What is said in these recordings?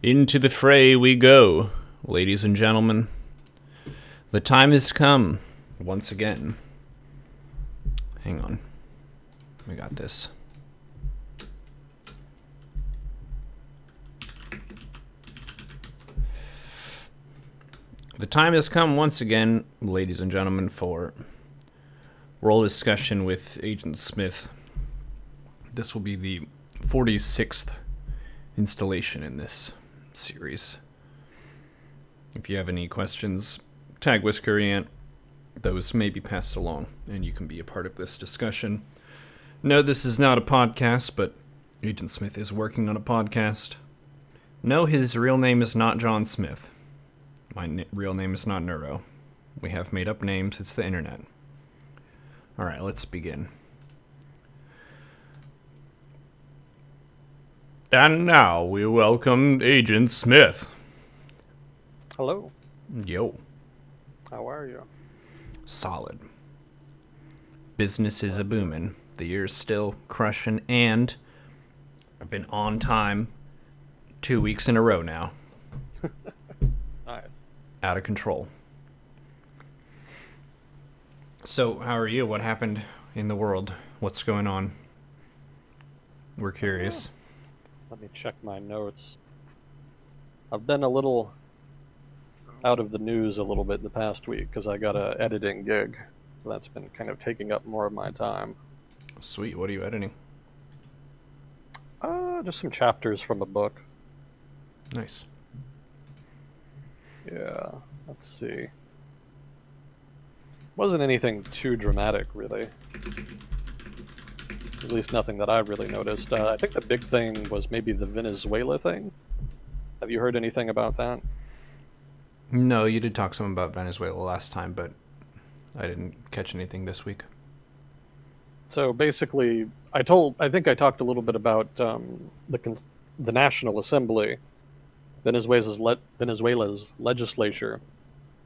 Into the fray we go, ladies and gentlemen. The time has come, once again. Hang on. We got this. The time has come once again, ladies and gentlemen, for role discussion with Agent Smith. This will be the 46th installation in this series. If you have any questions, tag WhiskerAnt. Those may be passed along, and you can be a part of this discussion. No, this is not a podcast, but Agent Smith is working on a podcast. No, his real name is not John Smith. My real name is not Neuro. We have made up names. It's the internet. Alright, let's begin. And now we welcome Agent Smith. Hello. Yo. How are you? Solid. Business is a-boomin'. The year's still crushing, and I've been on time 2 weeks in a row now. Nice. Out of control. So, how are you? What happened in the world? What's going on? We're curious. Let me check my notes. I've been a little out of the news a little bit the past week because I got a editing gig. So that's been kind of taking up more of my time. Sweet. What are you editing? Just some chapters from a book. Nice. Yeah, let's see. Wasn't anything too dramatic, really. At least nothing that I really noticed. I think the big thing was maybe the Venezuela thing. Have you heard anything about that? No, you did talk some about Venezuela last time, but I didn't catch anything this week. So basically, I think I talked a little bit about the National Assembly, Venezuela's legislature,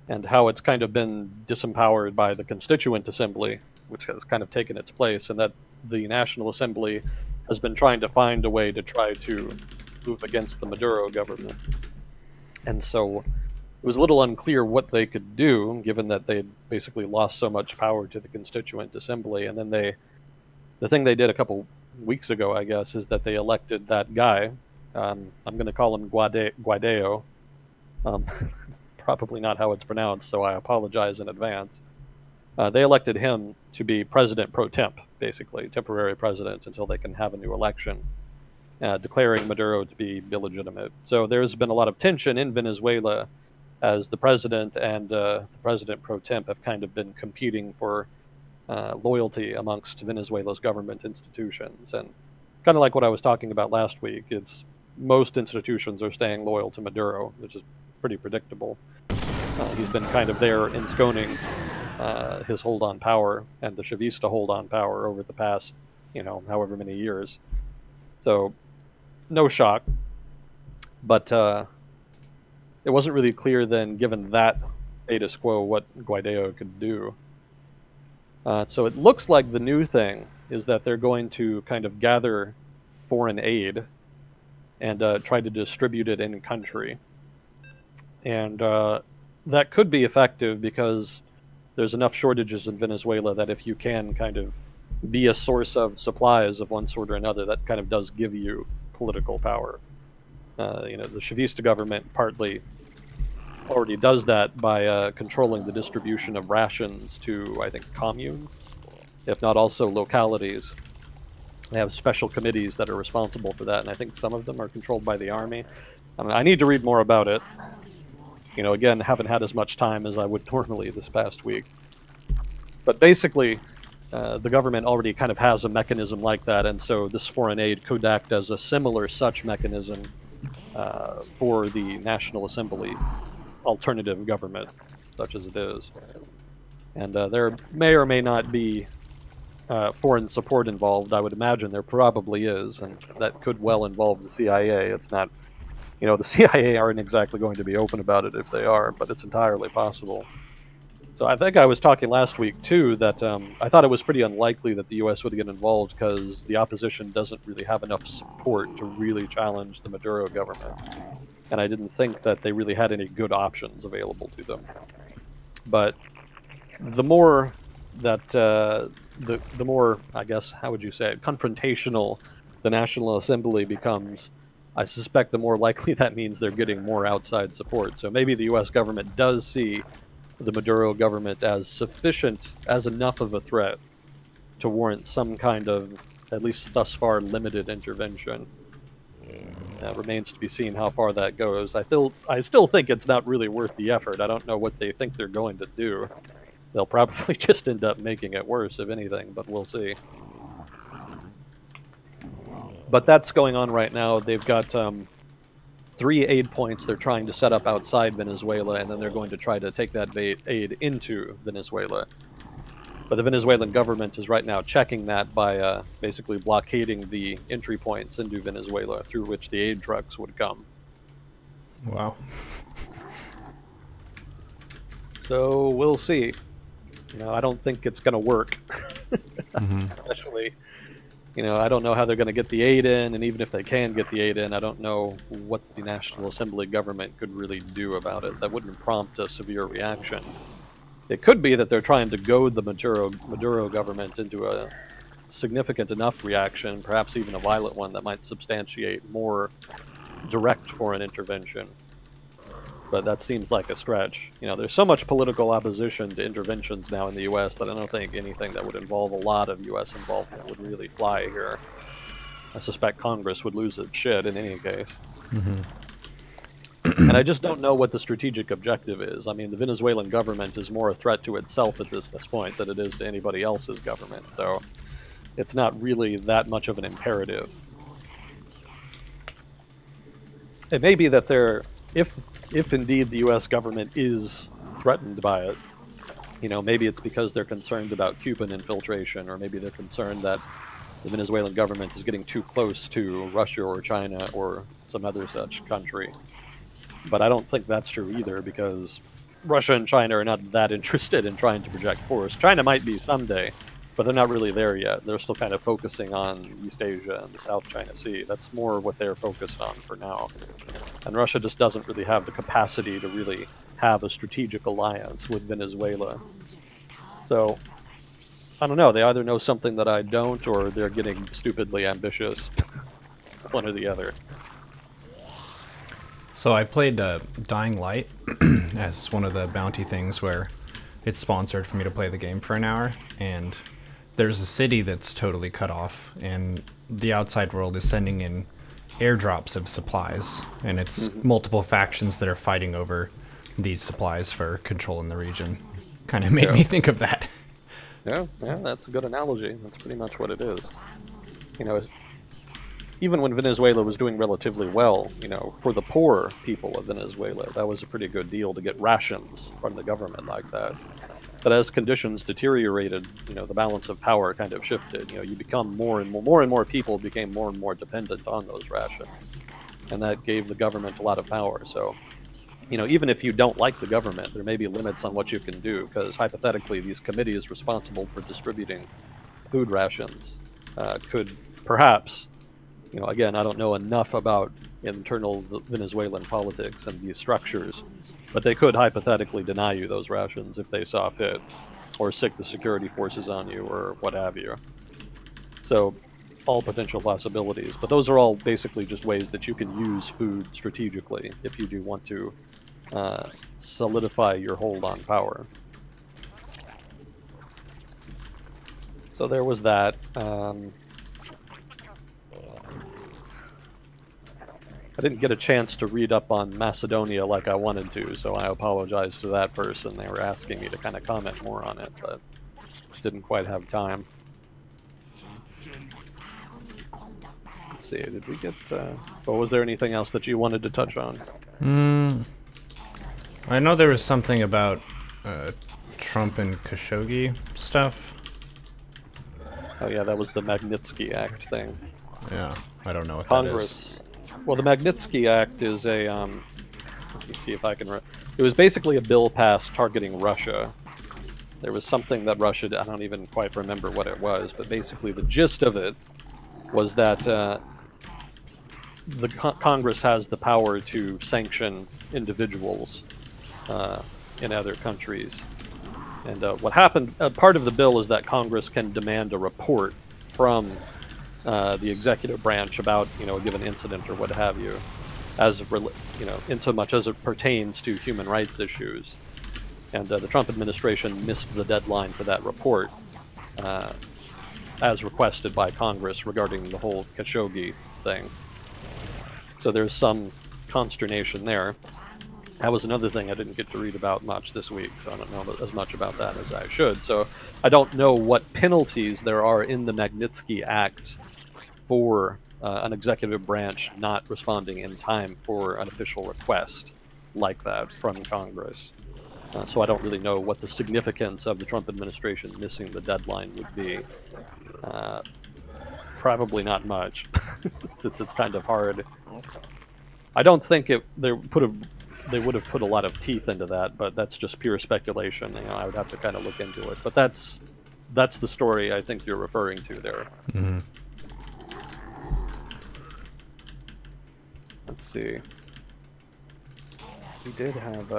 and how it's kind of been disempowered by the Constituent Assembly, which has kind of taken its place, and that the National Assembly has been trying to find a way to try to move against the Maduro government. And so it was a little unclear what they could do, given that they had basically lost so much power to the Constituent Assembly. And then the thing they did a couple weeks ago, I guess, is that they elected that guy. I'm going to call him Guaidó. Probably not how it's pronounced, so I apologize in advance. They elected him to be president pro temp, basically, temporary president until they can have a new election, declaring Maduro to be illegitimate. So there's been a lot of tension in Venezuela as the president and the president pro temp have kind of been competing for loyalty amongst Venezuela's government institutions. And kind of like what I was talking about last week, it's most institutions are staying loyal to Maduro, which is pretty predictable. He's been kind of there ensconing his hold on power and the Chavista hold on power over the past, however many years. So, no shock. But it wasn't really clear then, given that status quo, what Guaidó could do. So it looks like the new thing is that they're going to kind of gather foreign aid and try to distribute it in country. And that could be effective because there's enough shortages in Venezuela that if you can kind of be a source of supplies of one sort or another, that kind of does give you political power. The Chavista government partly already does that by controlling the distribution of rations to, I think, communes, if not also localities. They have special committees that are responsible for that, and I think some of them are controlled by the army. I need to read more about it. Again, haven't had as much time as I would normally this past week. But basically, the government already kind of has a mechanism like that, and so this foreign aid could act as a similar such mechanism for the National Assembly alternative government, such as it is. And there may or may not be foreign support involved. I would imagine there probably is, and that could well involve the CIA. It's not... the CIA aren't exactly going to be open about it if they are, but it's entirely possible. So So I think I was talking last week too that I thought it was pretty unlikely that the U.S. would get involved because the opposition doesn't really have enough support to really challenge the Maduro government, and I didn't think that they really had any good options available to them. But the more that the more, I guess, how would you say it, confrontational the National Assembly becomes, I suspect the more likely that means they're getting more outside support. So maybe the U.S. government does see the Maduro government as sufficient, as enough of a threat to warrant some kind of, at least thus far, limited intervention. Remains to be seen how far that goes. I still think it's not really worth the effort. I don't know what they think they're going to do. They'll probably just end up making it worse, if anything, but we'll see. But that's going on right now. They've got 3 aid points they're trying to set up outside Venezuela, and then they're going to try to take that aid into Venezuela. But the Venezuelan government is right now checking that by basically blockading the entry points into Venezuela through which the aid trucks would come. Wow. So we'll see. I don't think it's going to work. Especially, I don't know how they're going to get the aid in, and even if they can get the aid in, I don't know what the National Assembly government could really do about it. That wouldn't prompt a severe reaction. It could be that they're trying to goad the Maduro government into a significant enough reaction, perhaps even a violent one, that might substantiate more direct foreign intervention. But that seems like a stretch. There's so much political opposition to interventions now in the U.S. that I don't think anything that would involve a lot of U.S. involvement would really fly here. I suspect Congress would lose its shit in any case. And I just don't know what the strategic objective is. I mean, the Venezuelan government is more a threat to itself at this point than it is to anybody else's government. So it's not really that much of an imperative. It may be that if indeed the U.S. government is threatened by it, maybe it's because they're concerned about Cuban infiltration, or maybe they're concerned that the Venezuelan government is getting too close to Russia or China or some other such country. But I don't think that's true either, because Russia and China are not that interested in trying to project force. China might be someday, but they're not really there yet. They're still kind of focusing on East Asia and the South China Sea. That's more what they're focused on for now. And Russia just doesn't really have the capacity to really have a strategic alliance with Venezuela. So, I don't know. They either know something that I don't, or they're getting stupidly ambitious. One or the other. So I played Dying Light as one of the bounty things where it's sponsored for me to play the game for an hour, and there's a city that's totally cut off, and the outside world is sending in airdrops of supplies, and it's multiple factions that are fighting over these supplies for control in the region. Kind of made me think of that. Yeah, that's a good analogy. That's pretty much what it is. Even when Venezuela was doing relatively well, for the poor people of Venezuela, that was a pretty good deal to get rations from the government like that. But as conditions deteriorated, the balance of power kind of shifted. You become more and more people became more and more dependent on those rations, and that gave the government a lot of power. So, even if you don't like the government, there may be limits on what you can do, because hypothetically, these committees responsible for distributing food rations could perhaps, again, I don't know enough about internal Venezuelan politics and these structures, but they could hypothetically deny you those rations if they saw fit, or sick the security forces on you, or what have you. So, all potential possibilities. But those are all basically just ways that you can use food strategically if you do want to solidify your hold on power. So there was that. I didn't get a chance to read up on Macedonia like I wanted to, so I apologize to that person. They were asking me to kind of comment more on it, but didn't quite have time. Let's see, did we get... well, was there anything else that you wanted to touch on? I know there was something about Trump and Khashoggi stuff. Oh yeah, that was the Magnitsky Act thing. Yeah, I don't know what Congress... that is. Well, the Magnitsky Act is a, let me see if I can... It was basically a bill passed targeting Russia There was something that Russia, I don't even quite remember what it was, but basically the gist of it was that the Congress has the power to sanction individuals in other countries. And what happened, part of the bill is that Congress can demand a report from the executive branch about, a given incident or what have you, insomuch as it pertains to human rights issues. And the Trump administration missed the deadline for that report, as requested by Congress regarding the whole Khashoggi thing. So there's some consternation there. That was another thing I didn't get to read about much this week, so I don't know as much about that as I should. So I don't know what penalties there are in the Magnitsky Act for an executive branch not responding in time for an official request like that from Congress. So I don't really know what the significance of the Trump administration missing the deadline would be. Probably not much, since it's kind of hard. I don't think they would have put a lot of teeth into that, but that's just pure speculation. I would have to kind of look into it. But that's the story I think you're referring to there. Mm-hmm. Let's see. We did have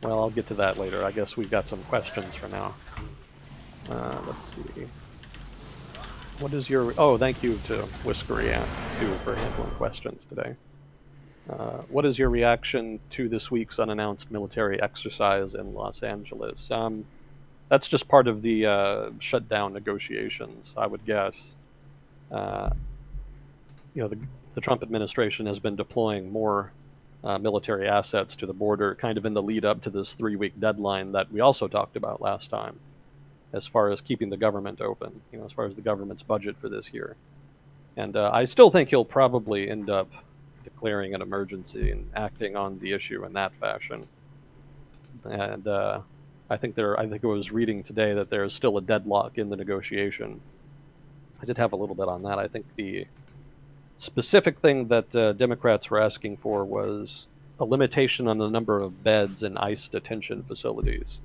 well, I'll get to that later. I guess we've got some questions for now. Let's see. What is your... Oh, thank you to Whiskery too for handling questions today. What is your reaction to this week's unannounced military exercise in Los Angeles? That's just part of the shutdown negotiations, I would guess. The Trump administration has been deploying more military assets to the border, kind of in the lead up to this 3-week deadline that we also talked about last time, as far as keeping the government open, as far as the government's budget for this year. And I still think he'll probably end up declaring an emergency and acting on the issue in that fashion. And I think I was reading today that there's still a deadlock in the negotiation. I did have a little bit on that. I think the specific thing that Democrats were asking for was a limitation on the number of beds in ICE detention facilities.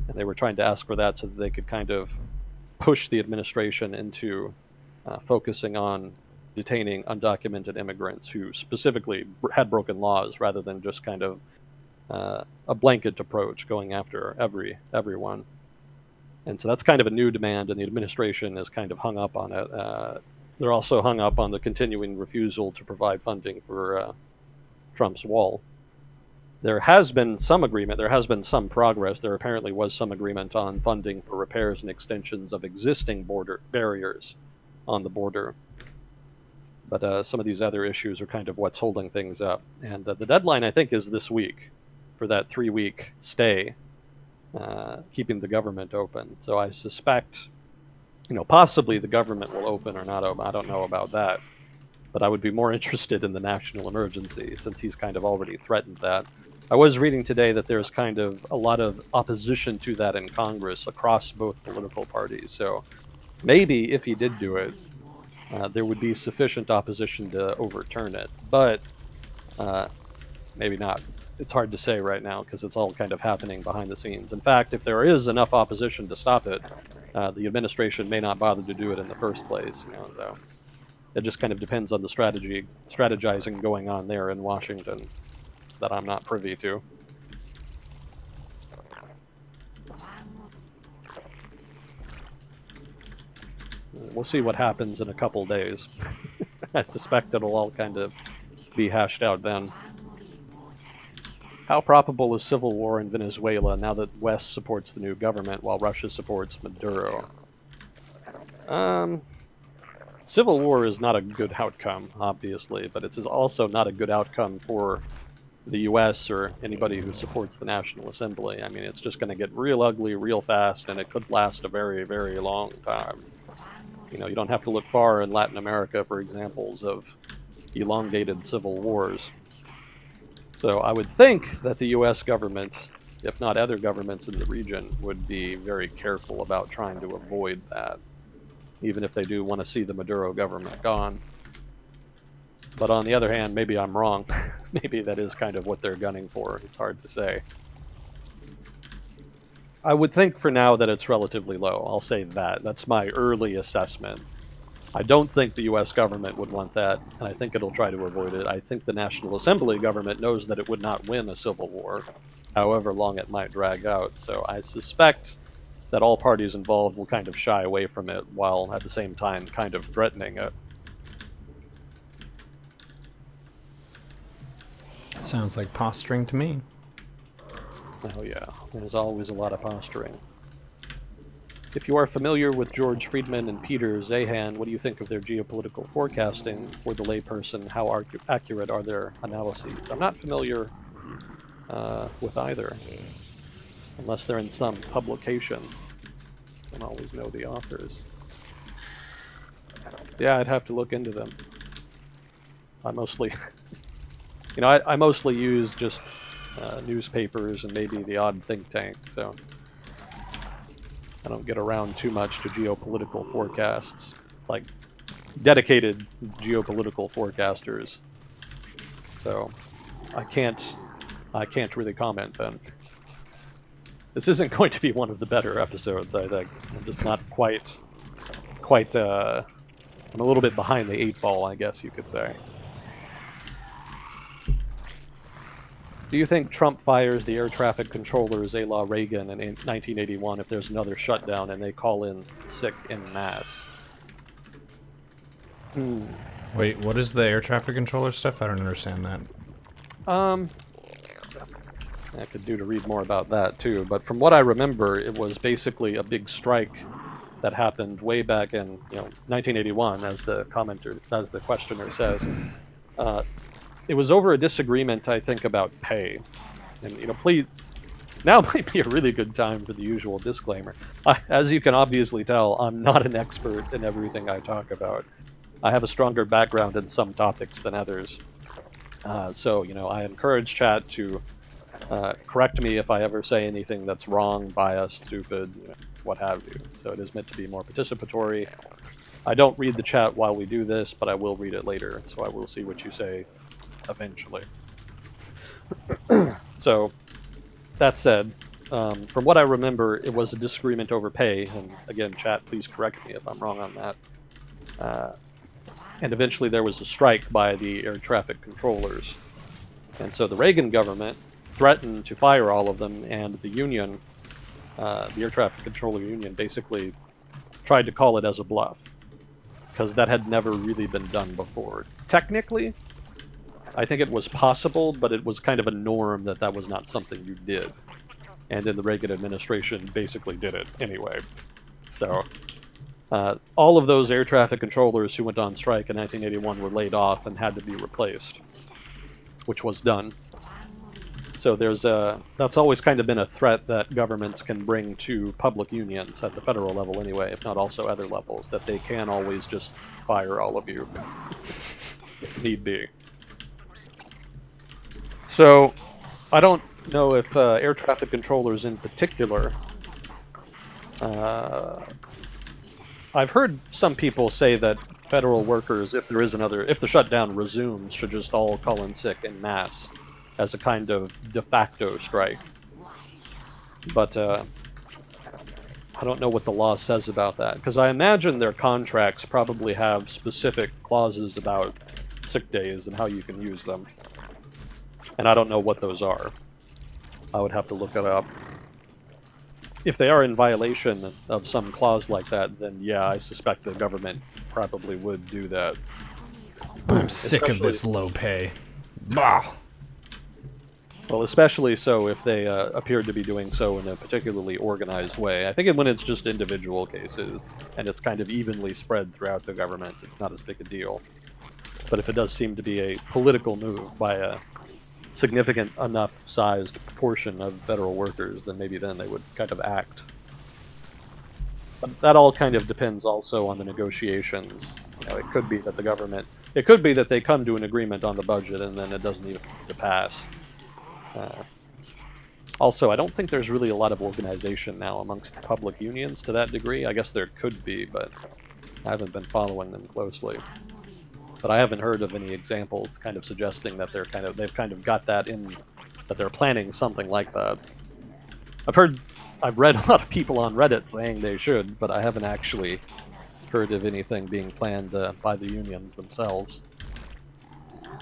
And they were trying to ask for that so that they could kind of push the administration into focusing on detaining undocumented immigrants who specifically had broken laws, rather than just kind of a blanket approach going after everyone. And so that's kind of a new demand, and the administration is kind of hung up on it. They're also hung up on the continuing refusal to provide funding for Trump's wall. There has been some agreement. There has been some progress. There apparently was some agreement on funding for repairs and extensions of existing border barriers on the border. But some of these other issues are kind of what's holding things up. And the deadline, I think, is this week for that 3-week stay, keeping the government open. So I suspect, possibly the government will open or not open. I don't know about that. But I would be more interested in the national emergency, since he's kind of already threatened that. I was reading today that there's kind of a lot of opposition to that in Congress across both political parties. So maybe if he did do it, there would be sufficient opposition to overturn it. But maybe not. It's hard to say right now, because it's all kind of happening behind the scenes. In fact, if there is enough opposition to stop it, the administration may not bother to do it in the first place. So it just kind of depends on the strategizing going on there in Washington that I'm not privy to. We'll see what happens in a couple days. I suspect it'll all kind of be hashed out then. How probable is civil war in Venezuela now that West supports the new government while Russia supports Maduro? Civil war is not a good outcome, obviously, but it's also not a good outcome for the U.S. or anybody who supports the National Assembly. I mean, it's just going to get real ugly real fast, and it could last a very, very long time. You don't have to look far in Latin America for examples of elongated civil wars. So I would think that the U.S. government, if not other governments in the region, would be very careful about trying to avoid that, even if they do want to see the Maduro government gone. But on the other hand, maybe I'm wrong. maybe that is kind of what they're gunning for. It's hard to say. I would think for now that it's relatively low. I'll say that. That's my early assessment. I don't think the US government would want that, and I think it'll try to avoid it. I think the National Assembly government knows that it would not win a civil war, however long it might drag out. So I suspect that all parties involved will kind of shy away from it, while at the same time kind of threatening it. Sounds like posturing to me. Oh yeah, there's always a lot of posturing. If you are familiar with George Friedman and Peter Zahan, what do you think of their geopolitical forecasting? For the layperson, how accurate are their analyses? I'm not familiar with either, unless they're in some publication. I don't always know the authors. Yeah, I'd have to look into them. I mostly, I mostly use just newspapers and maybe the odd think tank, so I don't get around too much to geopolitical forecasts, like dedicated geopolitical forecasters. So I can't really comment then. This isn't going to be one of the better episodes, I think. I'm just not quite, I'm a little bit behind the 8 ball, I guess you could say. Do you think Trump fires the air traffic controllers a la Reagan in 1981 if there's another shutdown and they call in sick en masse? Wait, what is the air traffic controller stuff? I don't understand that. I could do to read more about that too, but from what I remember, it was basically a big strike that happened way back in 1981, as the questioner says. It was over a disagreement, I think, about pay. And, please, now might be a really good time for the usual disclaimer. As you can obviously tell, I'm not an expert in everything I talk about. I have a stronger background in some topics than others. So, I encourage chat to correct me if I ever say anything that's wrong, biased, stupid, what have you. So it is meant to be more participatory. I don't read the chat while we do this, but I will read it later, so I will see what you say eventually. So, that said, from what I remember, it was a disagreement over pay, and again, chat, please correct me if I'm wrong on that. And eventually there was a strike by the air traffic controllers. And so the Reagan government threatened to fire all of them, and the union, the air traffic controller union, basically tried to call it as a bluff, because that had never really been done before. Technically, I think it was possible, but it was kind of a norm that that was not something you did. And then the Reagan administration basically did it anyway. So, all of those air traffic controllers who went on strike in 1981 were laid off and had to be replaced, which was done. So that's always kind of been a threat that governments can bring to public unions at the federal level anyway, if not also other levels, that they can always just fire all of you if need be. So, I don't know if air traffic controllers in particular. I've heard some people say that federal workers, if the shutdown resumes, should just all call in sick en masse as a kind of de facto strike. But I don't know what the law says about that, because I imagine their contracts probably have specific clauses about sick days and how you can use them. And I don't know what those are. I would have to look it up. If they are in violation of some clause like that, then yeah, I suspect the government probably would do that. I'm sick of this low pay. Bah! Well, especially so if they appear to be doing so in a particularly organized way. I think when it's just individual cases, and it's kind of evenly spread throughout the government, it's not as big a deal. But if it does seem to be a political move by a significant enough sized proportion of federal workers, then maybe then they would kind of act. But that all kind of depends also on the negotiations. It could be that it could be that they come to an agreement on the budget and then it doesn't even get to pass. Also, I don't think there's really a lot of organization now amongst public unions to that degree. I guess there could be, but I haven't been following them closely. but I haven't heard of any examples kind of suggesting that they've kind of got that in, that they're planning something like that. I've read a lot of people on Reddit saying they should, but I haven't actually heard of anything being planned by the unions themselves. I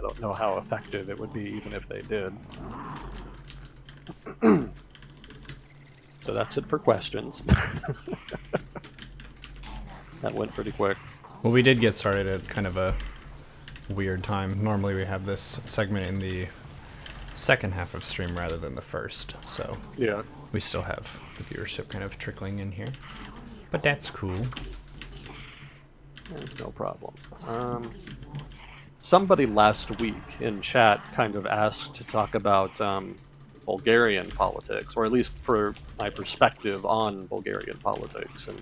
don't know how effective it would be even if they did. So that's it for questions. That went pretty quick. Well, we did get started at kind of a weird time. Normally we have this segment in the second half of stream rather than the first, so yeah, we still have the viewership kind of trickling in here. But that's cool. That's no problem. Somebody last week in chat kind of asked to talk about Bulgarian politics, or at least for my perspective on Bulgarian politics. And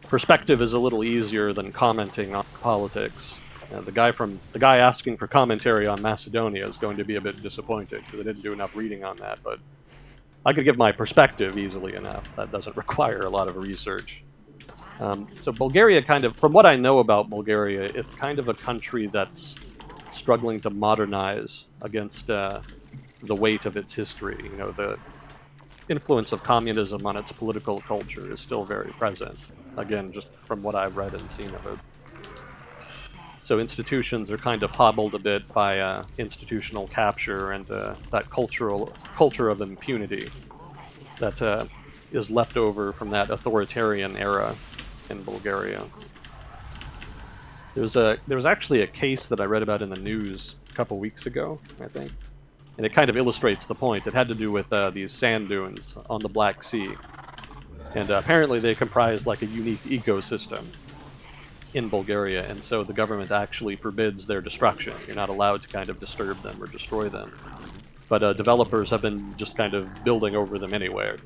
perspective is a little easier than commenting on politics. The guy asking for commentary on Macedonia is going to be a bit disappointed because I didn't do enough reading on that, but I could give my perspective easily enough. That doesn't require a lot of research. So Bulgaria kind of, from what I know about Bulgaria, it's kind of a country that's struggling to modernize against the weight of its history. You know, the influence of communism on its political culture is still very present. Again, just from what I've read and seen of it. So institutions are kind of hobbled a bit by institutional capture and that culture of impunity that is left over from that authoritarian era in Bulgaria. There was actually a case that I read about in the news a couple weeks ago, I think, and it kind of illustrates the point. It had to do with these sand dunes on the Black Sea, and apparently they comprise like a unique ecosystem in Bulgaria, and so the government actually forbids their destruction. You're not allowed to kind of disturb them or destroy them. But developers have been just kind of building over them anyway.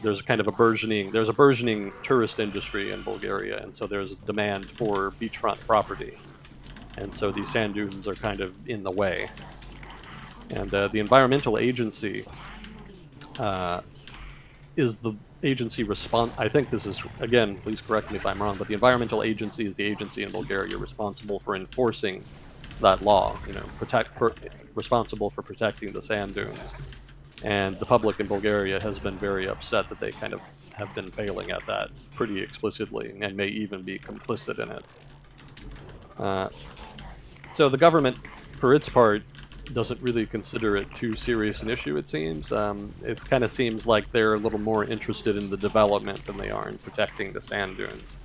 There's kind of a burgeoning tourist industry in Bulgaria, and so there's a demand for beachfront property. And so these sand dunes are kind of in the way. And the environmental agency is the agency I think this is, again, please correct me if I'm wrong, but the environmental agency is the agency in Bulgaria responsible for enforcing that law, you know, responsible for protecting the sand dunes. And the public in Bulgaria has been very upset that they kind of have been failing at that pretty explicitly and may even be complicit in it. So the government, for its part, doesn't really consider it too serious an issue, it seems. It kind of seems like they're a little more interested in the development than they are in protecting the sand dunes.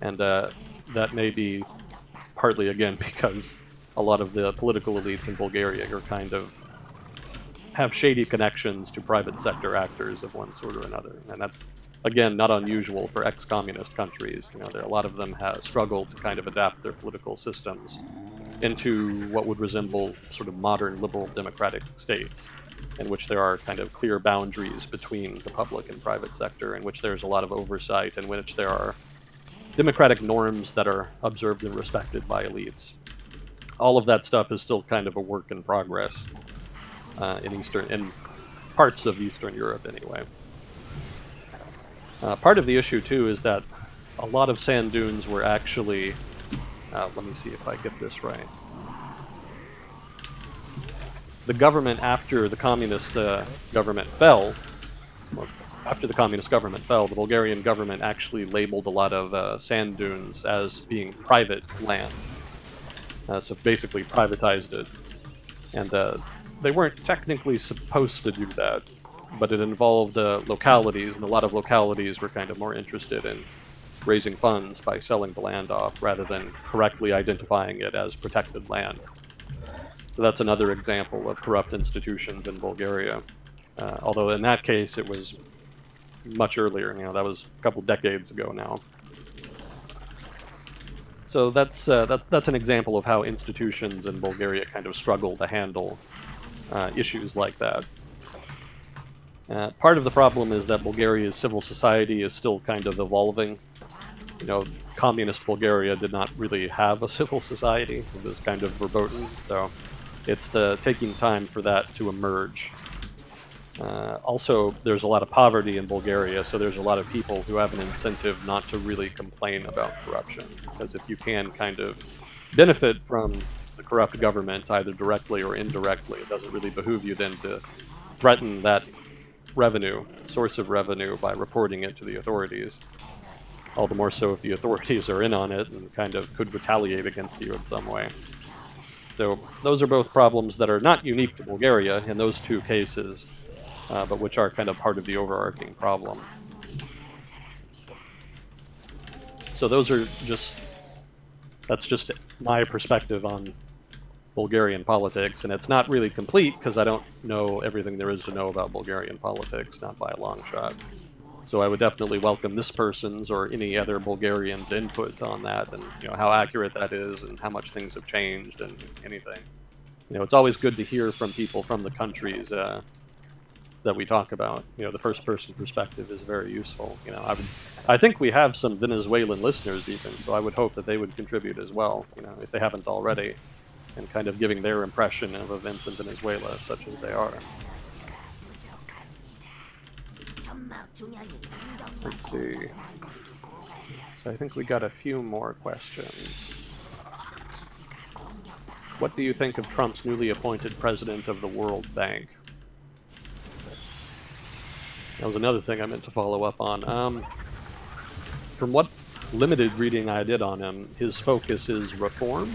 And that may be partly, again, because a lot of the political elites in Bulgaria are kind of have shady connections to private sector actors of one sort or another. And that's, again, not unusual for ex-communist countries. You know, a lot of them have struggled to kind of adapt their political systems into what would resemble sort of modern liberal democratic states, in which there are kind of clear boundaries between the public and private sector, in which there's a lot of oversight, in which there are democratic norms that are observed and respected by elites. All of that stuff is still kind of a work in progress in parts of Eastern Europe anyway. Part of the issue too is that a lot of sand dunes were actually let me see if I get this right. The government, after the communist government fell, the Bulgarian government actually labeled a lot of sand dunes as being private land. So basically privatized it. And they weren't technically supposed to do that, but it involved localities, and a lot of localities were kind of more interested in raising funds by selling the land off rather than correctly identifying it as protected land. So that's another example of corrupt institutions in Bulgaria. Although in that case it was much earlier, you know, that was a couple decades ago now. So that's an example of how institutions in Bulgaria kind of struggle to handle issues like that. Part of the problem is that Bulgaria's civil society is still kind of evolving. You know, communist Bulgaria did not really have a civil society. It was kind of verboten, so it's taking time for that to emerge. Also, there's a lot of poverty in Bulgaria, so there's a lot of people who have an incentive not to really complain about corruption. Because if you can kind of benefit from the corrupt government, either directly or indirectly, it doesn't really behoove you then to threaten that revenue, source of revenue, by reporting it to the authorities. All the more so if the authorities are in on it and kind of could retaliate against you in some way. So those are both problems that are not unique to Bulgaria in those two cases, but which are kind of part of the overarching problem. So that's just my perspective on Bulgarian politics, and it's not really complete because I don't know everything there is to know about Bulgarian politics, not by a long shot. So I would definitely welcome this person's or any other Bulgarian's input on that, and how accurate that is, and how much things have changed, and anything. It's always good to hear from people from the countries that we talk about. The first-person perspective is very useful. I think we have some Venezuelan listeners even, so I would hope that they would contribute as well, if they haven't already, and kind of giving their impression of events in Venezuela, such as they are. Let's see. So I think we got a few more questions. What do you think of Trump's newly appointed president of the World Bank? That was another thing I meant to follow up on. From what limited reading I did on him, his focus is reform.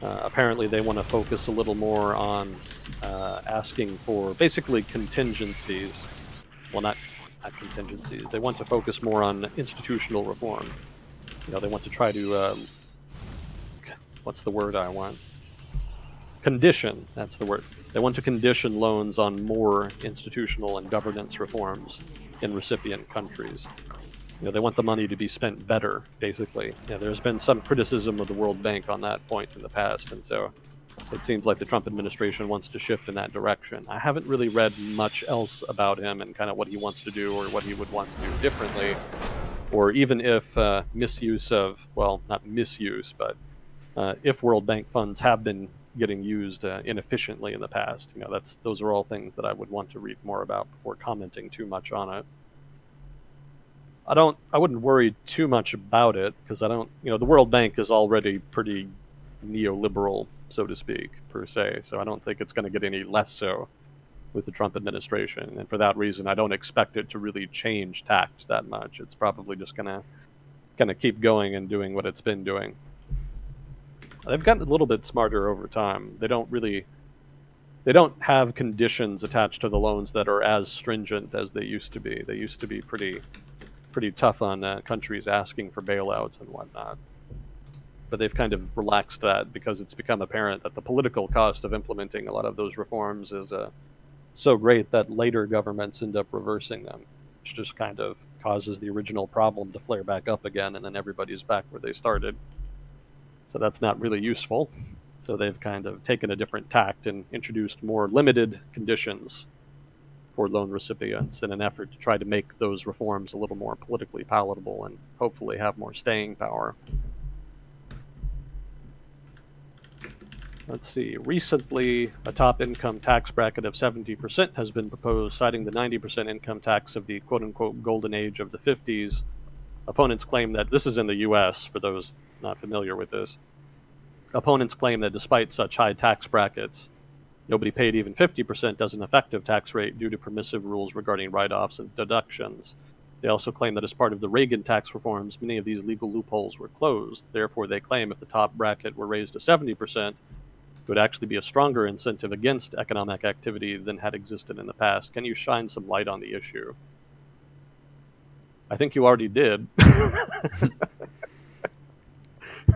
Apparently they want to focus a little more on asking for basically contingencies. Well, not contingencies. They want to focus more on institutional reform. They want to try to, what's the word I want? Condition, that's the word. They want to condition loans on more institutional and governance reforms in recipient countries. They want the money to be spent better, basically. There's been some criticism of the World Bank on that point in the past, and so it seems like the Trump administration wants to shift in that direction. I haven't really read much else about him and kind of what he wants to do or what he would want to do differently, or even if misuse of, well, not misuse, but if World Bank funds have been getting used inefficiently in the past. Those are all things that I would want to read more about before commenting too much on it. I wouldn't worry too much about it because the World Bank is already pretty neoliberal, so to speak, per se, so I don't think it's going to get any less so with the Trump administration, and for that reason I don't expect it to really change tact that much. It's probably just going to keep going and doing what it's been doing. They've gotten a little bit smarter over time. They don't have conditions attached to the loans that are as stringent as they used to be. They used to be pretty tough on countries asking for bailouts and whatnot. But they've kind of relaxed that because it's become apparent that the political cost of implementing a lot of those reforms is so great that later governments end up reversing them, which just kind of causes the original problem to flare back up again, and then everybody's back where they started. So that's not really useful. So they've kind of taken a different tact and introduced more limited conditions for loan recipients in an effort to try to make those reforms a little more politically palatable and hopefully have more staying power. Let's see. Recently, a top income tax bracket of 70% has been proposed, citing the 90% income tax of the quote-unquote golden age of the 50s. Opponents claim that this is in the U.S., for those not familiar with this. Opponents claim that despite such high tax brackets, nobody paid even 50% as an effective tax rate due to permissive rules regarding write-offs and deductions. They also claim that as part of the Reagan tax reforms, many of these legal loopholes were closed. Therefore, they claim if the top bracket were raised to 70%, it would actually be a stronger incentive against economic activity than had existed in the past. Can you shine some light on the issue? I think you already did.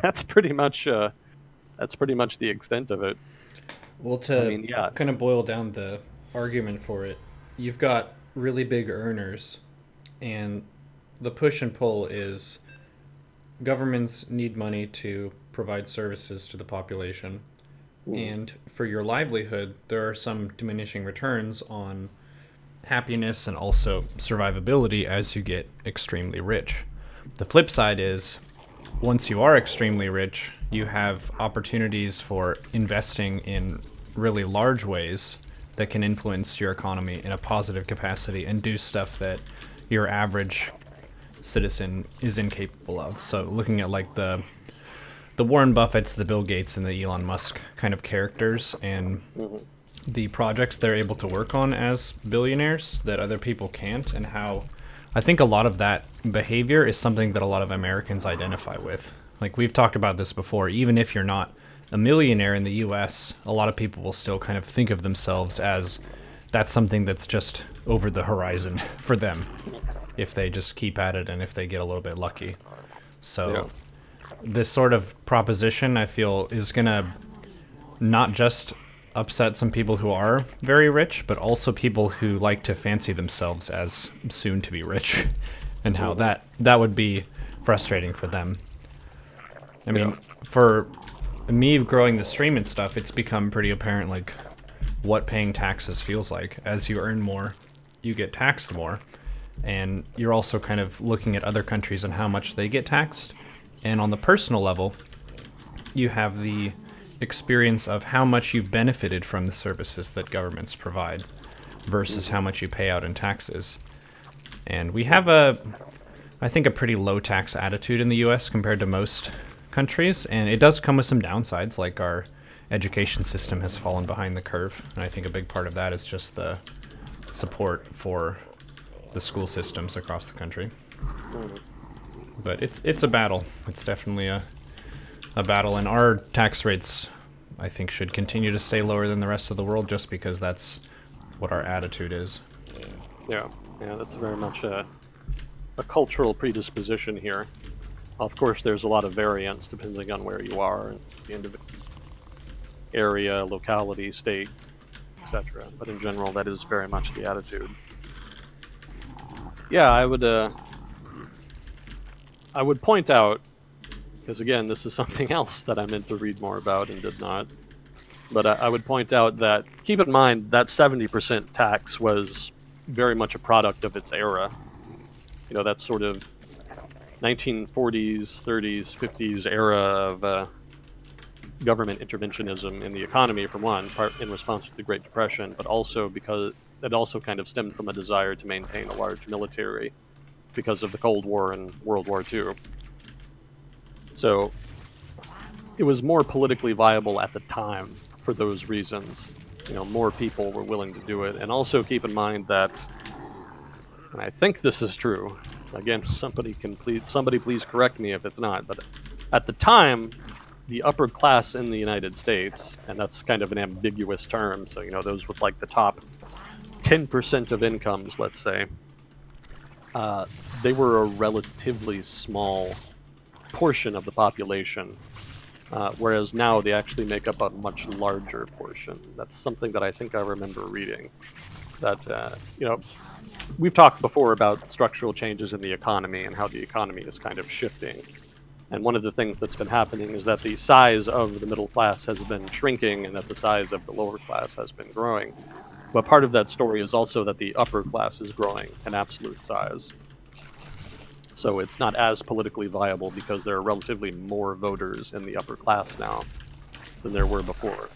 That's pretty much the extent of it. Well, to kind of boil down the argument for it, you've got really big earners, and the push and pull is governments need money to provide services to the population. And for your livelihood, there are some diminishing returns on happiness and also survivability as you get extremely rich. The flip side is, once you are extremely rich, you have opportunities for investing in really large ways that can influence your economy in a positive capacity and do stuff that your average citizen is incapable of. So looking at like the Warren Buffetts, the Bill Gates, and the Elon Musk kind of characters, and the projects they're able to work on as billionaires that other people can't, and how I think a lot of that behavior is something that a lot of Americans identify with. Like, we've talked about this before, even if you're not a millionaire in the US, a lot of people will still kind of think of themselves as that's something that's just over the horizon for them if they just keep at it and if they get a little bit lucky. So this sort of proposition, I feel, is gonna not just upset some people who are very rich, but also people who like to fancy themselves as soon to be rich, and how that would be frustrating for them. I mean, for me growing the stream and stuff, it's become pretty apparent like what paying taxes feels like. As you earn more, you get taxed more, and you're also kind of looking at other countries and how much they get taxed. And on the personal level, you have the experience of how much you've benefited from the services that governments provide versus how much you pay out in taxes. And we have I think a pretty low tax attitude in the US compared to most countries, and it does come with some downsides, like our education system has fallen behind the curve, and I think a big part of that is just the support for the school systems across the country. But it's a battle. It's definitely a battle, and our tax rates, I think, should continue to stay lower than the rest of the world, just because that's what our attitude is. Yeah, that's very much a cultural predisposition here. Of course, there's a lot of variance depending on where you are, and the individual area, locality, state, etc. But in general, that is very much the attitude. Yeah, I would point out, because again, this is something else that I meant to read more about and did not, but I would point out that, keep in mind, that 70% tax was very much a product of its era. You know, that sort of 1940s, 30s, 50s era of government interventionism in the economy, for one, part in response to the Great Depression, but also because it also kind of stemmed from a desire to maintain a large military because of the Cold War and World War II. So it was more politically viable at the time for those reasons. You know, more people were willing to do it. And also keep in mind that, and I think this is true, again, somebody please correct me if it's not, but at the time, the upper class in the United States, and that's kind of an ambiguous term, so, you know, those with like the top 10% of incomes, let's say, they were a relatively small portion of the population, whereas now they actually make up a much larger portion. That's something that I think I remember reading. That, you know, we've talked before about structural changes in the economy and how the economy is kind of shifting. And one of the things that's been happening is that the size of the middle class has been shrinking and that the size of the lower class has been growing. But part of that story is also that the upper class is growing in absolute size. So it's not as politically viable because there are relatively more voters in the upper class now than there were before.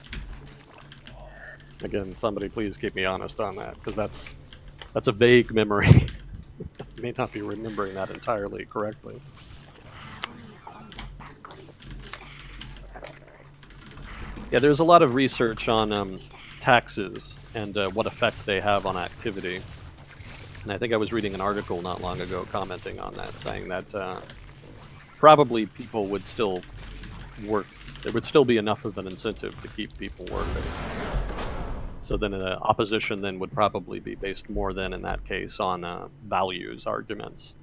Again, somebody please keep me honest on that, because that's a vague memory. I may not be remembering that entirely correctly. Yeah, there's a lot of research on taxes and what effect they have on activity. And I think I was reading an article not long ago commenting on that, saying that probably people would still work. There would still be enough of an incentive to keep people working. So then the opposition then would probably be based more than, in that case, on values arguments.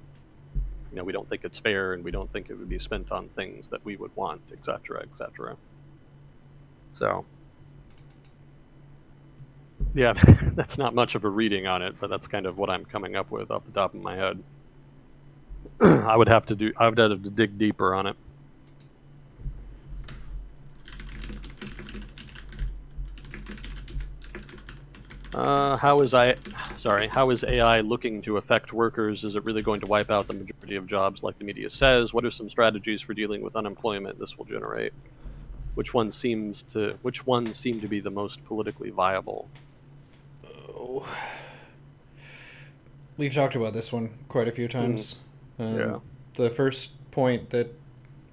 You know, we don't think it's fair, and we don't think it would be spent on things that we would want, etc., etc. So, yeah, that's not much of a reading on it, but that's kind of what I'm coming up with off the top of my head. I would have to dig deeper on it. How is AI looking to affect workers? Is it really going to wipe out the majority of jobs like the media says? What are some strategies for dealing with unemployment this will generate? Which ones seem to be the most politically viable? So we've talked about this one quite a few times. Yeah. The first point that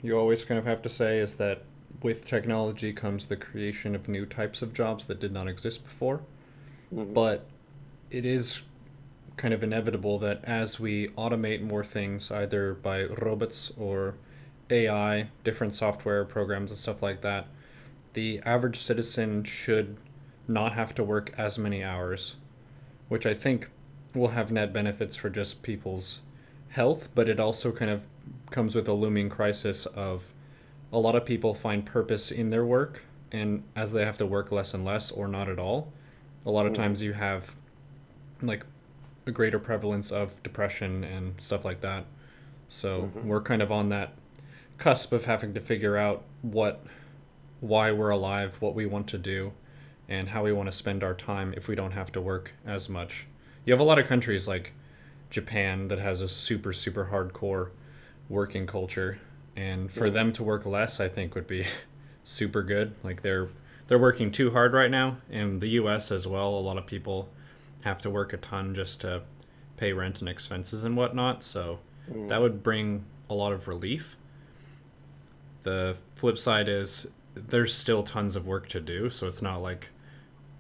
you always kind of have to say is that with technology comes the creation of new types of jobs that did not exist before. But it is kind of inevitable that as we automate more things, either by robots or AI, different software programs and stuff like that, the average citizen should not have to work as many hours, which I think will have net benefits for just people's health, but it also kind of comes with a looming crisis of a lot of people find purpose in their work, and as they have to work less and less or not at all, a lot of times you have like a greater prevalence of depression and stuff like that. So we're kind of on that cusp of having to figure out why we're alive, what we want to do, and how we want to spend our time if we don't have to work as much. You have a lot of countries like Japan that has a super, super hardcore working culture, and for them to work less, I think would be super good. Like they're working too hard right now, and the US as well. A lot of people have to work a ton just to pay rent and expenses and whatnot, so that would bring a lot of relief. The flip side is there's still tons of work to do, so it's not like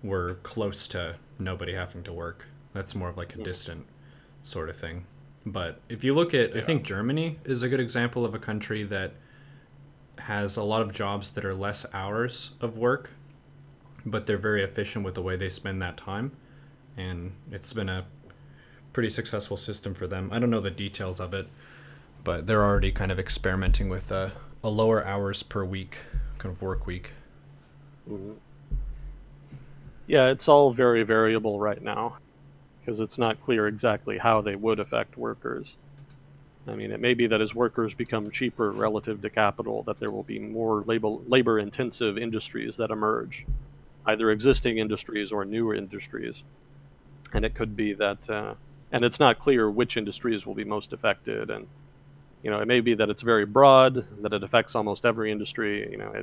we're close to nobody having to work. That's more of like a distant sort of thing. But if you look at, I think Germany is a good example of a country that has a lot of jobs that are less hours of work, but they're very efficient with the way they spend that time. And it's been a pretty successful system for them. I don't know the details of it, but they're already kind of experimenting with a lower hours per week kind of work week. Yeah, it's all very variable right now because it's not clear exactly how they would affect workers. I mean, it may be that as workers become cheaper relative to capital, that there will be more labor-intensive industries that emerge, either existing industries or newer industries. And it could be that, and it's not clear which industries will be most affected. And, you know, it may be that it's very broad, that it affects almost every industry. You know,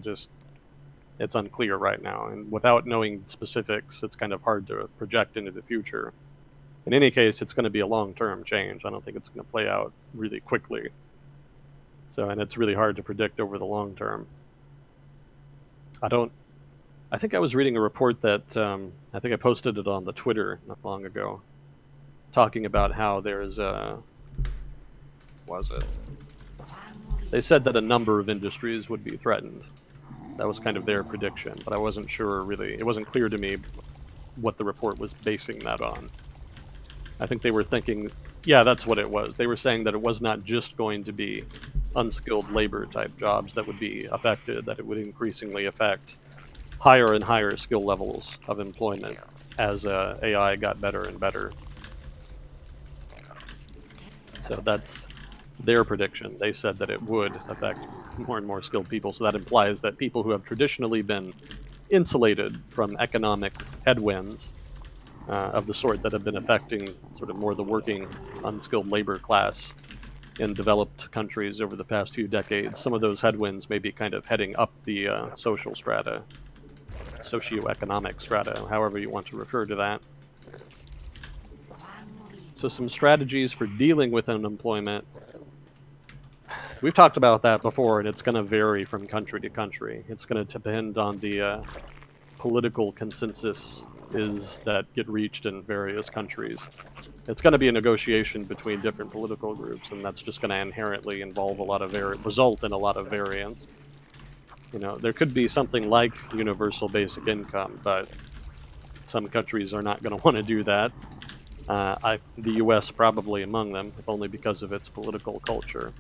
it's unclear right now. And without knowing specifics, it's kind of hard to project into the future. In any case, it's going to be a long-term change. I don't think it's going to play out really quickly. So, and it's really hard to predict over the long term. I think I was reading a report that, I think I posted it on the Twitter not long ago, talking about how there's they said that a number of industries would be threatened. That was kind of their prediction, but I wasn't sure really, it wasn't clear to me what the report was basing that on. I think they were thinking, yeah, that's what it was. They were saying that it was not just going to be unskilled labor type jobs that would be affected, that it would increasingly affect higher and higher skill levels of employment as AI got better and better. So that's their prediction. They said that it would affect more and more skilled people. So that implies that people who have traditionally been insulated from economic headwinds of the sort that have been affecting sort of more the working, unskilled labor class in developed countries over the past few decades, some of those headwinds may be kind of heading up the social strata, socioeconomic strata, however you want to refer to that. So some strategies for dealing with unemployment. We've talked about that before, and it's going to vary from country to country. It's going to depend on the political consensus that get reached in various countries. It's going to be a negotiation between different political groups, and that's just going to inherently involve result in a lot of variance. You know, there could be something like universal basic income, but some countries are not going to want to do that. The U.S. probably among them, if only because of its political culture.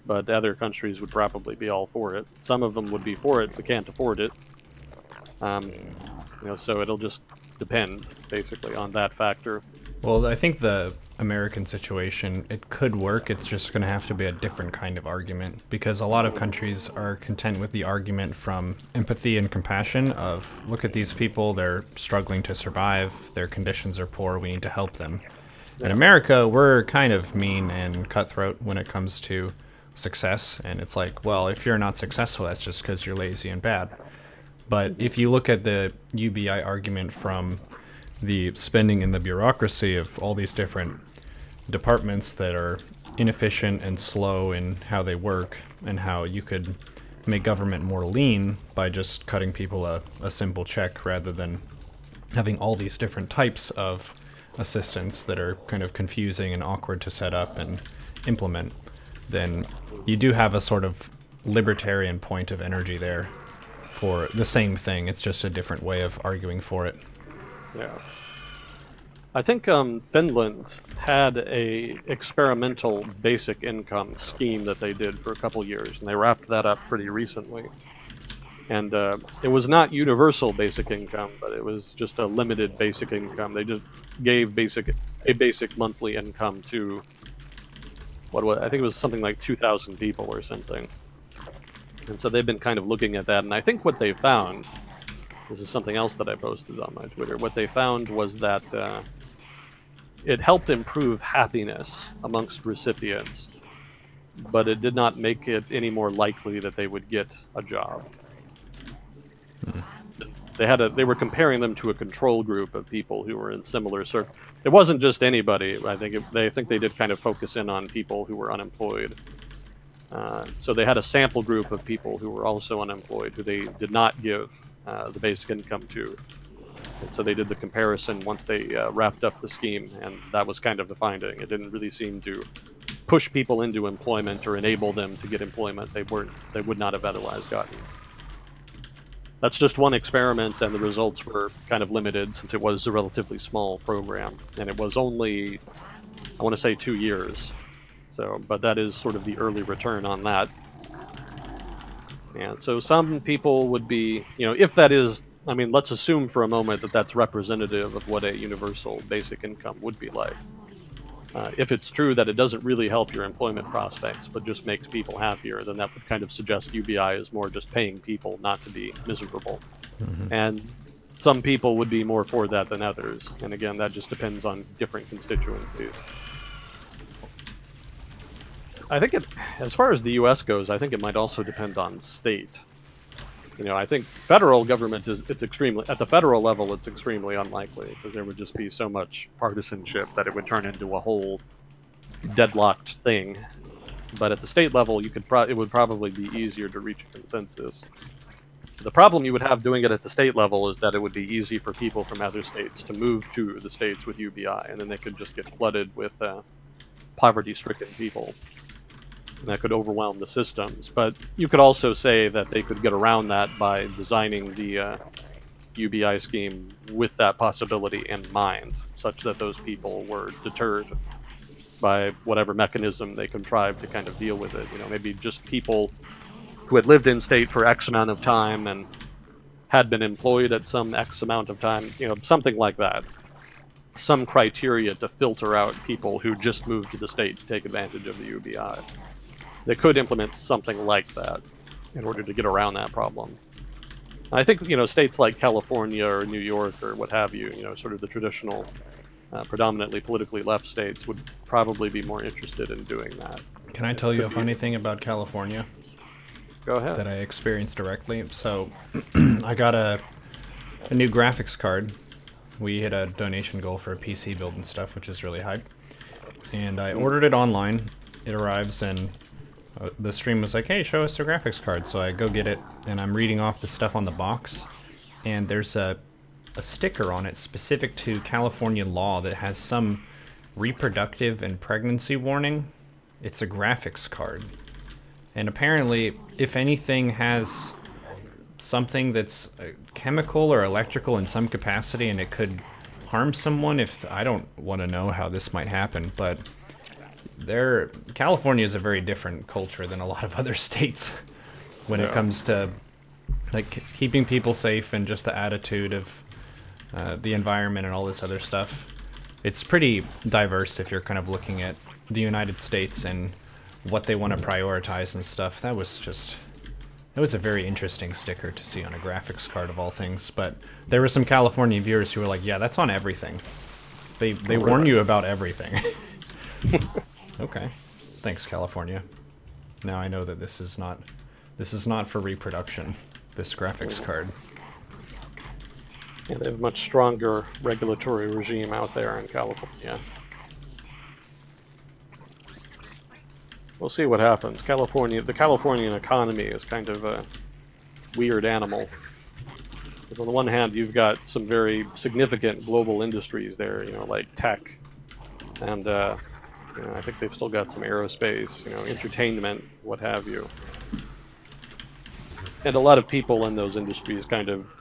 But other countries would probably be all for it. Some of them would be for it, but can't afford it. You know, so it'll just depend, basically, on that factor. Well, I think the American situation, it could work. It's just going to have to be a different kind of argument, because a lot of countries are content with the argument from empathy and compassion of, look at these people, they're struggling to survive, their conditions are poor, we need to help them. In America, we're kind of mean and cutthroat when it comes to success, and it's like, well, if you're not successful, that's just because you're lazy and bad. But if you look at the UBI argument from the spending and the bureaucracy of all these different departments that are inefficient and slow in how they work, and how you could make government more lean by just cutting people a simple check rather than having all these different types of assistance that are kind of confusing and awkward to set up and implement, then you do have a sort of libertarian point of energy there for the same thing. It's just a different way of arguing for it. Yeah. I think Finland had a experimental basic income scheme that they did for a couple years, and they wrapped that up pretty recently. And it was not universal basic income, but it was just a limited basic income. They just gave a basic monthly income to I think it was something like 2,000 people or something. And so they've been kind of looking at that, and I think what they found, this is something else that I posted on my Twitter, what they found was that it helped improve happiness amongst recipients, but it did not make it any more likely that they would get a job. They were comparing them to a control group of people who were in similar circles. It wasn't just anybody. I think they did kind of focus in on people who were unemployed. So they had a sample group of people who were also unemployed, who they did not give the basic income to. And so they did the comparison once they wrapped up the scheme, and that was kind of the finding. It didn't really seem to push people into employment or enable them to get employment they would not have otherwise gotten. That's just one experiment, and the results were kind of limited since it was a relatively small program, and it was only, I want to say, 2 years. So, but that is sort of the early return on that. And so some people would be, if that is, I mean, let's assume for a moment that that's representative of what a universal basic income would be like. If it's true that it doesn't really help your employment prospects, but just makes people happier, then that would kind of suggest UBI is more just paying people not to be miserable. Mm-hmm. And some people would be more for that than others. And again, that just depends on different constituencies. I think as far as the U.S. goes, I think it might also depend on state. I think federal government at the federal level, it's extremely unlikely, because there would just be so much partisanship that it would turn into a whole deadlocked thing. But at the state level, it would probably be easier to reach a consensus. The problem you would have doing it at the state level is that it would be easy for people from other states to move to the states with UBI, and then they could just get flooded with poverty-stricken people. And that could overwhelm the systems. But you could also say that they could get around that by designing the UBI scheme with that possibility in mind, such that those people were deterred by whatever mechanism they contrived to kind of deal with it. Maybe just people who had lived in state for X amount of time and had been employed at some X amount of time, something like that. Some criteria to filter out people who just moved to the state to take advantage of the UBI. They could implement something like that in order to get around that problem. I think, states like California or New York or what have you, sort of the traditional, predominantly politically left states would probably be more interested in doing that. Can I tell you a funny thing about California? Go ahead. That I experienced directly. So, I got a new graphics card. We hit a donation goal for a PC build and stuff, which is really hype. And I ordered it online. It arrives, and the stream was like, hey, show us the graphics card. So I go get it, and I'm reading off the stuff on the box, and there's a sticker on it specific to California law that has some reproductive and pregnancy warning. It's a graphics card. And apparently, if anything has something that's chemical or electrical in some capacity and it could harm someone, I don't want to know how this might happen, but California is a very different culture than a lot of other states when it comes to keeping people safe and just the attitude of the environment and all this other stuff. It's pretty diverse if you're kind of looking at the United States and what they want to prioritize and stuff. That was a very interesting sticker to see on a graphics card of all things. But there were some California viewers who were like, yeah, that's on everything. They warn you about everything. Okay. Thanks, California. Now I know that this is not for reproduction, this graphics card. Yeah, they have a much stronger regulatory regime out there in California. We'll see what happens. The Californian economy is kind of a weird animal. Because on the one hand, you've got some very significant global industries there, like tech, and I think they've still got some aerospace, entertainment, what have you. And a lot of people in those industries kind of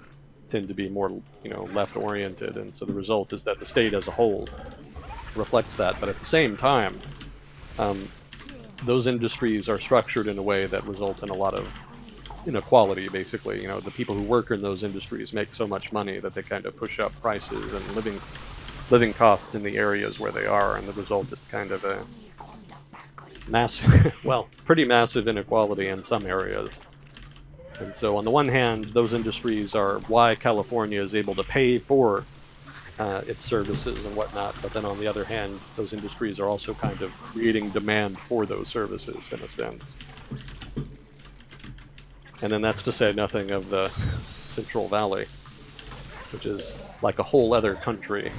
tend to be more, left-oriented, and so the result is that the state as a whole reflects that. But at the same time, those industries are structured in a way that results in a lot of inequality, basically. The people who work in those industries make so much money that they kind of push up prices and living costs in the areas where they are, and the result is kind of a massive, well, pretty massive inequality in some areas. And so on the one hand, those industries are why California is able to pay for its services and whatnot, but then on the other hand, those industries are also kind of creating demand for those services, in a sense. And then that's to say nothing of the Central Valley, which is like a whole other country.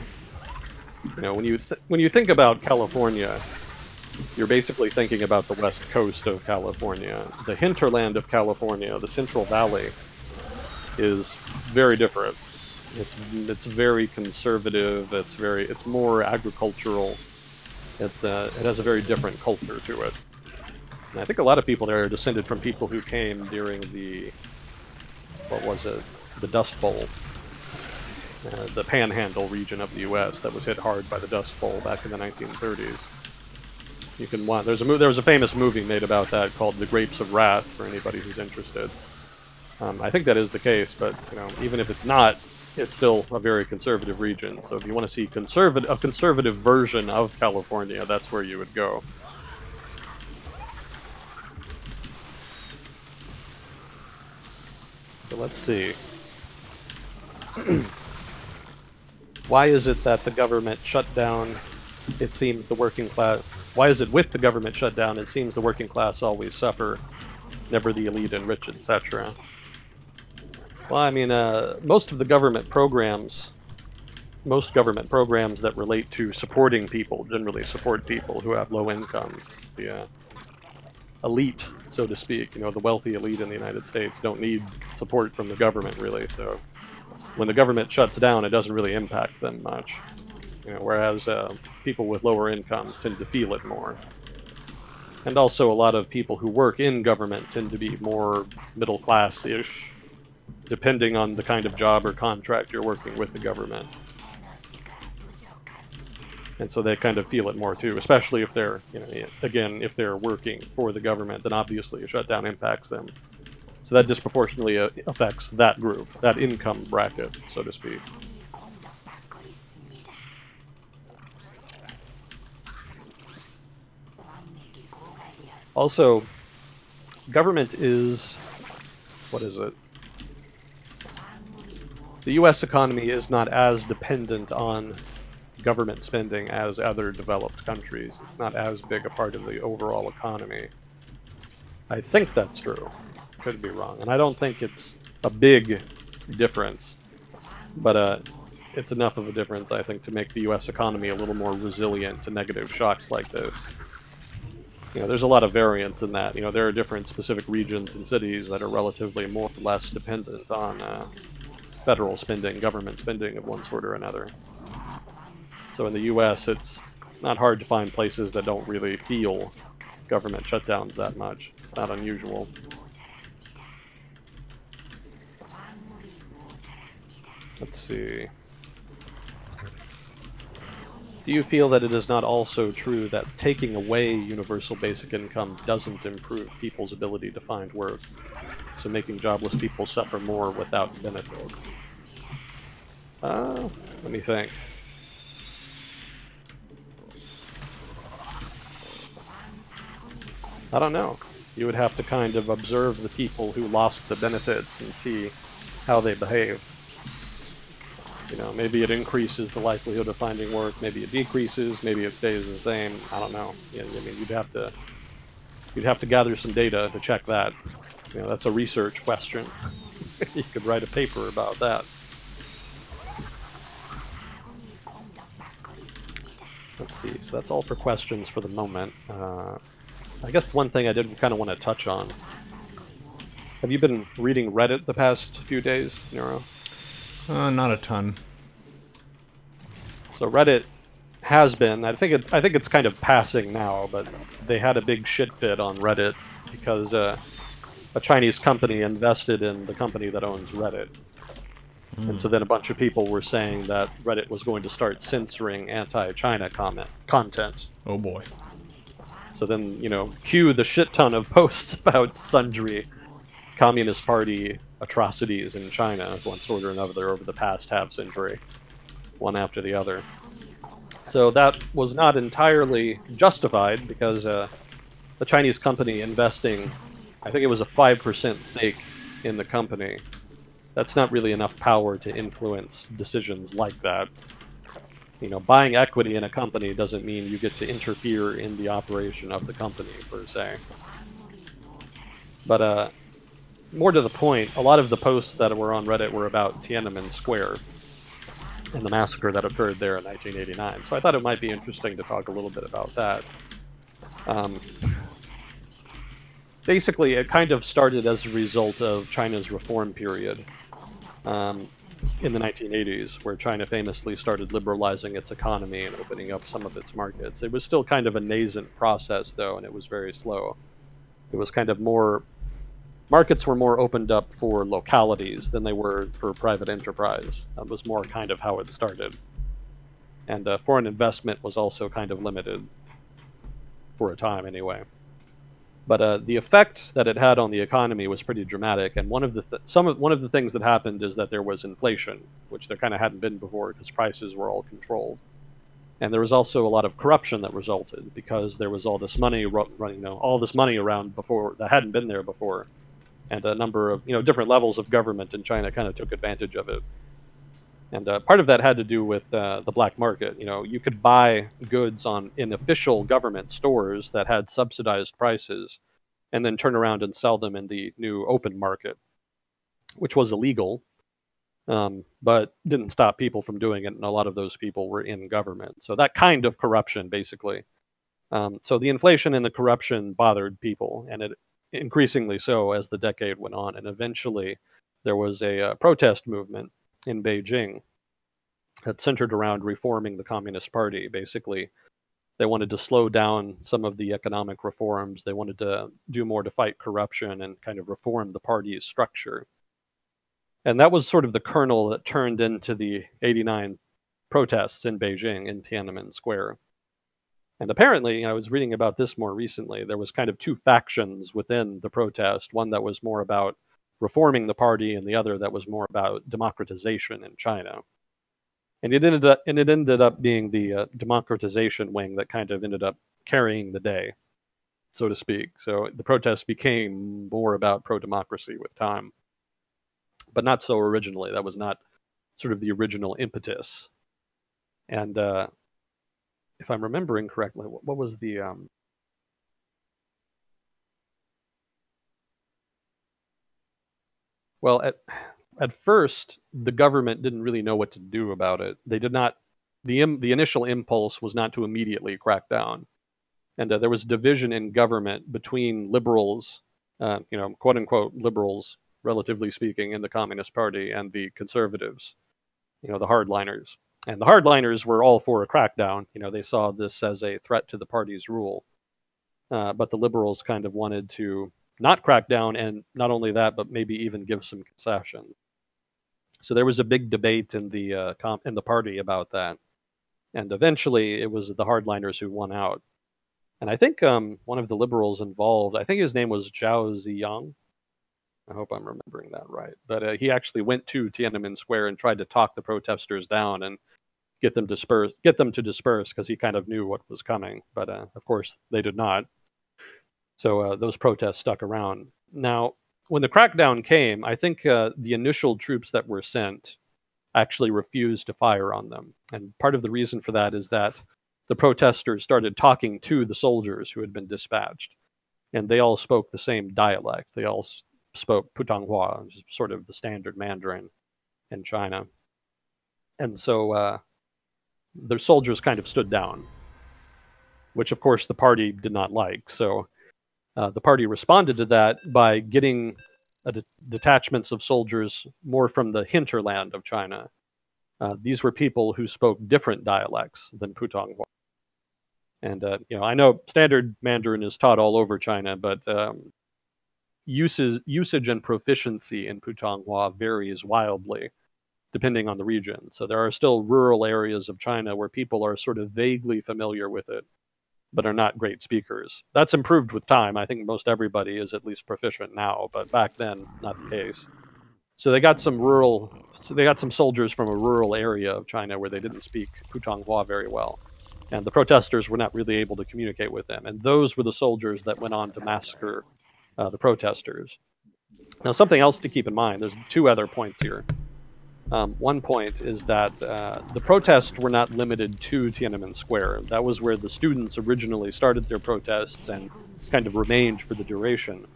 When you think about California, you're basically thinking about the west coast of California. The hinterland of California, the Central Valley, is very different. It's very conservative. It's more agricultural. It has a very different culture to it. And I think a lot of people there are descended from people who came during the Dust Bowl, the Panhandle region of the U.S. that was hit hard by the Dust Bowl back in the 1930s. There was a famous movie made about that called The Grapes of Wrath, for anybody who's interested. I think that is the case, but even if it's not, it's still a very conservative region. So if you want to see a conservative version of California, that's where you would go. So let's see. Why is it that the government shut down? It seems the working class. Why is it with the government shutdown, it seems the working class always suffer, never the elite and rich, etc.? Well, I mean, most government programs that relate to supporting people generally support people who have low incomes. The elite, so to speak, the wealthy elite in the United States don't need support from the government, really. So when the government shuts down, it doesn't really impact them much. Whereas people with lower incomes tend to feel it more. And also a lot of people who work in government tend to be more middle class-ish, depending on the kind of job or contract you're working with the government. And so they kind of feel it more too, especially if they're, again, if they're working for the government, then obviously a shutdown impacts them. So that disproportionately affects that group, that income bracket, so to speak. Also, government is, what is it? The U.S. economy is not as dependent on government spending as other developed countries. It's not as big a part of the overall economy. I think that's true. Could be wrong. And I don't think it's a big difference. But it's enough of a difference, I think, to make the U.S. economy a little more resilient to negative shocks like this. There's a lot of variance in that. There are different specific regions and cities that are relatively more or less dependent on federal spending, government spending of one sort or another. So in the U.S., it's not hard to find places that don't really feel government shutdowns that much. It's not unusual. Let's see. Do you feel that it is not also true that taking away universal basic income doesn't improve people's ability to find work? So making jobless people suffer more without benefit? Let me think. I don't know. You would have to kind of observe the people who lost the benefits and see how they behave. Maybe it increases the likelihood of finding work, maybe it decreases, maybe it stays the same. I don't know. I mean, you'd have to gather some data to check that. That's a research question. You could write a paper about that. Let's see. So that's all for questions for the moment. I guess one thing I did kind of want to touch on. Have you been reading Reddit the past few days, Neuro? Not a ton. So Reddit has been. I think it's kind of passing now, but they had a big shit fit on Reddit because a Chinese company invested in the company that owns Reddit. And so then a bunch of people were saying that Reddit was going to start censoring anti-China content. Oh boy. So then, cue the shit ton of posts about sundry Communist Party atrocities in China of one sort or another over the past half century, one after the other. So that was not entirely justified because the Chinese company investing, I think it was a 5% stake in the company. That's not really enough power to influence decisions like that. Buying equity in a company doesn't mean you get to interfere in the operation of the company, per se. But more to the point, a lot of the posts that were on Reddit were about Tiananmen Square and the massacre that occurred there in 1989. So I thought it might be interesting to talk a little bit about that. Basically, it kind of started as a result of China's reform period in the 1980s, where China famously started liberalizing its economy and opening up some of its markets. It was still kind of a nascent process, though, and it was very slow. It was kind of more... Markets were more opened up for localities than they were for private enterprise. That was more kind of how it started. And foreign investment was also kind of limited, for a time anyway. But the effect that it had on the economy was pretty dramatic, and one of the things that happened is that there was inflation, which there kind of hadn't been before because prices were all controlled. And there was also a lot of corruption that resulted because there was all this money running, all this money around before that hadn't been there before, and a number of different levels of government in China kind of took advantage of it. And part of that had to do with the black market. You could buy goods in official government stores that had subsidized prices and then turn around and sell them in the new open market, which was illegal, but didn't stop people from doing it, and a lot of those people were in government. So that kind of corruption, basically. So the inflation and the corruption bothered people, and it increasingly so as the decade went on, and eventually there was a protest movement in Beijing that centered around reforming the Communist Party. Basically, they wanted to slow down some of the economic reforms. They wanted to do more to fight corruption and kind of reform the party's structure. And that was sort of the kernel that turned into the 89 protests in Beijing in Tiananmen Square. And apparently, I was reading about this more recently, there was kind of two factions within the protest, one that was more about reforming the party and the other that was more about democratization in China. And it ended up being the democratization wing that kind of ended up carrying the day, so to speak. So the protests became more about pro-democracy with time, but not so originally. That was not sort of the original impetus. And if I'm remembering correctly, what was the... Well, at first, the government didn't really know what to do about it. They did not. The initial impulse was not to immediately crack down, and there was division in government between liberals, quote unquote liberals, relatively speaking, in the Communist Party, and the conservatives, the hardliners. And the hardliners were all for a crackdown. They saw this as a threat to the party's rule, but the liberals kind of wanted to not crack down, and not only that, but maybe even give some concession. So there was a big debate in the party about that, and eventually it was the hardliners who won out. And I think one of the liberals involved, I think his name was Zhao Ziyang. I hope I'm remembering that right. But he actually went to Tiananmen Square and tried to talk the protesters down and get them to disperse because he kind of knew what was coming. But of course they did not. So those protests stuck around. Now, when the crackdown came, I think the initial troops that were sent actually refused to fire on them. And part of the reason for that is that the protesters started talking to the soldiers who had been dispatched. And they all spoke the same dialect. They all spoke Putonghua, sort of the standard Mandarin in China. And so the soldiers kind of stood down. which of course the party did not like. So the party responded to that by getting detachments of soldiers more from the hinterland of China. These were people who spoke different dialects than Putonghua. And I know standard Mandarin is taught all over China, but usage and proficiency in Putonghua varies wildly depending on the region. So there are still rural areas of China where people are sort of vaguely familiar with it, but are not great speakers. That's improved with time. I think most everybody is at least proficient now, but back then, not the case. So they got some soldiers from a rural area of China where they didn't speak Putonghua very well. And the protesters were not really able to communicate with them. And those were the soldiers that went on to massacre the protesters. Now, something else to keep in mind, there's two other points here. One point is that the protests were not limited to Tiananmen Square. That was where the students originally started their protests and kind of remained for the duration.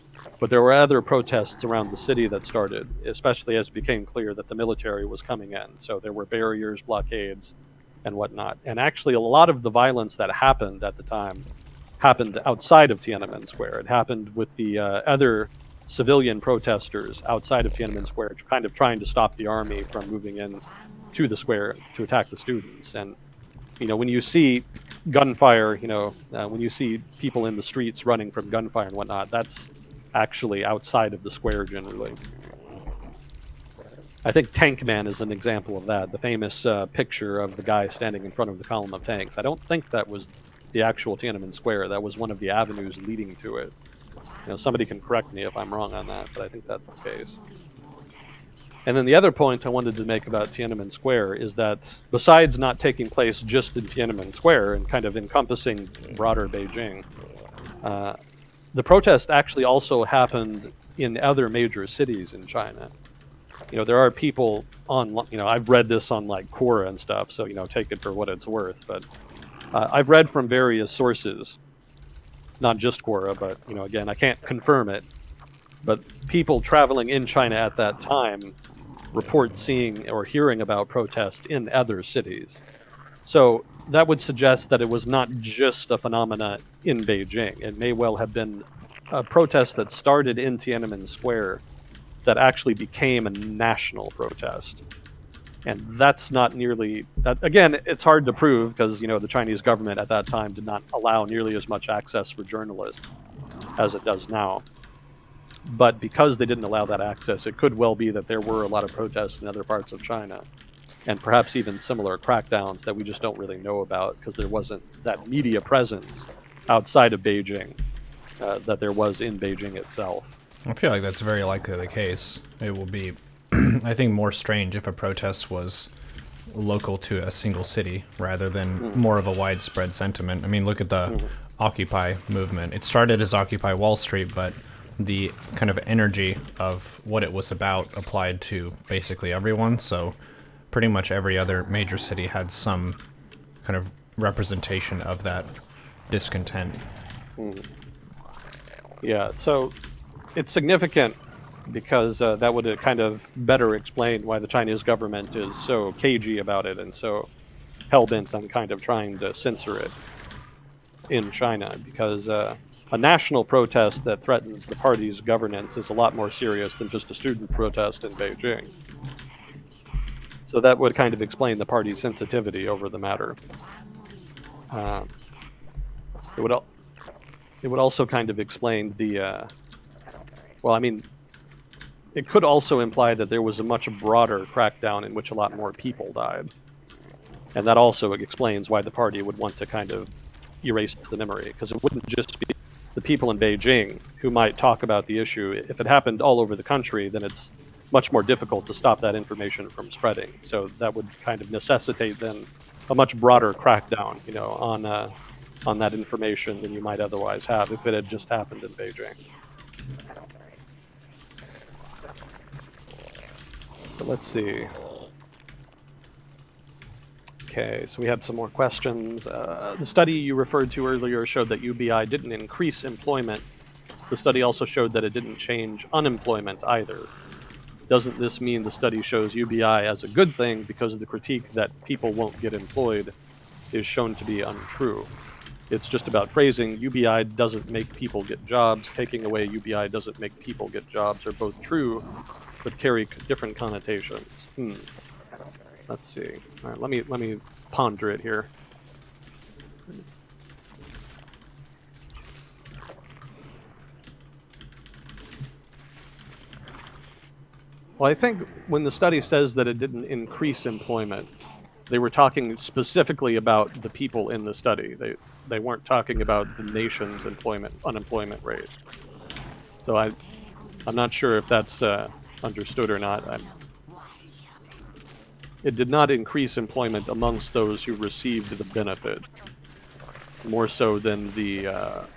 But there were other protests around the city that started, especially as it became clear that the military was coming in. So there were barriers, blockades, and whatnot. And actually, a lot of the violence that happened at the time happened outside of Tiananmen Square. It happened with the other civilian protesters outside of Tiananmen Square, kind of trying to stop the army from moving in to the square to attack the students. And when you see gunfire, when you see people in the streets running from gunfire and whatnot, that's actually outside of the square generally. I think Tank Man is an example of that, the famous picture of the guy standing in front of the column of tanks. I don't think that was the actual Tiananmen Square. That was one of the avenues leading to it. Somebody can correct me if I'm wrong on that, but I think that's the case. And then the other point I wanted to make about Tiananmen Square is that besides not taking place just in Tiananmen Square and kind of encompassing broader Beijing, the protest actually also happened in other major cities in China. There are people on, I've read this on like Quora and stuff, so, take it for what it's worth, but I've read from various sources, not just Quora, but, again, I can't confirm it, but people traveling in China at that time report seeing or hearing about protests in other cities. So that would suggest that it was not just a phenomena in Beijing. It may well have been a protest that started in Tiananmen Square that actually became a national protest. And that's not nearly that. Again, it's hard to prove because the Chinese government at that time did not allow nearly as much access for journalists as it does now. But because they didn't allow that access, it could well be that there were a lot of protests in other parts of China, and perhaps even similar crackdowns that we just don't really know about because there wasn't that media presence outside of Beijing that there was in Beijing itself. I feel like that's very likely the case. It will be, I think, more strange if a protest was local to a single city rather than more of a widespread sentiment. I mean, look at the Occupy movement. It started as Occupy Wall Street, but the kind of energy of what it was about applied to basically everyone. So pretty much every other major city had some kind of representation of that discontent. Yeah, so it's significant because that would kind of better explain why the Chinese government is so cagey about it and so hell-bent on kind of trying to censor it in China, because a national protest that threatens the party's governance is a lot more serious than just a student protest in Beijing. So that would kind of explain the party's sensitivity over the matter. It would also kind of explain the well, I mean, it could also imply that there was a much broader crackdown in which a lot more people died. And that also explains why the party would want to kind of erase the memory, because it wouldn't just be the people in Beijing who might talk about the issue. If it happened all over the country, then it's much more difficult to stop that information from spreading. So that would kind of necessitate then a much broader crackdown, on that information than you might otherwise have if it had just happened in Beijing. So let's see. Okay, so we had some more questions. The study you referred to earlier showed that UBI didn't increase employment. The study also showed that it didn't change unemployment either. Doesn't this mean the study shows UBI as a good thing because the critique that people won't get employed is shown to be untrue? It's just about phrasing. UBI doesn't make people get jobs. Taking away UBI doesn't make people get jobs are both true, but carry different connotations. Let's see. All right, let me ponder it here. Well, I think when the study says that it didn't increase employment, they were talking specifically about the people in the study. They weren't talking about the nation's unemployment rate. So I'm not sure if that's understood or not. It did not increase employment amongst those who received the benefit, more so than the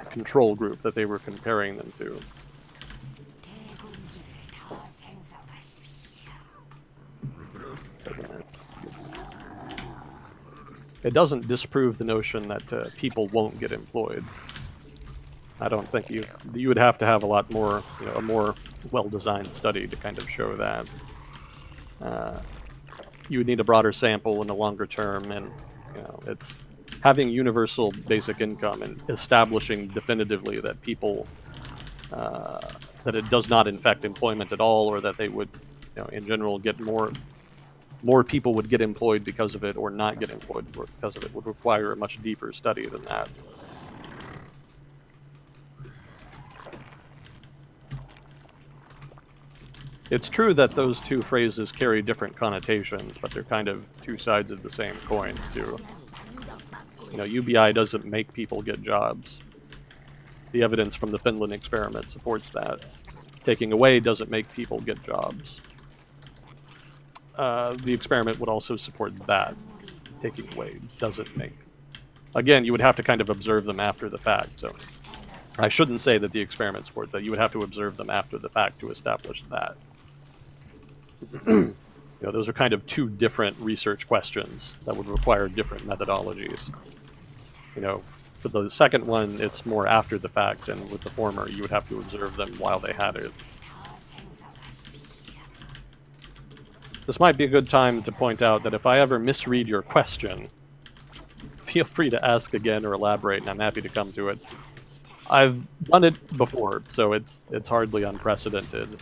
control group that they were comparing them to. It doesn't disprove the notion that people won't get employed. I don't think you would have to have a lot more, a more well-designed study to kind of show that. You would need a broader sample in the longer term, and it's having universal basic income and establishing definitively that people that it does not infect employment at all, or that they would, in general, get more people would get employed because of it or not get employed because of it, would require a much deeper study than that. It's true that those two phrases carry different connotations, but they're kind of two sides of the same coin, too. UBI doesn't make people get jobs. The evidence from the Finland experiment supports that. Taking away doesn't make people get jobs. The experiment would also support that. Taking away doesn't make. Again, you would have to kind of observe them after the fact, so I shouldn't say that the experiment supports that. You would have to observe them after the fact to establish that. Those are kind of two different research questions that would require different methodologies. For the second one, it's more after the fact, and with the former, you would have to observe them while they had it. This might be a good time to point out that if I ever misread your question, feel free to ask again or elaborate, and I'm happy to come to it. I've done it before, so it's hardly unprecedented.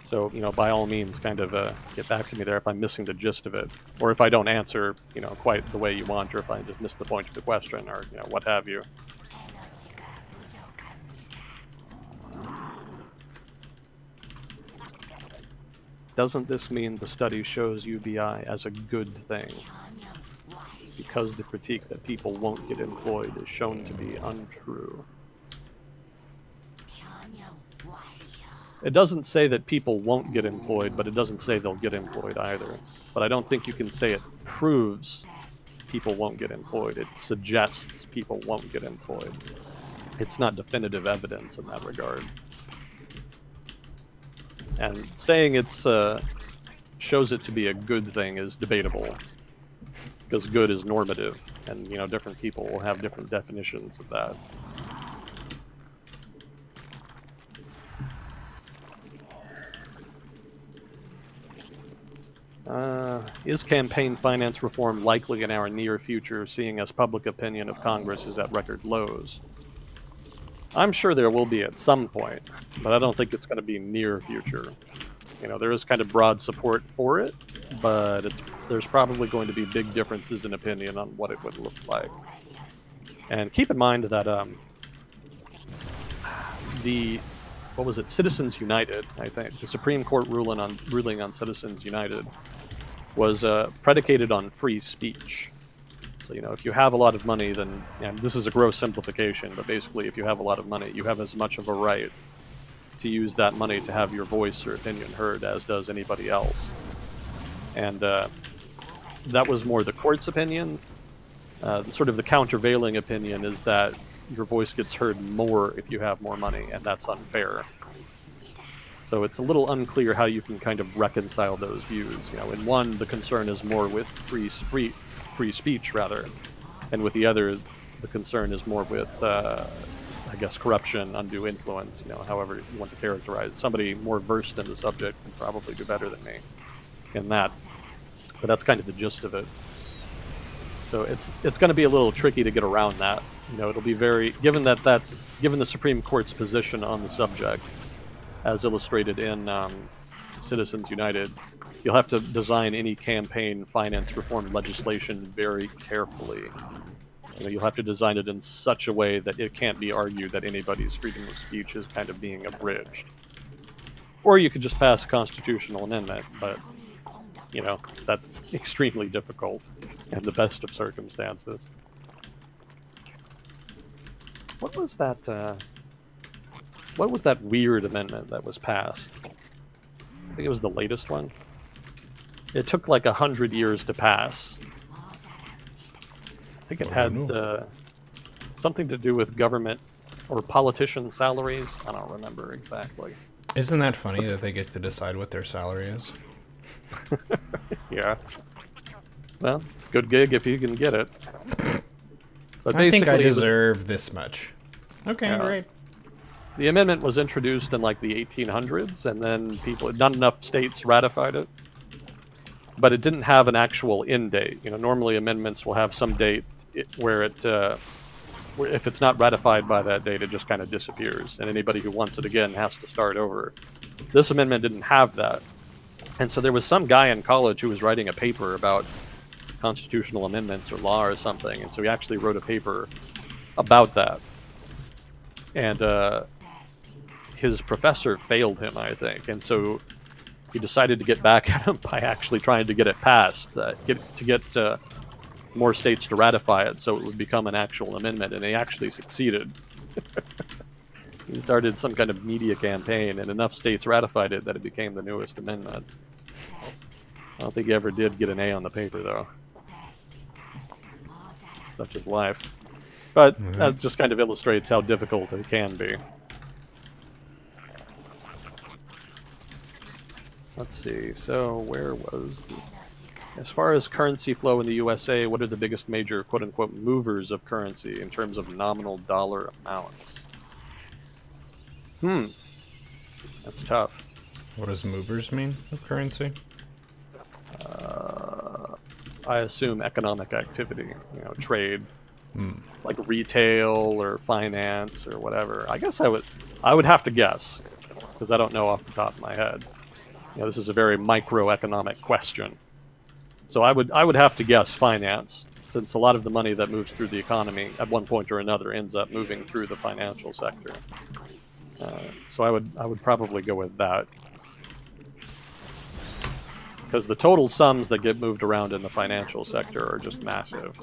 So, by all means, kind of get back to me there if I'm missing the gist of it, or if I don't answer, quite the way you want, or if I just miss the point of the question, or what have you. Doesn't this mean the study shows UBI as a good thing? Because the critique that people won't get employed is shown to be untrue. It doesn't say that people won't get employed, but it doesn't say they'll get employed either. But I don't think you can say it proves people won't get employed. It suggests people won't get employed. It's not definitive evidence in that regard. And saying it's shows it to be a good thing is debatable, because good is normative, and different people will have different definitions of that. Is campaign finance reform likely in our near future, seeing as public opinion of Congress is at record lows? I'm sure there will be at some point, but I don't think it's going to be near future. There is kind of broad support for it, but there's probably going to be big differences in opinion on what it would look like. And keep in mind that what was it, Citizens United, I think, the Supreme Court ruling on Citizens United was predicated on free speech. So, if you have a lot of money, then, and this is a gross simplification, but basically if you have a lot of money, you have as much of a right to use that money to have your voice or opinion heard as does anybody else. And that was more the court's opinion. Sort of the countervailing opinion is that your voice gets heard more if you have more money, and that's unfair. So it's a little unclear how you can kind of reconcile those views. In one, the concern is more with free speech, rather, and with the other, the concern is more with, I guess, corruption, undue influence, however you want to characterize it. Somebody more versed in the subject can probably do better than me in that, but that's kind of the gist of it. So it's going to be a little tricky to get around that. You know, it'll be very given the Supreme Court's position on the subject, as illustrated in Citizens United. You'll have to design any campaign finance reform legislation very carefully. You know, you'll have to design it in such a way that it can't be argued that anybody's freedom of speech is kind of being abridged. Or you could just pass a constitutional amendment, but, you know, that's extremely difficult in the best of circumstances. What was that weird amendment that was passed? I think it was the latest one. It took like 100 years to pass. I think it had something to do with government or politician salaries. I don't remember exactly. Isn't that funny that they get to decide what their salary is? Yeah. Well, good gig if you can get it. But I think I deserve this much. Okay, yeah. great. The amendment was introduced in like the 1800s, and then not enough states ratified it. But it didn't have an actual end date. You know, normally amendments will have some date where if it's not ratified by that date, it just kind of disappears, and anybody who wants it again has to start over. This amendment didn't have that, and so there was some guy in college who was writing a paper about constitutional amendments or law or something, and so he actually wrote a paper about that, and his professor failed him, I think, and so he decided to get back at him by actually trying to get it passed, get more states to ratify it so it would become an actual amendment, and he actually succeeded. He started some kind of media campaign, and enough states ratified it that it became the newest amendment. I don't think he ever did get an A on the paper, though. Such is life. But that just kind of illustrates how difficult it can be. Let's see, so where was the... As far as currency flow in the USA, what are the biggest major quote-unquote movers of currency in terms of nominal dollar amounts? That's tough. What does movers mean of currency? I assume economic activity, you know, trade, like retail or finance or whatever. I guess I would have to guess, because I don't know off the top of my head. You know, this is a very microeconomic question. So I would have to guess finance, since a lot of the money that moves through the economy at one point or another ends up moving through the financial sector. So I would probably go with that, because the total sums that get moved around in the financial sector are just massive,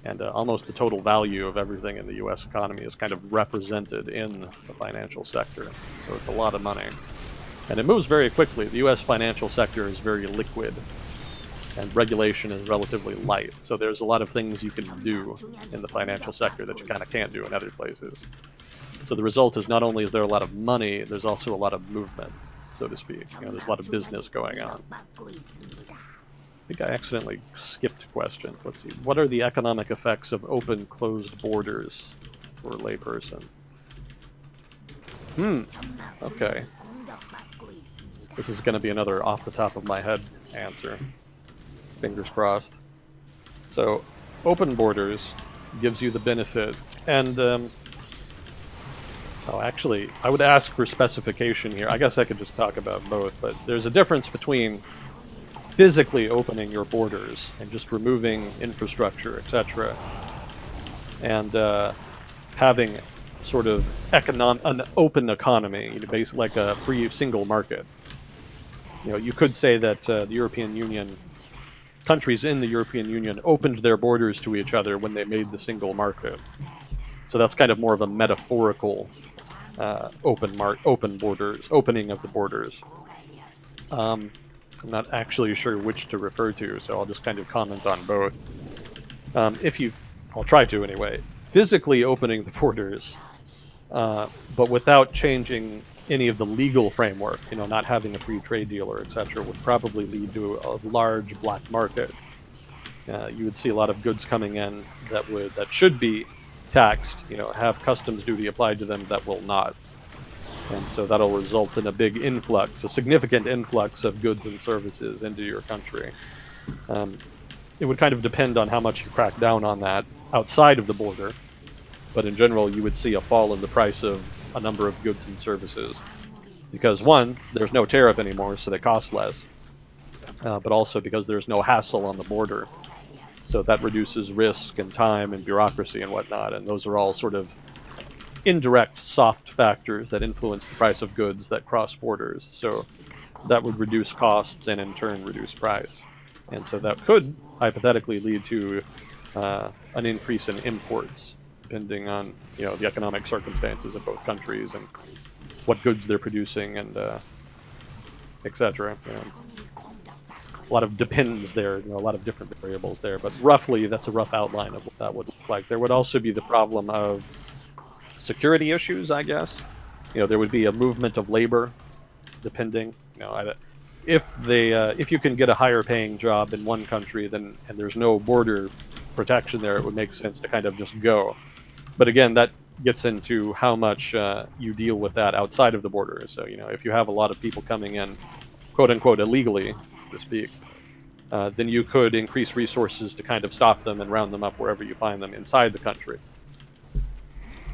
and almost the total value of everything in the U.S. economy is kind of represented in the financial sector. So it's a lot of money, and it moves very quickly. The U.S. financial sector is very liquid, and regulation is relatively light. So there's a lot of things you can do in the financial sector that you kind of can't do in other places. So the result is not only is there a lot of money, there's also a lot of movement, so to speak. You know, there's a lot of business going on. I think I accidentally skipped questions. Let's see. What are the economic effects of open, closed borders for a layperson? Okay. This is going to be another off the top of my head answer. Fingers crossed. So, open borders gives you the benefit, and oh, actually, I would ask for specification here. I guess I could just talk about both, but there's a difference between physically opening your borders and just removing infrastructure, etc., and having sort of an open economy, you know, basically like a free single market. You know, you could say that the European Union, countries in the European Union opened their borders to each other when they made the single market. So that's kind of more of a metaphorical open borders, opening of the borders. I'm not actually sure which to refer to, so I'll just kind of comment on both. I'll try to anyway. Physically opening the borders, but without changing any of the legal framework, you know, not having a free trade deal or etc., would probably lead to a large black market. You would see a lot of goods coming in that should be taxed, you know, have customs duty applied to them that will not. And so that'll result in a big influx, a significant influx of goods and services into your country. it would kind of depend on how much you crack down on that outside of the border. But in general, you would see a fall in the price of a number of goods and services. Because one, there's no tariff anymore, so they cost less. But also because there's no hassle on the border. So that reduces risk and time and bureaucracy and whatnot. And those are all sort of indirect soft factors that influence the price of goods that cross borders. So that would reduce costs and in turn reduce price. And so that could hypothetically lead to an increase in imports, depending on the economic circumstances of both countries and what goods they're producing and etc. A lot of depends there, a lot of different variables there, but roughly that's a rough outline of what that would look like. There would also be the problem of security issues, I guess. There would be a movement of labor, depending. If you can get a higher paying job in one country, and there's no border protection there, it would make sense to kind of just go. But again, that gets into how much you deal with that outside of the border. So if you have a lot of people coming in, quote unquote, illegally, to speak, then you could increase resources to kind of stop them and round them up wherever you find them inside the country.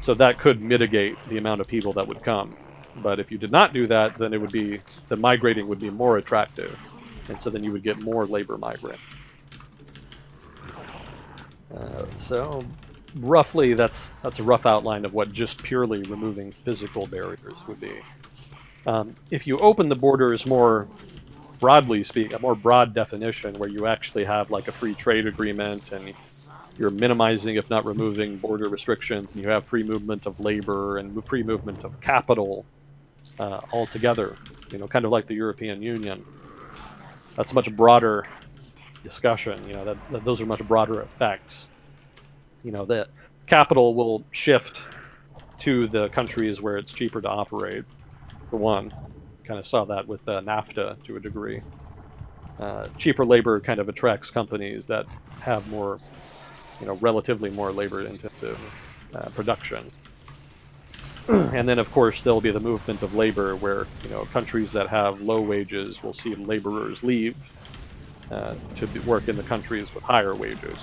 So that could mitigate the amount of people that would come. But if you did not do that, then the migrating would be more attractive, and so then you would get more labor migrant. So roughly, that's a rough outline of what just purely removing physical barriers would be. If you open the borders more broadly speaking, a more broad definition where you actually have like a free trade agreement and you're minimizing, if not removing, border restrictions, and you have free movement of labor and free movement of capital altogether, kind of like the European Union. That's a much broader discussion. Those are much broader effects. The capital will shift to the countries where it's cheaper to operate. For one, kind of saw that with NAFTA to a degree. Cheaper labor kind of attracts companies that have more, relatively more labor-intensive production. And then, of course, there'll be the movement of labor where, countries that have low wages will see laborers leave to work in the countries with higher wages.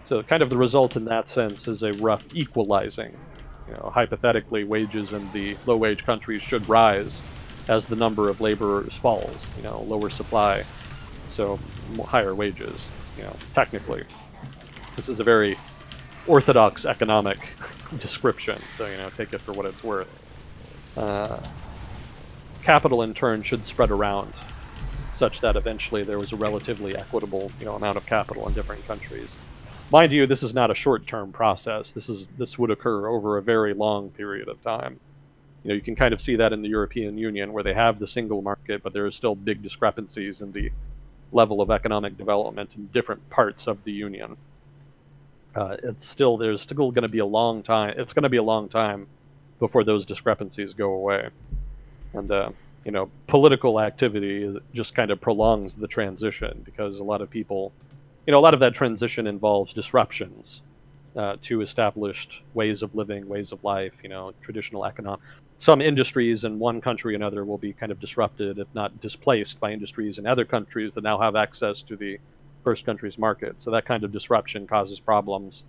So kind of the result in that sense is a rough equalizing. Hypothetically, wages in the low-wage countries should rise as the number of laborers falls, lower supply, so higher wages, technically. This is a very orthodox economic description, so, take it for what it's worth. Capital, in turn, should spread around such that eventually there was a relatively equitable, amount of capital in different countries. Mind you, this is not a short-term process. This would occur over a very long period of time. You can kind of see that in the European Union, where they have the single market, but there are still big discrepancies in the level of economic development in different parts of the Union. There's still going to be a long time. It's going to be a long time before those discrepancies go away. And political activity just kind of prolongs the transition, because a lot of people, a lot of that transition involves disruptions to established ways of living, ways of life, traditional economic. Some industries in one country or another will be kind of disrupted, if not displaced, by industries in other countries that now have access to the first country's market. So that kind of disruption causes problems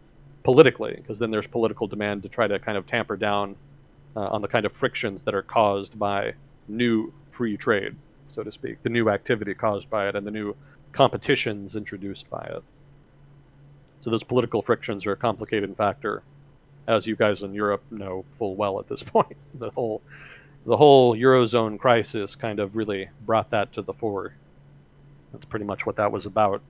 politically, because then there's political demand to try to kind of tamper down on the kind of frictions that are caused by new free trade, so to speak, the new activity caused by it and the new competitions introduced by it. So those political frictions are a complicated factor, as you guys in Europe know full well at this point. The whole Eurozone crisis kind of really brought that to the fore. That's pretty much what that was about.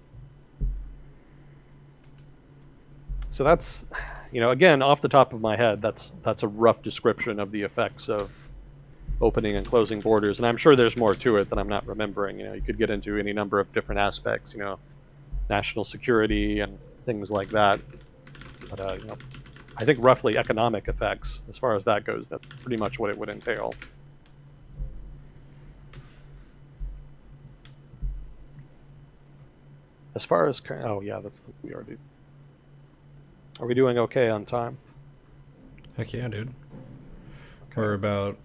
So that's, again, off the top of my head, that's a rough description of the effects of opening and closing borders. And I'm sure there's more to it that I'm not remembering. You could get into any number of different aspects, national security and things like that. But, I think roughly economic effects, as far as that goes, that's pretty much what it would entail. As far as, oh yeah, we already. Are we doing okay on time? Heck yeah, dude. Okay. We're about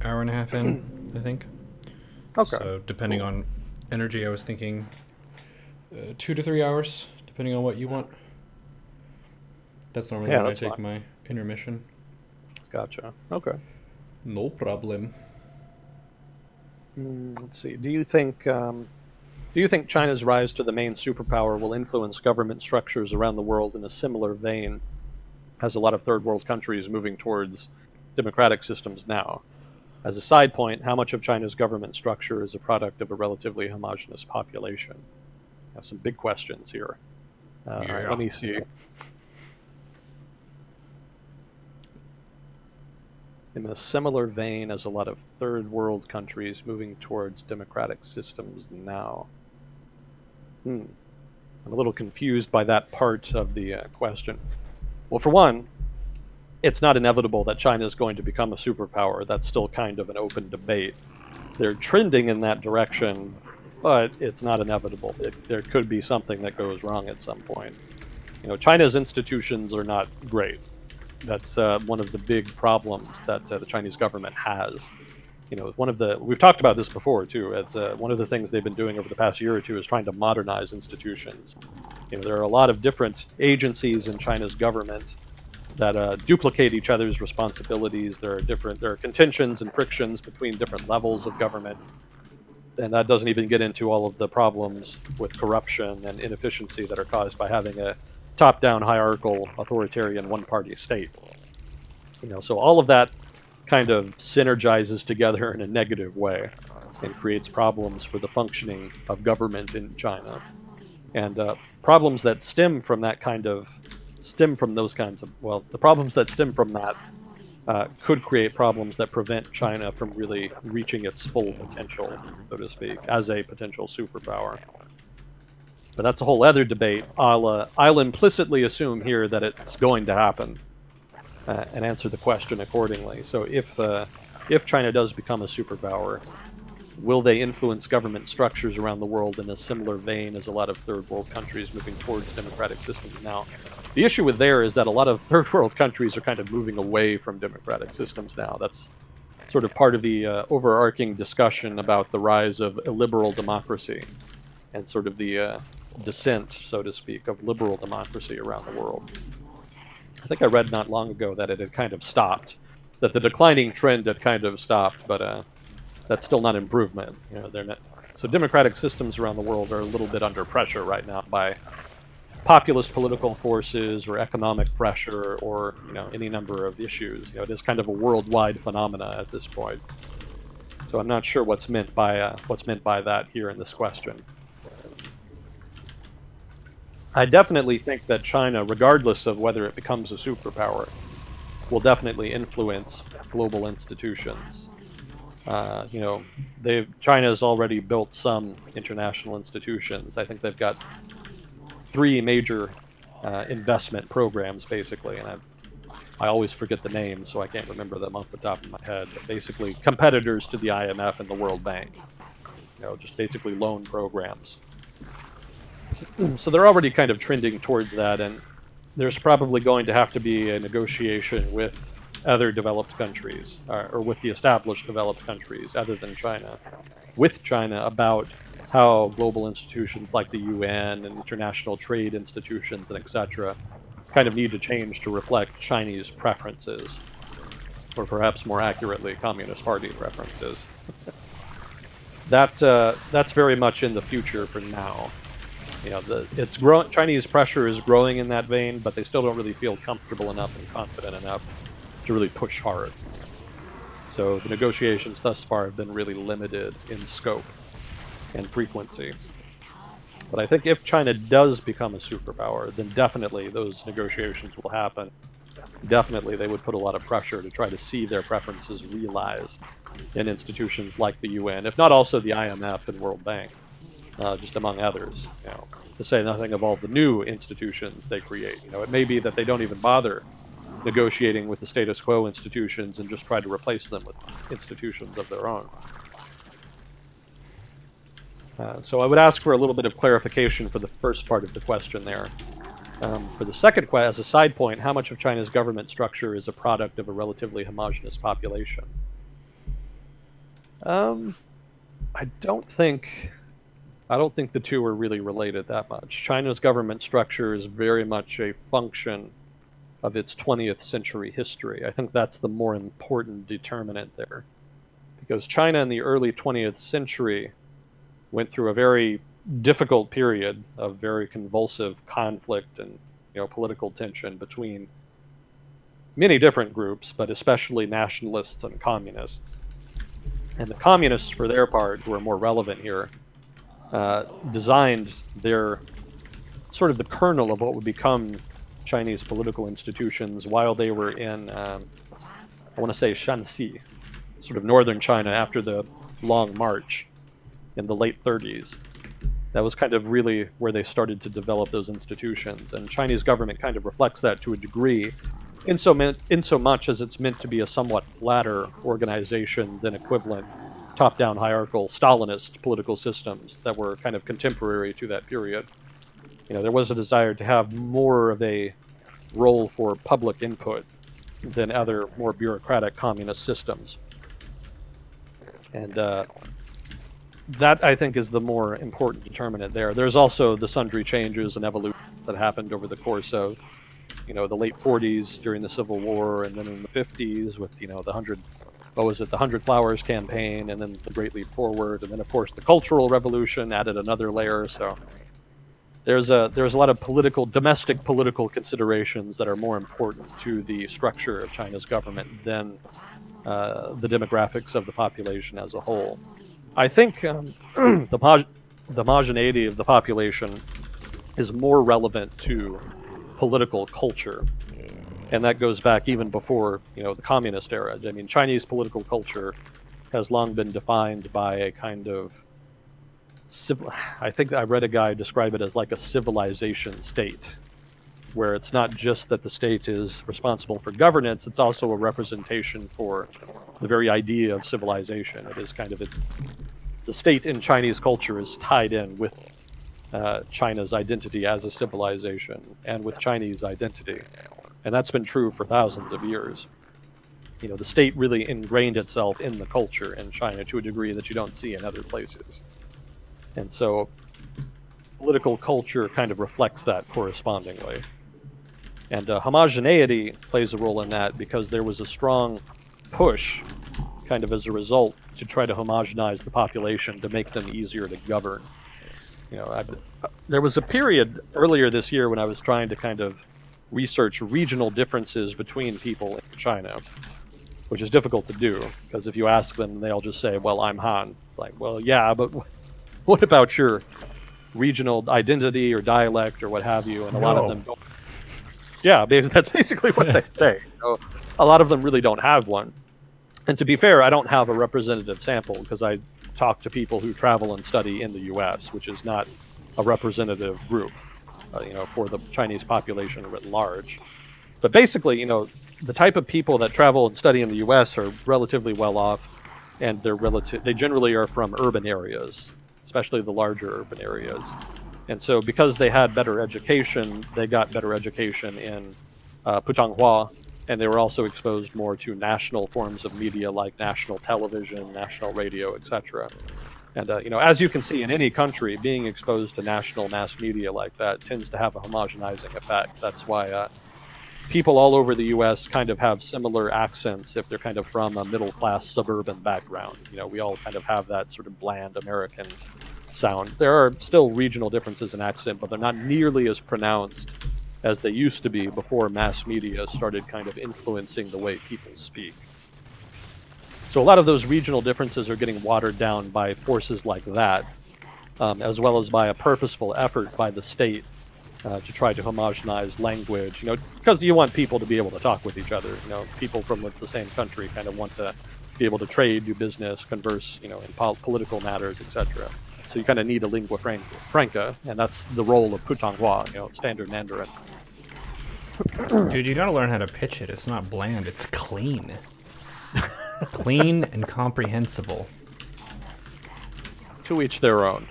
hour and a half in, I think. Okay. So depending on energy, I was thinking 2 to 3 hours, depending on what you want. That's normally Yeah, when I that's take fine. my intermission. Gotcha. Okay. No problem. Let's see. Do you think China's rise to the main superpower will influence government structures around the world in a similar vein as a lot of third world countries moving towards democratic systems now? As a side point, how much of China's government structure is a product of a relatively homogeneous population? I have some big questions here. All right, Yeah. let me see. In a similar vein as a lot of third world countries moving towards democratic systems now. I'm a little confused by that part of the question. Well, for one, it's not inevitable that China is going to become a superpower. That's still kind of an open debate. They're trending in that direction, but it's not inevitable. There could be something that goes wrong at some point. China's institutions are not great. That's one of the big problems that the Chinese government has. We've talked about this before too. It's one of the things they've been doing over the past year or two is trying to modernize institutions. There are a lot of different agencies in China's government that duplicate each other's responsibilities. There are contentions and frictions between different levels of government, and that doesn't even get into all of the problems with corruption and inefficiency that are caused by having a top-down hierarchical authoritarian one-party state. So all of that kind of synergizes together in a negative way and creates problems for the functioning of government in China. And problems that stem from those kinds of, well, the problems that stem from that could create problems that prevent China from really reaching its full potential, so to speak, as a potential superpower. But that's a whole other debate. I'll implicitly assume here that it's going to happen and answer the question accordingly. So if China does become a superpower, will they influence government structures around the world in a similar vein as a lot of third world countries moving towards democratic systems now? The issue with there is that a lot of third world countries are kind of moving away from democratic systems now. That's sort of part of the overarching discussion about the rise of illiberal democracy and sort of the descent, so to speak, of liberal democracy around the world. I think I read not long ago that it had kind of stopped, that the declining trend had kind of stopped, but that's still not improvement. They're not. So democratic systems around the world are a little bit under pressure right now by populist political forces or economic pressure or any number of issues. It is kind of a worldwide phenomena at this point. So I'm not sure what's meant by that here in this question. I definitely think that China, regardless of whether it becomes a superpower, will definitely influence global institutions. China has already built some international institutions. I think they've got 3 major investment programs, basically, and I always forget the names, so I can't remember them off the top of my head. But basically, competitors to the IMF and the World Bank. Just basically loan programs. So they're already kind of trending towards that, and there's probably going to have to be a negotiation with other developed countries, or with the established developed countries other than China, with China about how global institutions like the UN and international trade institutions and etc. kind of need to change to reflect Chinese preferences, or perhaps more accurately, Communist Party preferences. That's very much in the future for now. Chinese pressure is growing in that vein, but they still don't really feel comfortable enough and confident enough to really push hard. So the negotiations thus far have been really limited in scope and frequency. But I think if China does become a superpower, then definitely those negotiations will happen. Definitely they would put a lot of pressure to try to see their preferences realized in institutions like the UN, if not also the IMF and World Bank, just among others. To say nothing of all the new institutions they create. It may be that they don't even bother negotiating with the status quo institutions and just try to replace them with institutions of their own. So I would ask for a little bit of clarification for the first part of the question there. For the second question, as a side point, how much of China's government structure is a product of a relatively homogeneous population? I don't think I don't think the two are really related that much. China's government structure is very much a function of its 20th century history. I think that's the more important determinant there. Because China in the early 20th century went through a very difficult period of very convulsive conflict and political tension between many different groups, but especially nationalists and communists. And the communists, for their part, who are more relevant here, designed their sort of the kernel of what would become Chinese political institutions while they were in, I want to say Shanxi, sort of northern China after the Long March in the late 30s. That was kind of really where they started to develop those institutions. And Chinese government kind of reflects that to a degree, in so much as it's meant to be a somewhat flatter organization than equivalent top-down hierarchical Stalinist political systems that were kind of contemporary to that period. There was a desire to have more of a role for public input than other more bureaucratic communist systems. And that, I think, is the more important determinant there. There's also the sundry changes and evolutions that happened over the course of, the late 40s during the Civil War, and then in the 50s with, the 100 Flowers campaign, and then the Great Leap Forward, and then, of course, the Cultural Revolution added another layer. So there's a lot of domestic political considerations that are more important to the structure of China's government than the demographics of the population as a whole. I think the homogeneity of the population is more relevant to political culture, and that goes back even before the communist era. I mean, Chinese political culture has long been defined by a kind of I think I read a guy describe it as like a civilization state, where it's not just that the state is responsible for governance, it's also a representation for the very idea of civilization. It is kind of the state in Chinese culture is tied in with China's identity as a civilization and with Chinese identity. And that's been true for thousands of years. The state really ingrained itself in the culture in China to a degree that you don't see in other places. And so political culture kind of reflects that correspondingly. And homogeneity plays a role in that because there was a strong push, kind of as a result, to try to homogenize the population to make them easier to govern. There was a period earlier this year when I was trying to kind of research regional differences between people in China, which is difficult to do, because if you ask them, they'll just say, well, I'm Han. It's like, well, yeah, but what about your regional identity or dialect or what have you? And a lot of them don't. Yeah, that's basically what they say. A lot of them really don't have one. And to be fair, I don't have a representative sample because I talk to people who travel and study in the U.S., which is not a representative group, for the Chinese population writ large. But basically, the type of people that travel and study in the U.S. are relatively well off, and they generally are from urban areas, especially the larger urban areas. And so because they had better education, they got better education in Putonghua, and they were also exposed more to national forms of media like national television, national radio, etc. And as you can see in any country, being exposed to national mass media like that tends to have a homogenizing effect. That's why people all over the U.S. kind of have similar accents if they're kind of from a middle-class suburban background. We all kind of have that sort of bland American sound. There are still regional differences in accent, but they're not nearly as pronounced as they used to be before mass media started kind of influencing the way people speak. So a lot of those regional differences are getting watered down by forces like that, as well as by a purposeful effort by the state to try to homogenize language, because you want people to be able to talk with each other. People from the same country kind of want to be able to trade, do business, converse, in political matters, etc. So you kind of need a lingua franca, and that's the role of Putonghua, standard Mandarin. Dude, you gotta learn how to pitch it. It's not bland, it's clean. Clean and comprehensible. To each their own.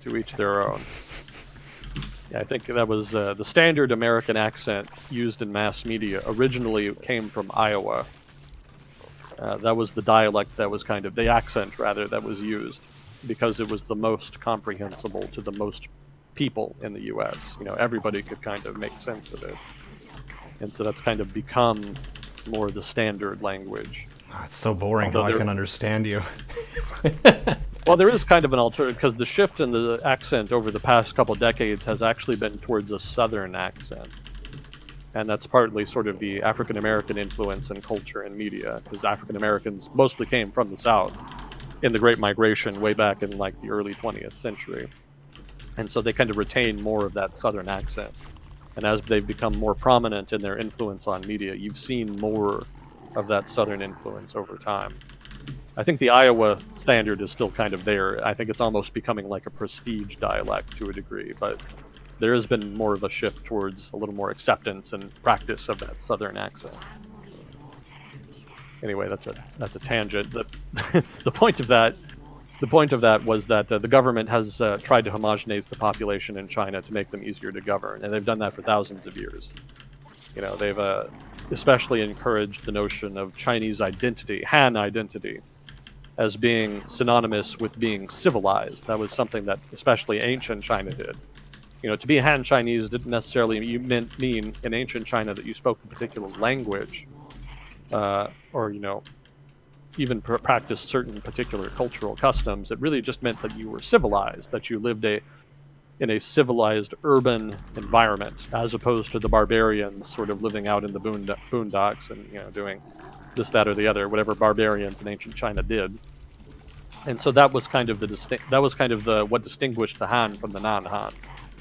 To each their own. Yeah, I think that was the standard American accent used in mass media originally came from Iowa. That was the dialect that was the accent, rather, that was used. because it was the most comprehensible to the most people in the U.S. Everybody could kind of make sense of it, and so that's kind of become more the standard language. Oh, it's so boring how I can understand you. Well, there is kind of an alternative, because the shift in the accent over the past couple decades has actually been towards a Southern accent. And that's partly sort of the African American influence in culture and media, because African Americans mostly came from the South in the Great Migration way back in like the early 20th century. And so they kind of retain more of that Southern accent. And as they've become more prominent in their influence on media, you've seen more of that Southern influence over time. I think the Iowa standard is still kind of there. I think it's almost becoming like a prestige dialect to a degree, but there has been more of a shift towards a little more acceptance and practice of that Southern accent. Anyway, that's a tangent. The point of that was that the government has tried to homogenize the population in China to make them easier to govern, and they've done that for thousands of years. They've especially encouraged the notion of Chinese identity, Han identity, as being synonymous with being civilized. That was something that especially ancient China did. To be Han Chinese didn't necessarily mean in ancient China that you spoke a particular language, or even practiced certain particular cultural customs. It really just meant that you were civilized, that you lived in a civilized urban environment, as opposed to the barbarians sort of living out in the boondocks and doing this, that, or the other, whatever barbarians in ancient China did. And so that was kind of what distinguished the Han from the non-Han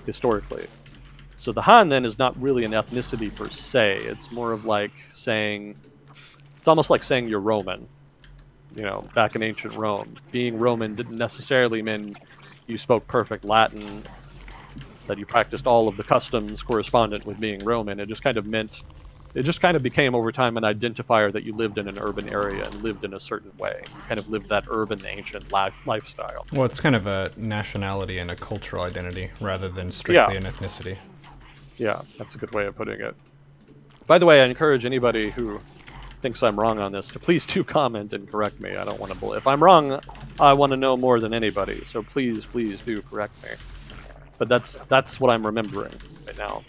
historically. So the Han then is not really an ethnicity per se. It's more of like it's almost like saying you're Roman. Back in ancient Rome, being Roman didn't necessarily mean you spoke perfect Latin, that you practiced all of the customs correspondent with being Roman. It just kind of became over time an identifier that you lived in an urban area and lived in a certain way. You kind of lived that urban ancient lifestyle. Well, it's kind of a nationality and a cultural identity rather than strictly an ethnicity. Yeah, that's a good way of putting it. By the way, I encourage anybody who thinks I'm wrong on this to please do comment and correct me. I don't want to. If I'm wrong, I want to know more than anybody. So please do correct me. But that's what I'm remembering right now.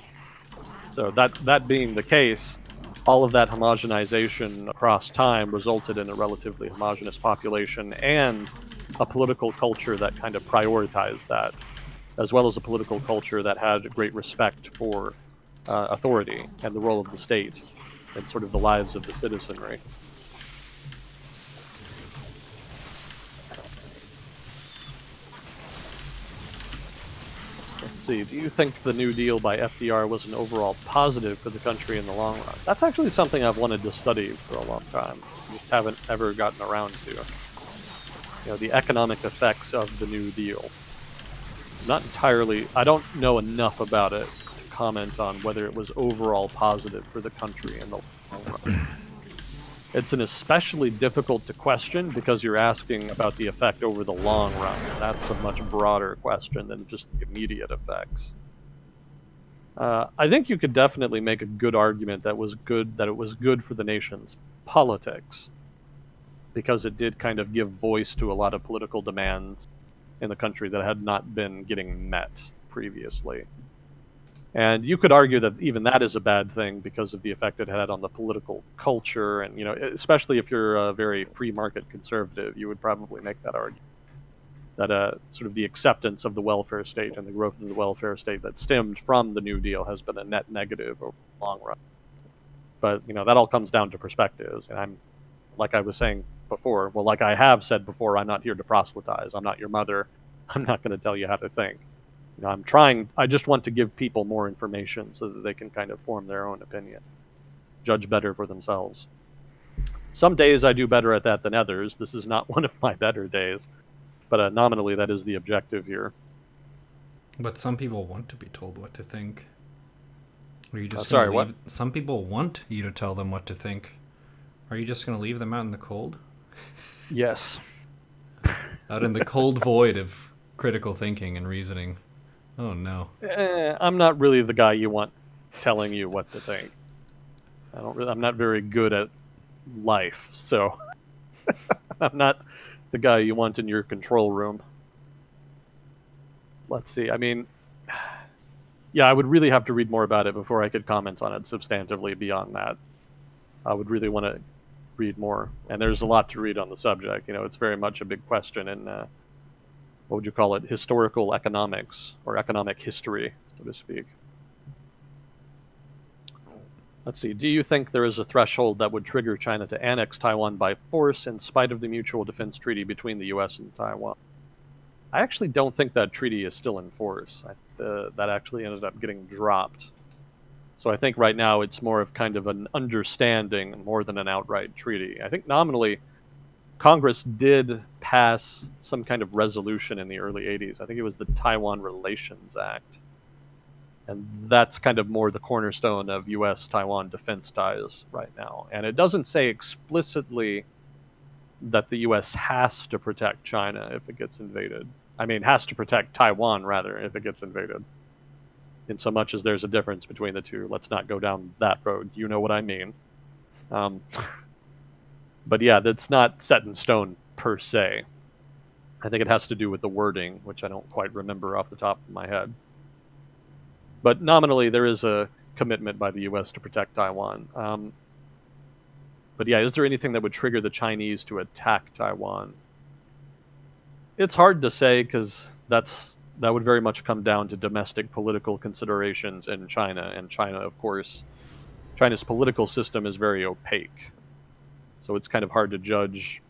So that being the case, all of that homogenization across time resulted in a relatively homogeneous population and a political culture that kind of prioritized that, as well as a political culture that had great respect for authority and the role of the state and sort of the lives of the citizenry. Let's see, do you think the New Deal by FDR was an overall positive for the country in the long run? That's actually something I've wanted to study for a long time. Just haven't ever gotten around to. The economic effects of the New Deal. Not entirely, I don't know enough about it to comment on whether it was overall positive for the country in the long run. It's an especially difficult to question because you're asking about the effect over the long run. That's a much broader question than just the immediate effects. I think you could definitely make a good argument that it was good for the nation's politics, because it did kind of give voice to a lot of political demands in the country that had not been getting met previously. And you could argue that even that is a bad thing because of the effect it had on the political culture, and especially if you're a very free market conservative, you would probably make that argument. That sort of the acceptance of the welfare state and the growth of the welfare state that stemmed from the New Deal has been a net negative over the long run. But that all comes down to perspectives, and like I was saying before, well, like I have said before, I'm not here to proselytize. I'm not your mother. I'm not going to tell you how to think. I just want to give people more information so that they can kind of form their own opinion, judge better for themselves. Some days I do better at that than others. This is not one of my better days, but nominally that is the objective here. But some people want to be told what to think. Are you just what? Some people want you to tell them what to think. Are you just going to leave them out in the cold? Yes. Out in the cold void of critical thinking and reasoning. Oh, no. I'm not really the guy you want telling you what to think. I'm not very good at life, so I'm not the guy you want in your control room let's see. I mean, yeah, I would really have to read more about it before I could comment on it substantively beyond that. I would really want to read more. And there's a lot to read on the subject. You know, it's very much a big question in, what would you call it, historical economics, or economic history, so to speak. Let's see. Do you think there is a threshold that would trigger China to annex Taiwan by force in spite of the mutual defense treaty between the U.S. and Taiwan? I actually don't think that treaty is still in force. That actually ended up getting dropped. So I think right now it's more of kind of an understanding more than an outright treaty. I think nominally Congress did pass some kind of resolution in the early 80s. I think it was the Taiwan Relations Act. And that's kind of more the cornerstone of U.S.-Taiwan defense ties right now. And it doesn't say explicitly that the U.S. has to protect China if it gets invaded. I mean, has to protect Taiwan, rather, if it gets invaded. In so much as there's a difference between the two. Let's not go down that road. You know what I mean. But yeah, that's not set in stone per se. I think it has to do with the wording, which I don't quite remember off the top of my head. But nominally, there is a commitment by the U.S. to protect Taiwan. But yeah, is there anything that would trigger the Chinese to attack Taiwan? It's hard to say, because that would very much come down to domestic political considerations in China. And China, of course, China's political system is very opaque. So it's kind of hard to judge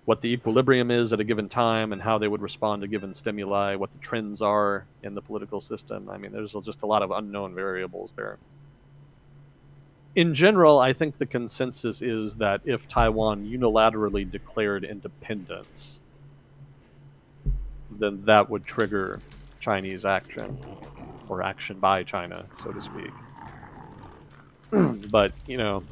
what the equilibrium is at a given time and how they would respond to given stimuli, what the trends are in the political system. I mean, there's just a lot of unknown variables there. In general, I think the consensus is that if Taiwan unilaterally declared independence, then that would trigger Chinese action, or action by China, so to speak. But, you know,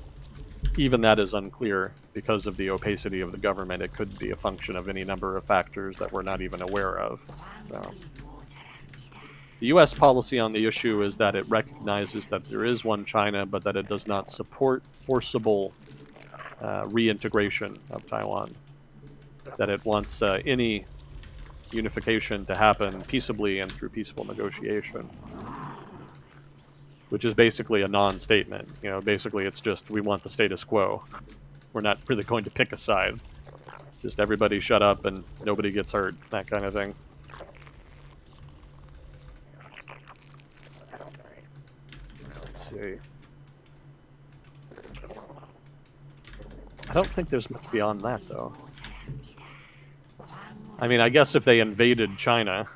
even that is unclear because of the opacity of the government. It could be a function of any number of factors that we're not even aware of. So, the U.S. policy on the issue is that it recognizes that there is one China, but that it does not support forcible reintegration of Taiwan. That it wants any unification to happen peaceably and through peaceful negotiation. Which is basically a non-statement. You know, basically it's just, we want the status quo. We're not really going to pick a side. Just everybody shut up and nobody gets hurt, that kind of thing. Let's see. I don't think there's much beyond that, though. I mean, I guess if they invaded China,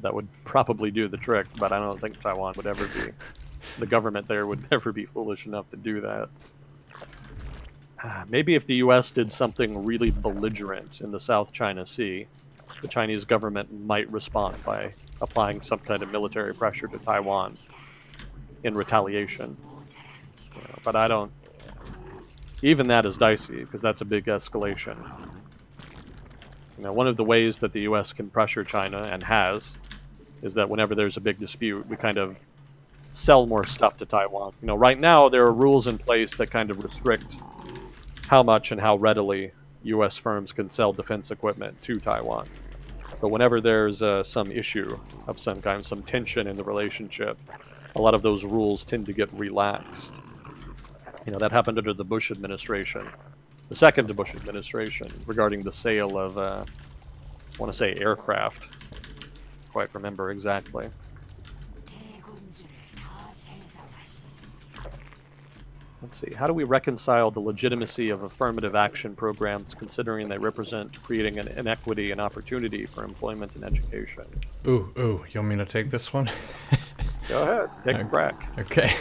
that would probably do the trick, but I don't think Taiwan would ever be. The government there would never be foolish enough to do that. Maybe if the U.S. did something really belligerent in the South China Sea, the Chinese government might respond by applying some kind of military pressure to Taiwan in retaliation. You know, but I don't... Even that is dicey, because that's a big escalation. You know, one of the ways that the U.S. can pressure China, and has, is that whenever there's a big dispute, we kind of sell more stuff to Taiwan. You know, right now there are rules in place that kind of restrict how much and how readily U.S. firms can sell defense equipment to Taiwan. But whenever there's some issue of some kind, some tension in the relationship, a lot of those rules tend to get relaxed. You know, that happened under the Bush administration, the second Bush administration, regarding the sale of, I want to say aircraft. Quite remember exactly. Let's see, how do we reconcile the legitimacy of affirmative action programs considering they represent creating an inequity and opportunity for employment and education? Ooh, you want me to take this one? Go ahead, take a crack. Okay.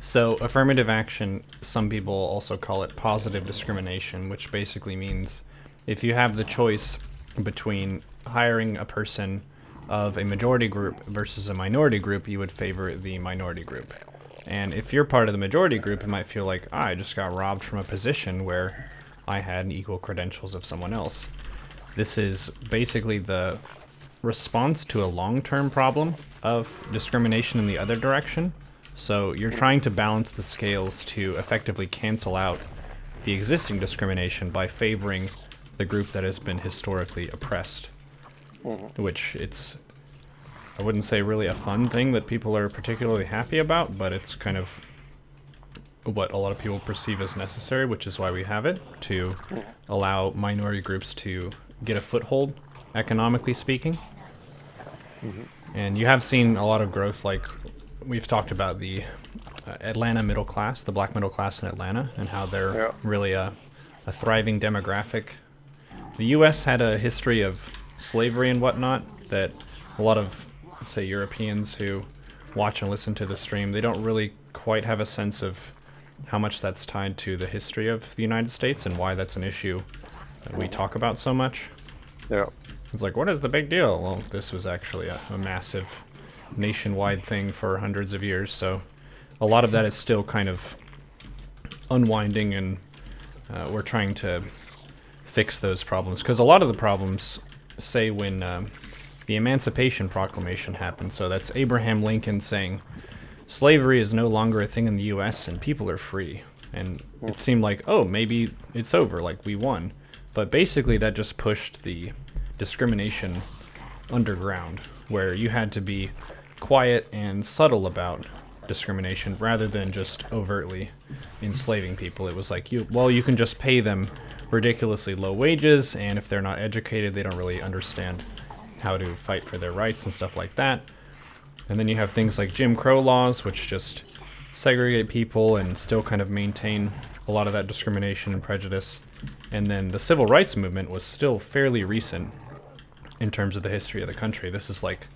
So, affirmative action, some people also call it positive discrimination, which basically means if you have the choice between hiring a person of a majority group versus a minority group, you would favor the minority group. And if you're part of the majority group, it might feel like, I just got robbed from a position where I had equal credentials of someone else. This is basically the response to a long-term problem of discrimination in the other direction. So you're trying to balance the scales to effectively cancel out the existing discrimination by favoring the group that has been historically oppressed. Which I wouldn't say really a fun thing that people are particularly happy about, but it's kind of what a lot of people perceive as necessary, which is why we have it, to allow minority groups to get a foothold, economically speaking. And you have seen a lot of growth, like we've talked about the Atlanta middle class, the black middle class in Atlanta, and how they're really a thriving demographic. The U.S. had a history of slavery and whatnot that a lot of, let's say, Europeans who watch and listen to the stream, they don't really quite have a sense of how much that's tied to the history of the United States and why that's an issue that we talk about so much. Yeah. It's like, what is the big deal? Well, this was actually a massive nationwide thing for hundreds of years, so a lot of that is still kind of unwinding, and we're trying to fix those problems. Because a lot of the problems, say when the Emancipation Proclamation happened, so that's Abraham Lincoln saying, slavery is no longer a thing in the U.S. and people are free. And it seemed like, oh, maybe it's over, like we won. But basically that just pushed the discrimination underground, where you had to be quiet and subtle about discrimination rather than just overtly enslaving people. It was like, you can just pay them ridiculously low wages, and if they're not educated, they don't really understand how to fight for their rights and stuff like that. And then you have things like Jim Crow laws, which just segregate people and still kind of maintain a lot of that discrimination and prejudice. And then the civil rights movement was still fairly recent in terms of the history of the country. This is like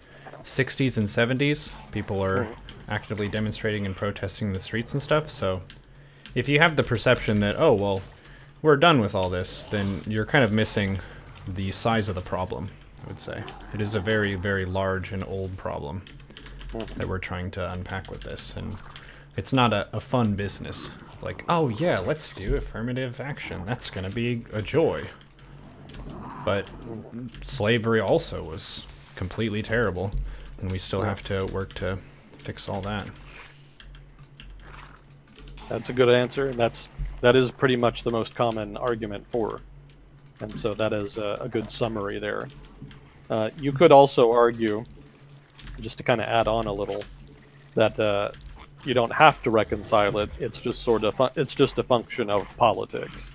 60s and 70s. People are actively demonstrating and protesting in the streets and stuff. So if you have the perception that, oh, well, we're done with all this, then you're kind of missing the size of the problem, I would say. It is a very, very large and old problem that we're trying to unpack with this. And it's not a fun business. Like, oh yeah, let's do affirmative action. That's gonna be a joy. But slavery also was completely terrible, and we still have to work to fix all that. That's a good answer, and that is pretty much the most common argument for. And so that is a good summary there. You could also argue, just to kind of add on a little, that you don't have to reconcile it. It's just it's just a function of politics.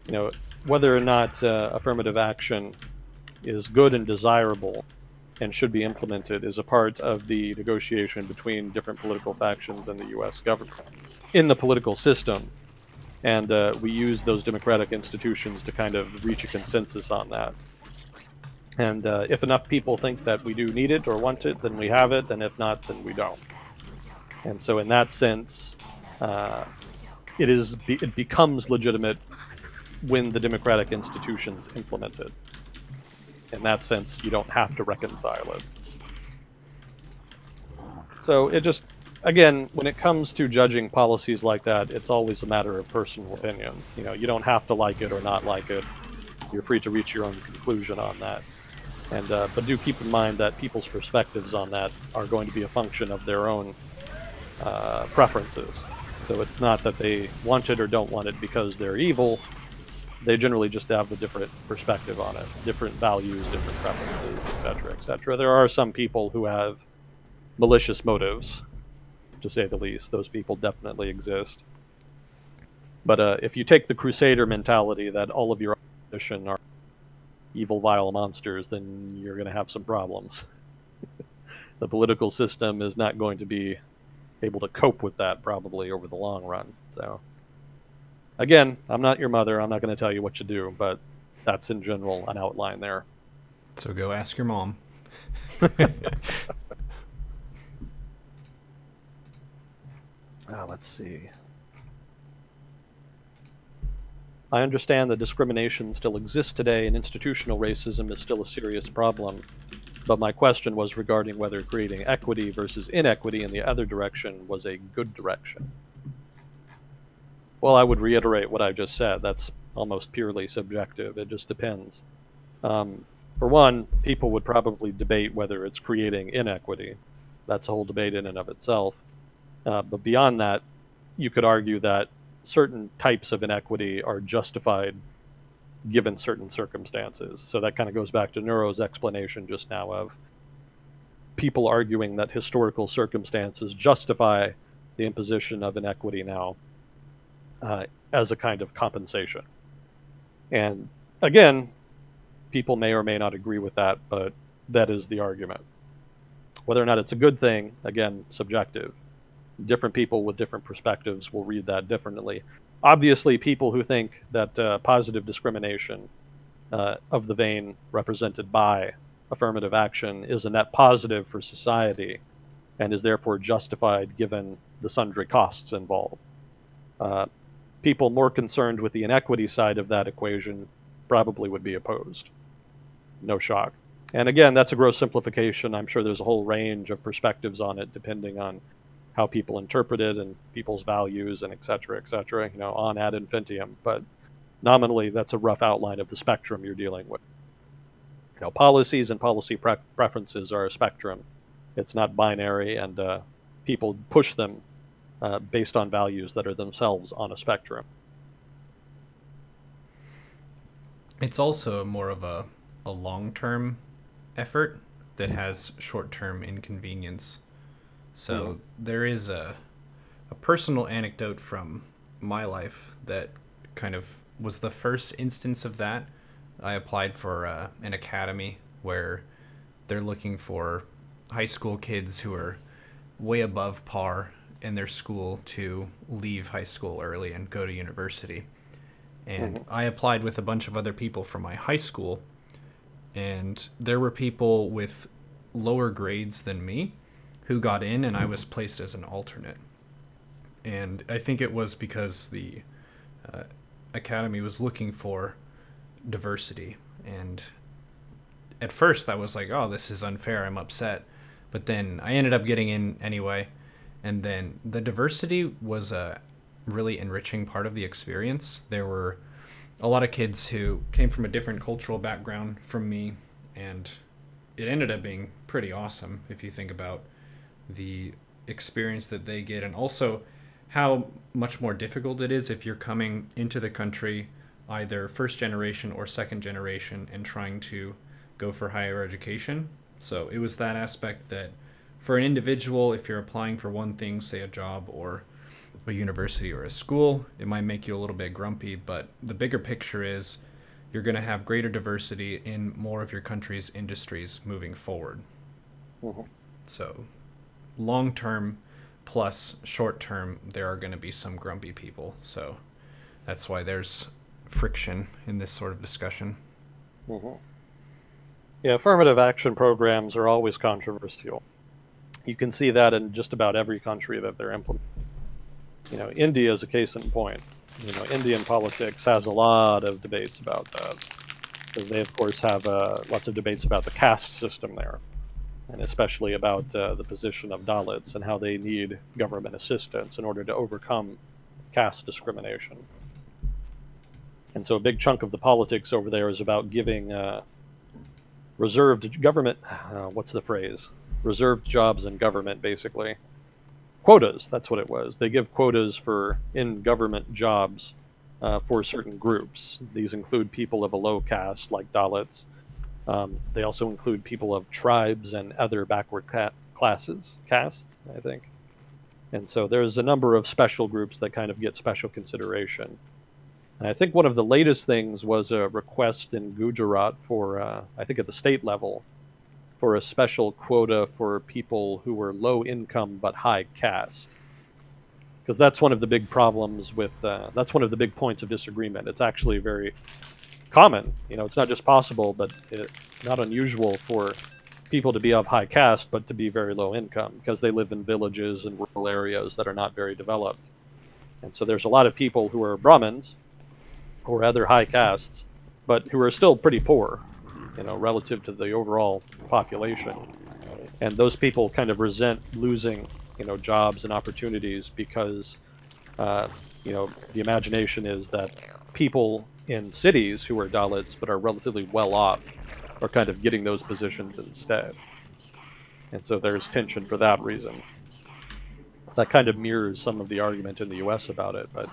You know, whether or not affirmative action is good and desirable and should be implemented is a part of the negotiation between different political factions and the U.S. government in the political system. And we use those democratic institutions to kind of reach a consensus on that. And if enough people think that we do need it or want it, then we have it, and if not, then we don't. And so in that sense, it becomes legitimate when the democratic institutions implement it. In that sense, you don't have to reconcile it. So it just, again, when it comes to judging policies like that, it's always a matter of personal opinion. You know, you don't have to like it or not like it. You're free to reach your own conclusion on that. And but do keep in mind that people's perspectives on that are going to be a function of their own preferences. So it's not that they want it or don't want it because they're evil. They generally just have a different perspective on it, different values, different preferences, etc., etc. There are some people who have malicious motives, to say the least. Those people definitely exist. But if you take the Crusader mentality that all of your opposition are evil, vile monsters, then you're going to have some problems. The political system is not going to be able to cope with that probably over the long run. So, again, I'm not your mother. I'm not going to tell you what to do, but that's in general an outline there. So go ask your mom. Let's see. I understand that discrimination still exists today and institutional racism is still a serious problem, but my question was regarding whether creating equity versus inequity in the other direction was a good direction. Well, I would reiterate what I just said. That's almost purely subjective. It just depends. For one, people would probably debate whether it's creating inequity. That's a whole debate in and of itself. But beyond that, you could argue that certain types of inequity are justified given certain circumstances. So that kind of goes back to Neuro's explanation just now of people arguing that historical circumstances justify the imposition of inequity now as a kind of compensation. And again, people may or may not agree with that, but that is the argument. Whether or not it's a good thing, again, subjective. Different people with different perspectives will read that differently. Obviously, people who think that positive discrimination of the vein represented by affirmative action is a net positive for society and is therefore justified given the sundry costs involved. People more concerned with the inequity side of that equation probably would be opposed. No shock. And again, that's a gross simplification. I'm sure there's a whole range of perspectives on it, depending on how people interpret it and people's values and et cetera, on ad infinitum. But nominally, that's a rough outline of the spectrum you're dealing with. Policies and policy preferences are a spectrum. It's not binary, and people push them based on values that are themselves on a spectrum. It's also more of a long-term effort that has short-term inconvenience. So there is a personal anecdote from my life that kind of was the first instance of that. I applied for an academy where they're looking for high school kids who are way above par in their school to leave high school early and go to university. And I applied with a bunch of other people from my high school, and there were people with lower grades than me who got in, and I was placed as an alternate. And I think it was because the academy was looking for diversity. And at first I was like, oh, this is unfair, I'm upset. But then I ended up getting in anyway. And then the diversity was a really enriching part of the experience. There were a lot of kids who came from a different cultural background from me, and it ended up being pretty awesome if you think about the experience that they get, and also how much more difficult it is if you're coming into the country either first generation or second generation and trying to go for higher education. So it was that aspect that for an individual, if you're applying for one thing, say a job or a university or a school, it might make you a little bit grumpy, but the bigger picture is you're going to have greater diversity in more of your country's industries moving forward. So long-term plus short-term, there are going to be some grumpy people. So that's why there's friction in this sort of discussion. Yeah, affirmative action programs are always controversial. You can see that in just about every country that they're implementing. India is a case in point. Indian politics has a lot of debates about that. Because they, of course, have lots of debates about the caste system there, and especially about the position of Dalits and how they need government assistance in order to overcome caste discrimination. And so a big chunk of the politics over there is about giving reserved government, what's the phrase? Reserved jobs in government, basically. Quotas, that's what it was. They give quotas for in-government jobs for certain groups. These include people of a low caste, like Dalits. They also include people of tribes and other backward castes, I think. And so there's a number of special groups that kind of get special consideration. And I think one of the latest things was a request in Gujarat for, I think at the state level, for a special quota for people who were low income but high caste. Because that's one of the big problems with, that's one of the big points of disagreement. It's actually very common. It's not just possible, but it's not unusual for people to be of high caste but to be very low income because they live in villages and rural areas that are not very developed. And so there's a lot of people who are Brahmins or other high castes, but who are still pretty poor, relative to the overall population. And those people kind of resent losing, jobs and opportunities because, the imagination is that people in cities who are Dalits but are relatively well off are kind of getting those positions instead. And so there's tension for that reason. That kind of mirrors some of the argument in the US about it, but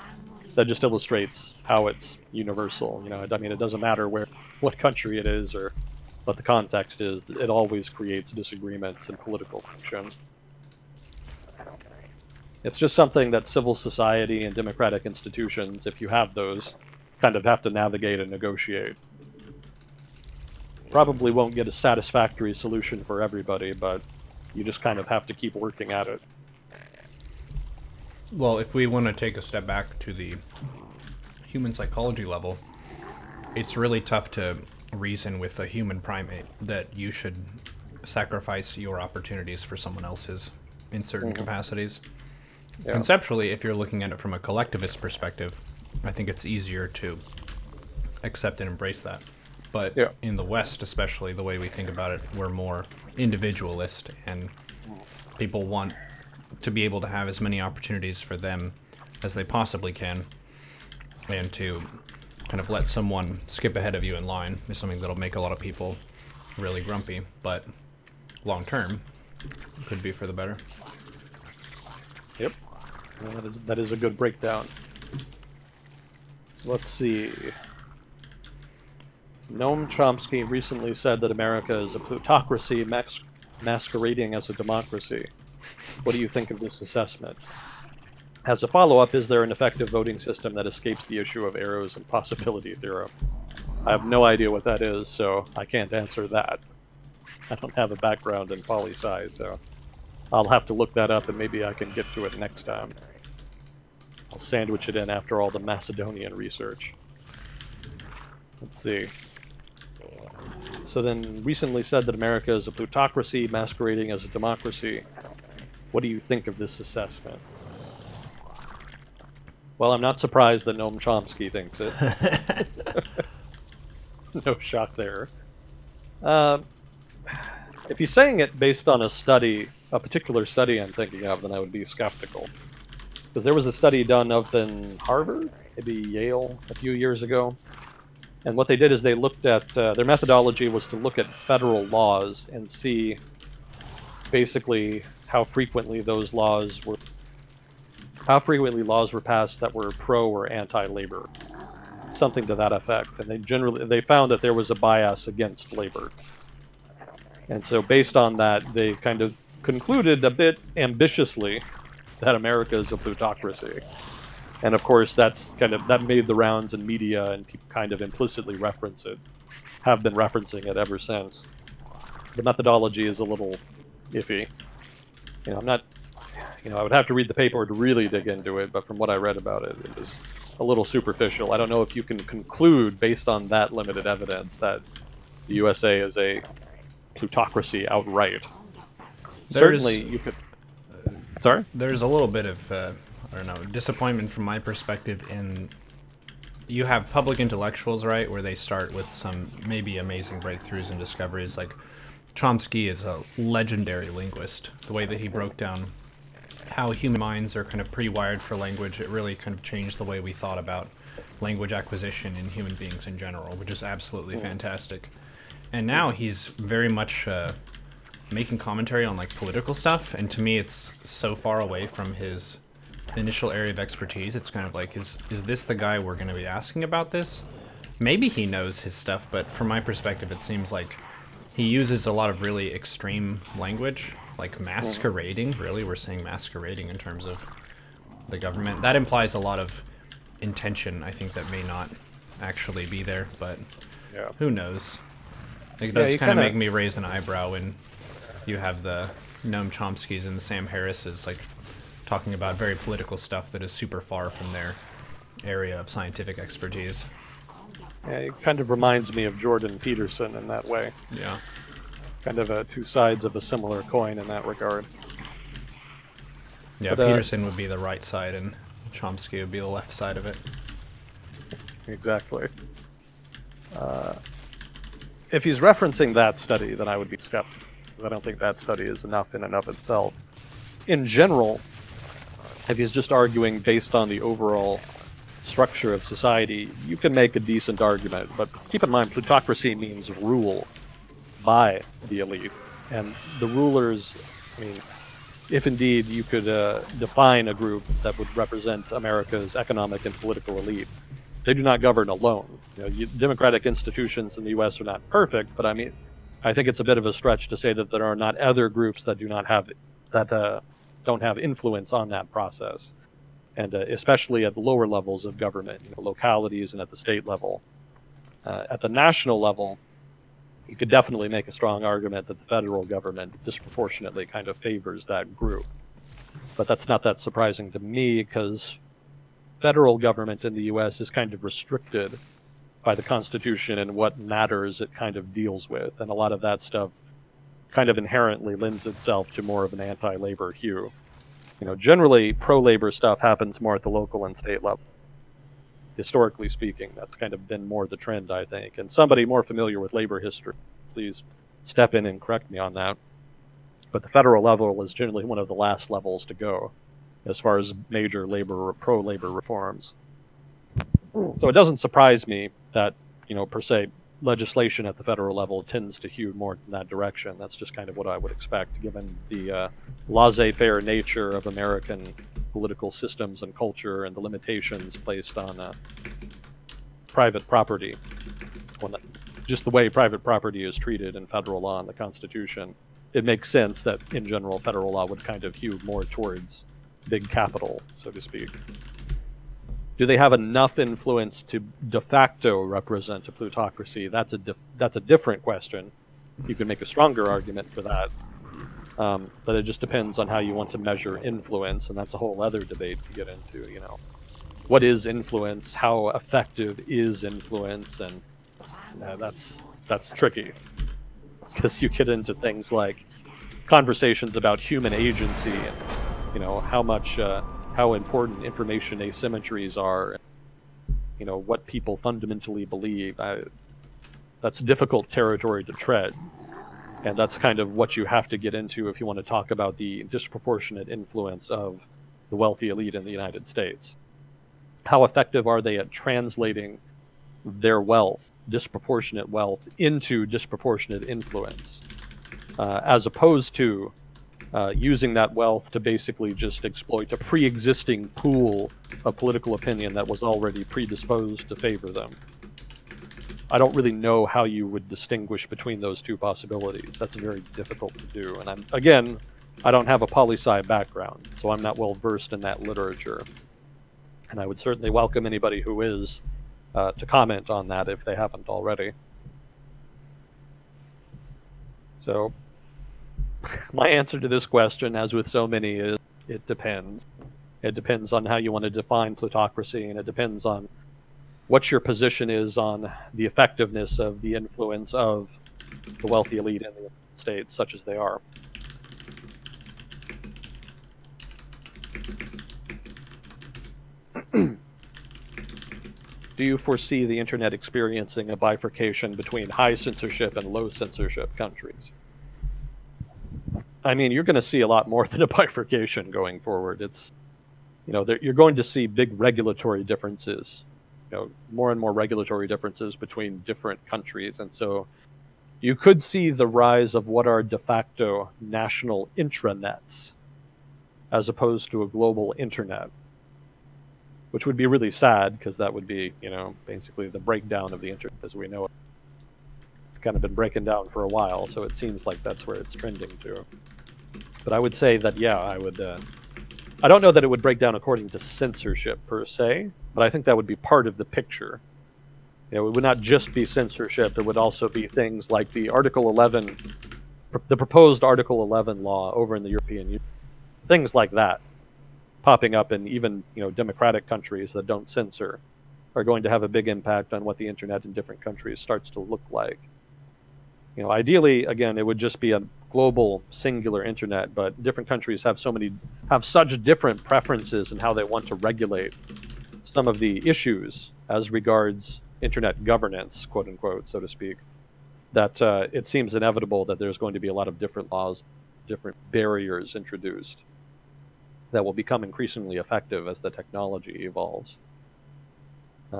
that just illustrates how it's universal. It doesn't matter what country it is or but the context is that it always creates disagreements in political function. It's just something that civil society and democratic institutions, if you have those, kind of have to navigate and negotiate. Probably won't get a satisfactory solution for everybody, but you just kind of have to keep working at it. Well, if we want to take a step back to the human psychology level, it's really tough to reason with a human primate that you should sacrifice your opportunities for someone else's in certain capacities. Yeah. Conceptually, if you're looking at it from a collectivist perspective, I think it's easier to accept and embrace that. But in the West, especially, the way we think about it, we're more individualist, and people want to be able to have as many opportunities for them as they possibly can, and to kind of let someone skip ahead of you in line is something that'll make a lot of people really grumpy, but long term could be for the better. Yep, that is a good breakdown. So let's see. Noam Chomsky recently said that America is a plutocracy masquerading as a democracy. What do you think of this assessment? As a follow-up, is there an effective voting system that escapes the issue of arrows and possibility theorem? I have no idea what that is, so I can't answer that. I don't have a background in poli-sci, so I'll have to look that up and maybe I can get to it next time. I'll sandwich it in after all the Macedonian research. Let's see. So then, recently said that America is a plutocracy masquerading as a democracy. What do you think of this assessment? Well, I'm not surprised that Noam Chomsky thinks it. No shock there. If he's saying it based on a study, a particular study I'm thinking of, then I would be skeptical. Because there was a study done up in Harvard, maybe Yale, a few years ago. And what they did is they looked at, their methodology was to look at federal laws and see basically how frequently laws were passed that were pro or anti-labor. Something to that effect. And they found that there was a bias against labor. And so based on that, they kind of concluded a bit ambitiously that America is a plutocracy. And of course, that made the rounds in media, and people kind of implicitly reference it, have been referencing it ever since. The methodology is a little iffy. You know, I would have to read the paper to really dig into it, but from what I read about it, it was a little superficial. I don't know if you can conclude, based on that limited evidence, that the USA is a plutocracy outright. Certainly, you could... Sorry? There's a little bit of... I don't know, disappointment from my perspective in you have public intellectuals, right, where they start with some maybe amazing breakthroughs and discoveries. Like Chomsky is a legendary linguist. The way that he broke down how human minds are kind of pre-wired for language, it really kind of changed the way we thought about language acquisition in human beings in general, which is absolutely fantastic. And now he's very much making commentary on like political stuff, and to me it's so far away from his initial area of expertise. It's kind of like, is this the guy we're going to be asking about this? Maybe he knows his stuff, but from my perspective it seems like he uses a lot of really extreme language, like masquerading. Really, we're saying masquerading in terms of the government. That implies a lot of intention, I think, that may not actually be there, but who knows? It does kind of make me raise an eyebrow when you have the Noam Chomskys and the Sam Harrises like talking about very political stuff that is super far from their area of scientific expertise. Yeah, it kind of reminds me of Jordan Peterson in that way. Yeah. Kind of two sides of a similar coin in that regard. Yeah, but, Peterson would be the right side and Chomsky would be the left side of it. Exactly. If he's referencing that study, then I would be skeptical. I don't think that study is enough in and of itself. In general, if he's just arguing based on the overall structure of society, you can make a decent argument, but keep in mind, plutocracy means rule by the elite. And the rulers, I mean, if indeed you could define a group that would represent America's economic and political elite, they do not govern alone. You know, democratic institutions in the U.S. are not perfect, but I mean, I think it's a bit of a stretch to say that there are not other groups that don't have influence on that process, and especially at the lower levels of government, localities and at the state level. At the national level, you could definitely make a strong argument that the federal government disproportionately kind of favors that group. But that's not that surprising to me, because federal government in the U.S. is kind of restricted by the Constitution and what matters it kind of deals with. And a lot of that stuff kind of inherently lends itself to more of an anti-labor hue. Generally, pro-labor stuff happens more at the local and state level. Historically speaking, that's kind of been more the trend, I think. And somebody more familiar with labor history, please step in and correct me on that. But the federal level is generally one of the last levels to go as far as major labor or pro-labor reforms. So it doesn't surprise me that, per se, legislation at the federal level tends to hew more in that direction. That's just kind of what I would expect, given the laissez-faire nature of American political systems and culture and the limitations placed on private property. Just the way private property is treated in federal law and the Constitution, it makes sense that, in general, federal law would kind of hew more towards big capital, so to speak. Do they have enough influence to de facto represent a plutocracy? That's a different question. You can make a stronger argument for that. But it just depends on how you want to measure influence, and that's a whole other debate to get into, What is influence? How effective is influence? And that's tricky, because you get into things like conversations about human agency and, how important information asymmetries are, what people fundamentally believe. That's difficult territory to tread, and that's kind of what you have to get into if you want to talk about the disproportionate influence of the wealthy elite in the United States. How effective are they at translating their wealth, disproportionate wealth, into disproportionate influence, as opposed to using that wealth to basically just exploit a pre-existing pool of political opinion that was already predisposed to favor them. I don't really know how you would distinguish between those two possibilities. That's very difficult to do. And I don't have a poli-sci background, so I'm not well versed in that literature. And I would certainly welcome anybody who is to comment on that if they haven't already. So my answer to this question, as with so many, is it depends. It depends on how you want to define plutocracy, and it depends on what your position is on the effectiveness of the influence of the wealthy elite in the United States, such as they are. Do you foresee the internet experiencing a bifurcation between high censorship and low censorship countries? I mean, you're going to see a lot more than a bifurcation going forward. You're going to see big regulatory differences, more and more regulatory differences between different countries. And so you could see the rise of what are de facto national intranets as opposed to a global internet, which would be really sad, because that would be, basically the breakdown of the internet as we know it. It's kind of been breaking down for a while, so it seems like that's where it's trending to. But I would say that, yeah, I don't know that it would break down according to censorship per se, but I think that would be part of the picture. It would not just be censorship. There would also be things like the proposed Article 11 law over in the European Union, things like that, popping up in even democratic countries that don't censor, are going to have a big impact on what the internet in different countries starts to look like. Ideally, again, it would just be a global singular internet, but different countries have such different preferences in how they want to regulate some of the issues as regards internet governance, quote unquote, so to speak, that it seems inevitable that there's going to be a lot of different laws, different barriers introduced that will become increasingly effective as the technology evolves.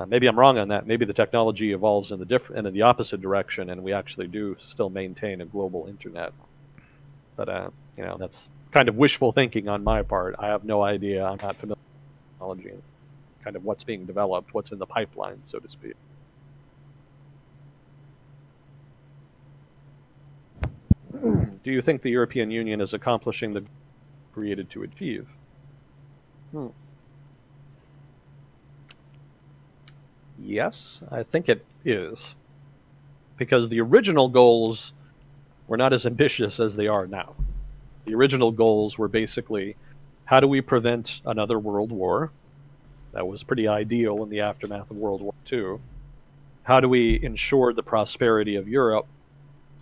Maybe I'm wrong on that. Maybe the technology evolves in the opposite direction, and we actually do still maintain a global internet. But that's kind of wishful thinking on my part. I have no idea. I'm not familiar with technology and kind of what's being developed, what's in the pipeline, so to speak. Do you think the European Union is accomplishing the created to achieve? Yes, I think it is. Because the original goals were not as ambitious as they are now. The original goals were basically, how do we prevent another world war? That was pretty ideal in the aftermath of World War II. How do we ensure the prosperity of Europe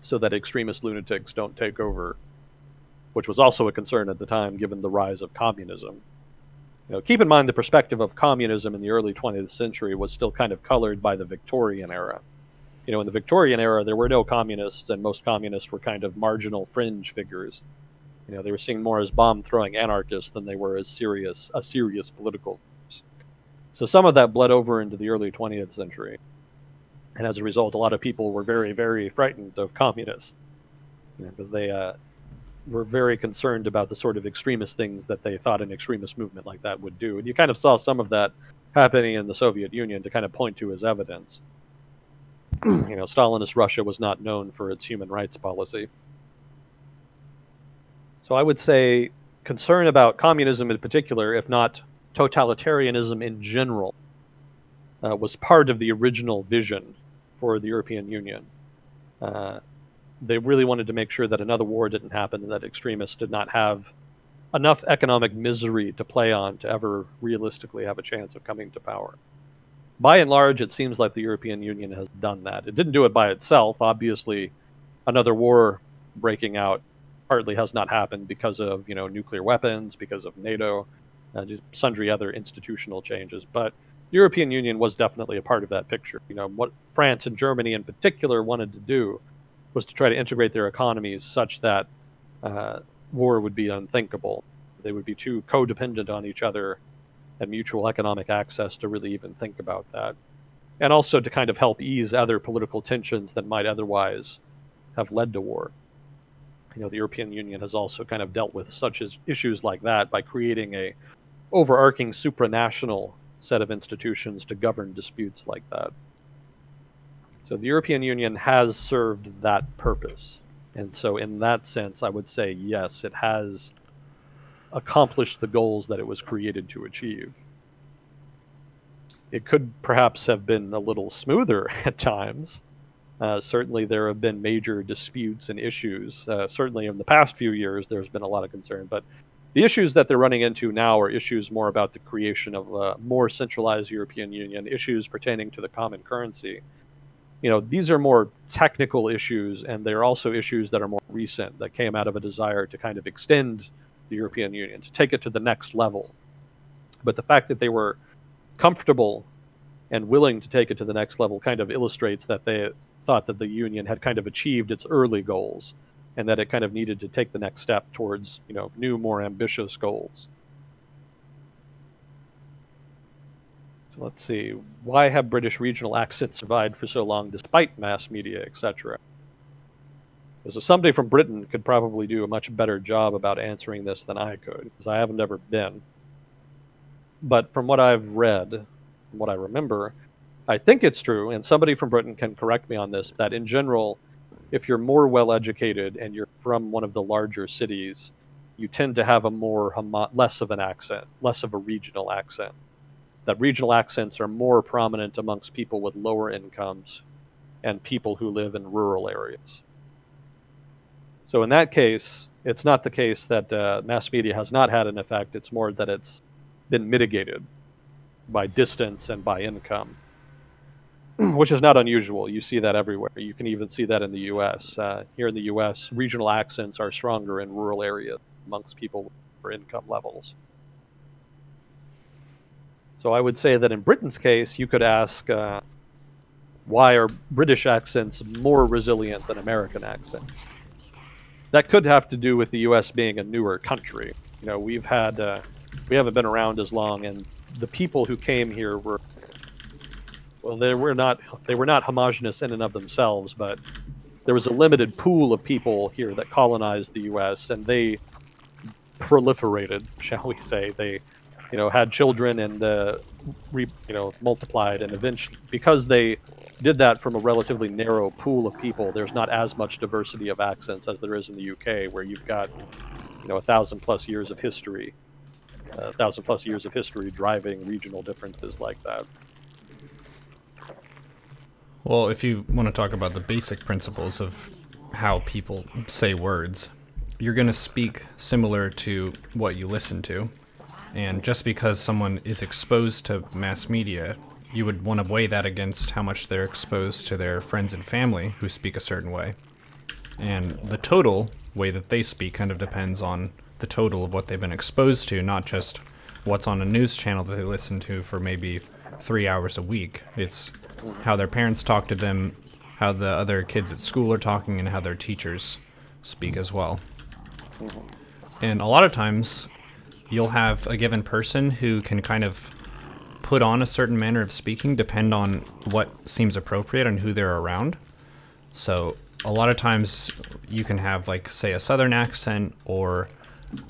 so that extremist lunatics don't take over? Which was also a concern at the time, given the rise of communism. Keep in mind the perspective of communism in the early 20th century was still kind of colored by the Victorian era. In the Victorian era, there were no communists, and most communists were kind of marginal fringe figures. They were seen more as bomb-throwing anarchists than they were as serious political force. So some of that bled over into the early 20th century. And as a result, a lot of people were very, very frightened of communists, because they were very concerned about the sort of extremist things that they thought an extremist movement like that would do. And you kind of saw some of that happening in the Soviet Union to kind of point to as evidence. Stalinist Russia was not known for its human rights policy. So I would say concern about communism in particular, if not totalitarianism in general, was part of the original vision for the European Union. They really wanted to make sure that another war didn't happen and that extremists did not have enough economic misery to play on to ever realistically have a chance of coming to power. By and large, it seems like the European Union has done that. It didn't do it by itself. Obviously, another war breaking out partly has not happened because of nuclear weapons, because of NATO, just sundry other institutional changes. But the European Union was definitely a part of that picture. What France and Germany in particular wanted to do was to try to integrate their economies such that war would be unthinkable. They would be too codependent on each other and mutual economic access to really even think about that. And also to kind of help ease other political tensions that might otherwise have led to war. The European Union has also kind of dealt with such issues like that by creating a overarching supranational set of institutions to govern disputes like that. So the European Union has served that purpose. And so in that sense, I would say, yes, it has accomplished the goals that it was created to achieve. It could perhaps have been a little smoother at times. Certainly there have been major disputes and issues. Certainly in the past few years, there's been a lot of concern. But the issues that they're running into now are issues more about the creation of a more centralized European Union, issues pertaining to the common currency. These are more technical issues, and they're also issues that are more recent, that came out of a desire to kind of extend the European Union, to take it to the next level. But the fact that they were comfortable and willing to take it to the next level kind of illustrates that they thought that the Union had kind of achieved its early goals, and that it kind of needed to take the next step towards, new, more ambitious goals. So let's see. Why have British regional accents survived for so long despite mass media, etc.? So somebody from Britain could probably do a much better job about answering this than I could, because I haven't ever been. But from what I've read, from what I remember, I think it's true, and somebody from Britain can correct me on this, that in general, if you're more well-educated and you're from one of the larger cities, you tend to have a less of an accent, less of a regional accent. That regional accents are more prominent amongst people with lower incomes and people who live in rural areas. So in that case, it's not the case that mass media has not had an effect. It's more that it's been mitigated by distance and by income, which is not unusual. You see that everywhere. You can even see that in the U.S. Here in the U.S., regional accents are stronger in rural areas amongst people with lower income levels. So I would say that in Britain's case, you could ask, why are British accents more resilient than American accents? That could have to do with the U.S. being a newer country. We haven't been around as long, and the people who came here they were not homogenous in and of themselves, but there was a limited pool of people here that colonized the U.S., and they proliferated, shall we say. They had children and multiplied, and eventually, because they did that from a relatively narrow pool of people, there's not as much diversity of accents as there is in the UK, where you've got 1,000+ years of history, 1,000+ years of history driving regional differences like that. Well, if you want to talk about the basic principles of how people say words, you're going to speak similar to what you listen to. And just because someone is exposed to mass media, you would want to weigh that against how much they're exposed to their friends and family who speak a certain way. And the total way that they speak kind of depends on the total of what they've been exposed to, not just what's on a news channel that they listen to for maybe 3 hours a week. It's how their parents talk to them, how the other kids at school are talking, and how their teachers speak as well. And a lot of times, you'll have a given person who can kind of put on a certain manner of speaking depend on what seems appropriate and who they're around. So a lot of times you can have, like, say, a Southern accent or,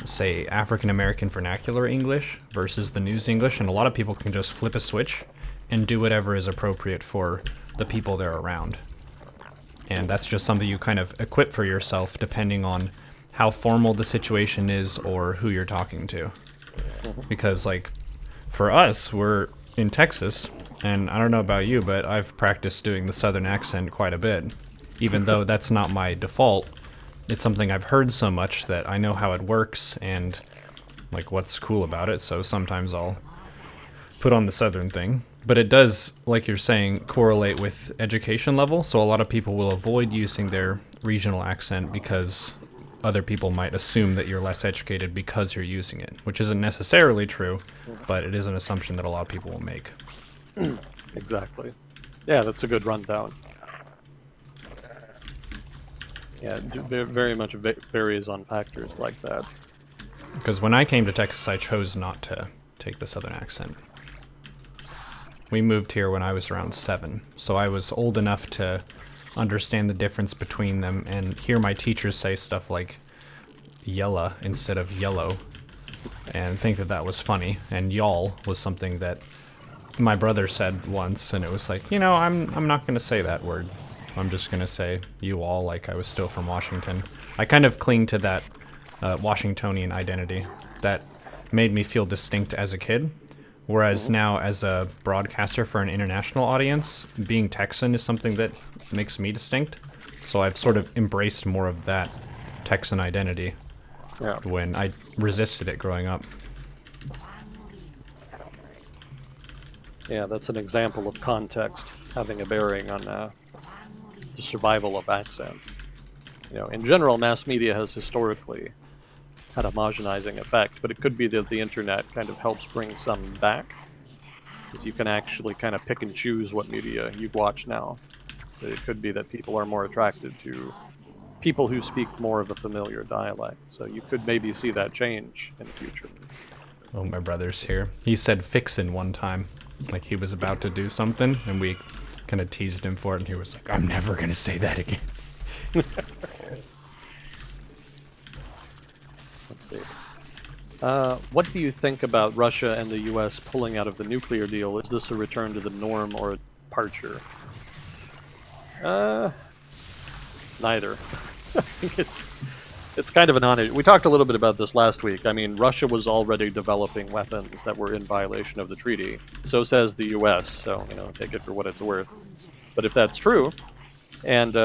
say, African American vernacular English versus the news English, and a lot of people can just flip a switch and do whatever is appropriate for the people they're around. And that's just something you kind of equip for yourself depending on how formal the situation is or who you're talking to. Because, like, for us, we're in Texas, and I don't know about you, but I've practiced doing the Southern accent quite a bit. Even though that's not my default, it's something I've heard so much that I know how it works and, like, what's cool about it, so sometimes I'll put on the Southern thing. But it does, like you're saying, correlate with education level, so a lot of people will avoid using their regional accent because other people might assume that you're less educated because you're using it, which isn't necessarily true, but it is an assumption that a lot of people will make. Exactly. Yeah, that's a good rundown. Yeah, it very much varies on factors like that. Because when I came to Texas, I chose not to take the Southern accent. We moved here when I was around 7, so I was old enough to understand the difference between them and hear my teachers say stuff like yella instead of yellow and think that that was funny. And y'all was something that my brother said once, and it was like, I'm not going to say that word. I'm just going to say you all, like I was still from Washington. I kind of cling to that Washingtonian identity that made me feel distinct as a kid. Whereas now, as a broadcaster for an international audience, being Texan is something that makes me distinct. So I've sort of embraced more of that Texan identity when I resisted it growing up. Yeah, that's an example of context having a bearing on the survival of accents. In general, mass media has historically had a homogenizing effect, but it could be that the internet kind of helps bring some back, because you can actually kind of pick and choose what media you watch now. So it could be that people are more attracted to people who speak more of a familiar dialect. So you could maybe see that change in the future. Oh, my brother's here. He said fixin' one time, like he was about to do something, and we kind of teased him for it, and he was like, I'm never going to say that again. Let's see. What do you think about Russia and the U.S. pulling out of the nuclear deal? Is this a return to the norm or a departure? Neither. I think it's kind of an honor. We talked a little bit about this last week. I mean, Russia was already developing weapons that were in violation of the treaty. So says the U.S. So, take it for what it's worth. But if that's true, and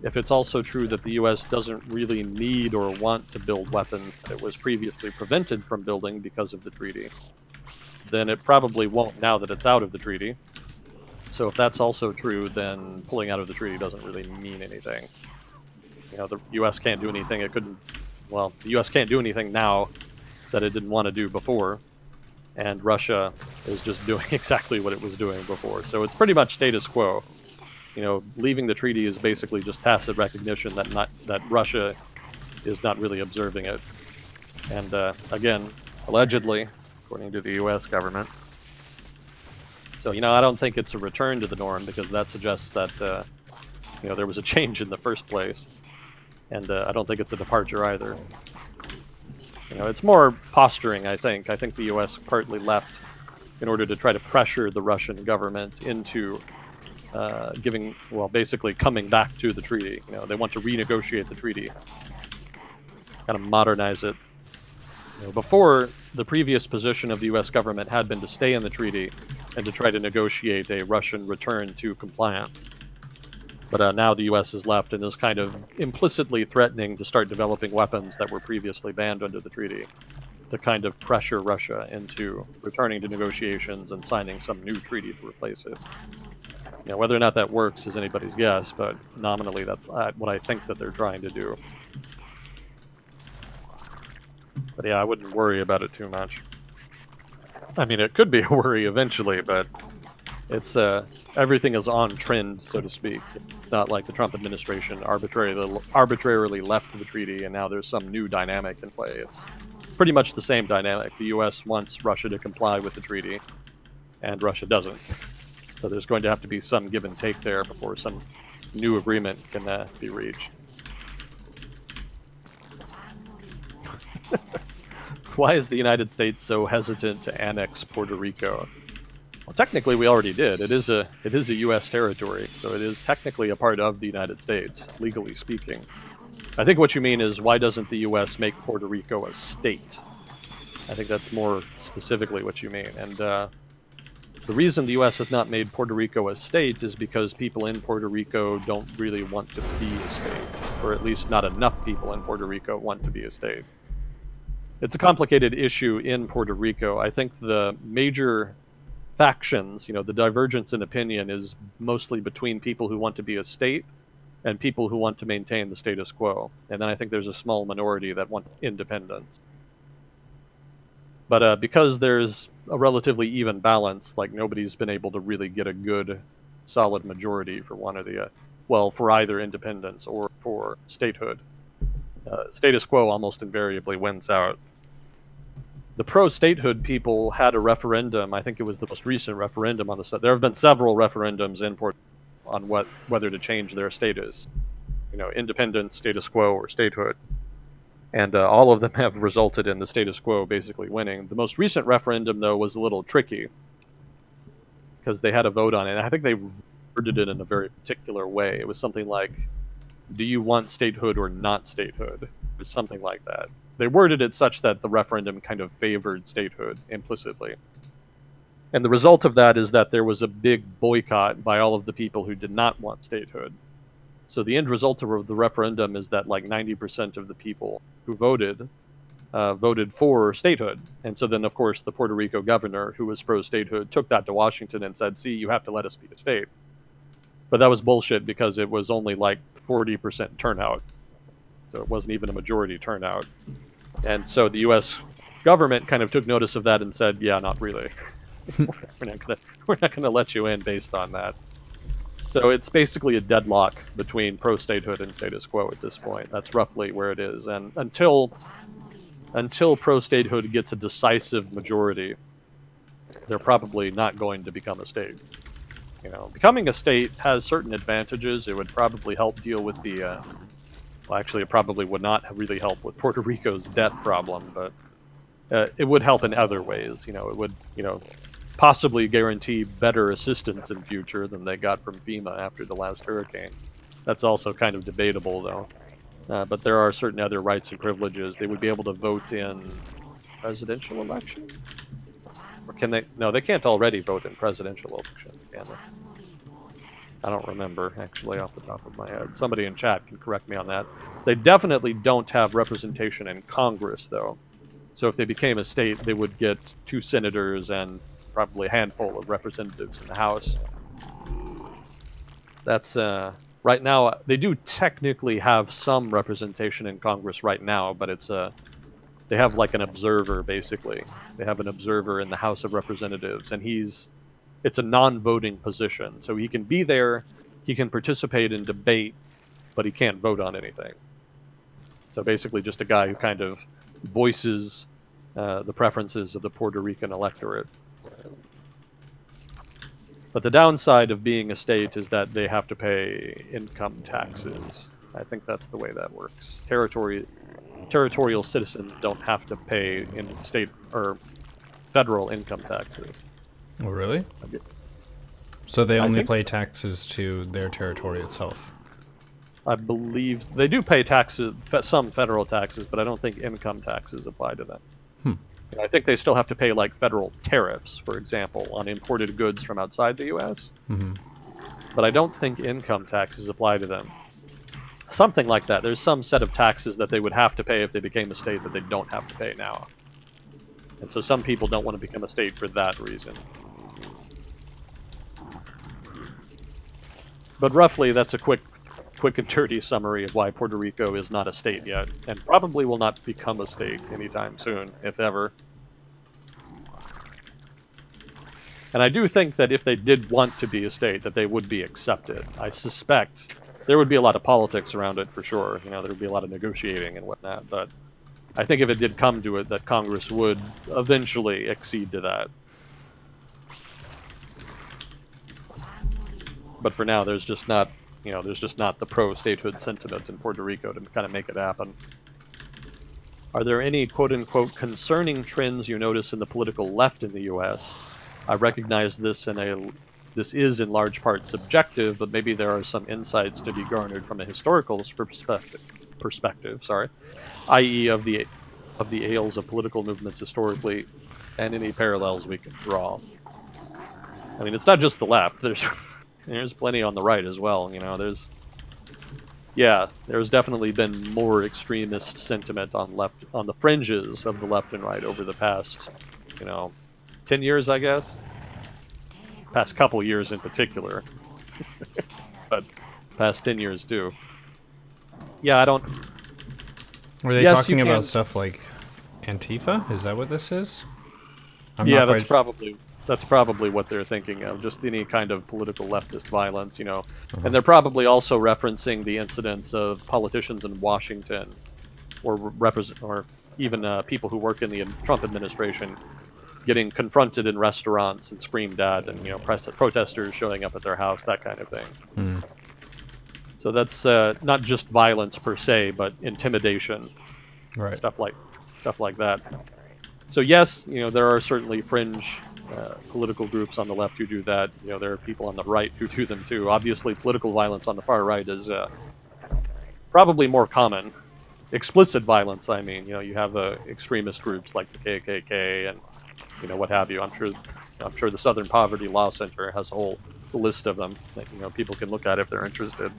if it's also true that the U.S. doesn't really need or want to build weapons that it was previously prevented from building because of the treaty, then it probably won't now that it's out of the treaty. So if that's also true, then pulling out of the treaty doesn't really mean anything. The U.S. can't do anything it couldn't... Well, the U.S. can't do anything now that it didn't want to do before, and Russia is just doing exactly what it was doing before. So it's pretty much status quo. Leaving the treaty is basically just tacit recognition that Russia is not really observing it. And again, allegedly, according to the U.S. government. So, I don't think it's a return to the norm, because that suggests that, there was a change in the first place. And I don't think it's a departure either. It's more posturing, I think. I think the U.S. partly left in order to try to pressure the Russian government into basically coming back to the treaty. You know, they want to renegotiate the treaty, kind of modernize it. You know, before, the previous position of the U.S. government had been to stay in the treaty and to try to negotiate a Russian return to compliance. But now the U.S. is left and is kind of implicitly threatening to start developing weapons that were previously banned under the treaty, to kind of pressure Russia into returning to negotiations and signing some new treaty to replace it. You know, whether or not that works is anybody's guess, but nominally that's what I think that they're trying to do. But yeah, I wouldn't worry about it too much. I mean, it could be a worry eventually, but it's everything is on trend, so to speak. It's not like the Trump administration arbitrarily left the treaty and now there's some new dynamic in play. It's pretty much the same dynamic. The U.S. wants Russia to comply with the treaty, and Russia doesn't. So there's going to have to be some give and take there before some new agreement can be reached. Why is the United States so hesitant to annex Puerto Rico? Well, technically we already did. It is a U.S. territory, so it is technically a part of the United States, legally speaking. I think what you mean is, why doesn't the U.S. make Puerto Rico a state? I think that's more specifically what you mean. And the reason the U.S. has not made Puerto Rico a state is because people in Puerto Rico don't really want to be a state, or at least not enough people in Puerto Rico want to be a state. It's a complicated issue in Puerto Rico. I think the major factions, you know, the divergence in opinion is mostly between people who want to be a state and people who want to maintain the status quo. And then I think there's a small minority that want independence. But because there's a relatively even balance, like nobody's been able to really get a good, solid majority for one or the, for either independence or for statehood. Status quo almost invariably wins out. The pro-statehood people had a referendum. I think it was the most recent referendum on the. There have been several referendums in Puerto Rico on whether to change their status, you know, independence, status quo, or statehood, and all of them have resulted in the status quo basically winning. The most recent referendum, though, was a little tricky because they had a vote on it. And I think they worded it in a very particular way. It was something like, "Do you want statehood or not statehood?" It was something like that. They worded it such that the referendum kind of favored statehood implicitly. And the result of that is that there was a big boycott by all of the people who did not want statehood. So the end result of the referendum is that like 90% of the people who voted voted for statehood. And so then, of course, the Puerto Rico governor, who was pro-statehood, took that to Washington and said, see, you have to let us be a state. But that was bullshit because it was only like 40% turnout. So it wasn't even a majority turnout. And so the U.S. government kind of took notice of that and said, yeah, not really. we're not gonna let you in based on that. So it's basically a deadlock between pro-statehood and status quo at this point. That's roughly where it is. And until pro-statehood gets a decisive majority, they're probably not going to become a state. You know, becoming a state has certain advantages. It would probably help deal with the well, actually, it probably would not really help with Puerto Rico's debt problem, but it would help in other ways. You know, it would, you know, possibly guarantee better assistance in future than they got from FEMA after the last hurricane. That's also kind of debatable, though. But there are certain other rights and privileges. They would be able to vote in presidential elections? Or can they? No, they can't already vote in presidential elections, can they? I don't remember, actually, off the top of my head. Somebody in chat can correct me on that. They definitely don't have representation in Congress, though. So if they became a state, they would get 2 senators and probably a handful of representatives in the House. That's, right now, they do technically have some representation in Congress right now, but it's, they have like an observer, basically. They have an observer in the House of Representatives, and it's a non-voting position. So he can be there, he can participate in debate, but he can't vote on anything. So basically just a guy who kind of voices the preferences of the Puerto Rican electorate. But the downside of being a state is that they have to pay income taxes. I think that's the way that works. Territorial citizens don't have to pay in state or federal income taxes. Oh, really? So they I only think- pay taxes to their territory itself. I believe they do pay taxes, some federal taxes, but I don't think income taxes apply to them. Hmm. And I think they still have to pay like federal tariffs, for example, on imported goods from outside the U.S. Hmm. But I don't think income taxes apply to them. Something like that. There's some set of taxes that they would have to pay if they became a state that they don't have to pay now. And so some people don't want to become a state for that reason. But roughly, that's a quick and dirty summary of why Puerto Rico is not a state yet, and probably will not become a state anytime soon, if ever. And I do think that if they did want to be a state, that they would be accepted. I suspect there would be a lot of politics around it for sure. You know, there would be a lot of negotiating and whatnot. But I think if it did come to it, that Congress would eventually accede to that. But for now, there's just not, there's just not the pro-statehood sentiment in Puerto Rico to kind of make it happen. Are there any quote-unquote concerning trends you notice in the political left in the U.S.? I recognize this is in large part subjective, but maybe there are some insights to be garnered from a historical perspective, i.e. of the ails of political movements historically, and any parallels we can draw. I mean, it's not just the left. There's plenty on the right as well. There's definitely been more extremist sentiment on the fringes of the left and right over the past, 10 years, I guess. Past couple years in particular. But past 10 years too. Yeah, I don't... Were they Yes, talking you about can. stuff like Antifa? Is that what this is? Yeah, that's probably what they're thinking of. Just any kind of political leftist violence, And they're probably also referencing the incidents of politicians in Washington, or even people who work in the Trump administration, getting confronted in restaurants and screamed at, and protesters showing up at their house, that kind of thing. Mm. So that's not just violence per se, but intimidation, Right. stuff like that. So yes, there are certainly fringe political groups on the left who do that. There are people on the right who do them too. Obviously, political violence on the far right is probably more common. Explicit violence, I mean. You have extremist groups like the KKK and what have you. I'm sure the Southern Poverty Law Center has a whole list of them that people can look at if they're interested.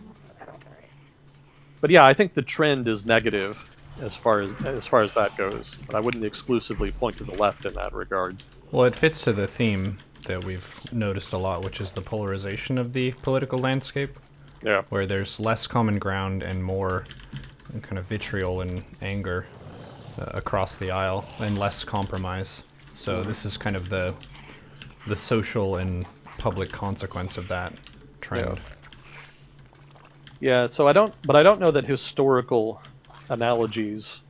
But yeah, I think the trend is negative as far as that goes. But I wouldn't exclusively point to the left in that regard. Well, it fits to the theme that we've noticed a lot, which is the polarization of the political landscape. Yeah. Where there's less common ground and more kind of vitriol and anger across the aisle, and less compromise. So this is kind of the social and public consequence of that trend. Yeah, so I don't know that historical analogies,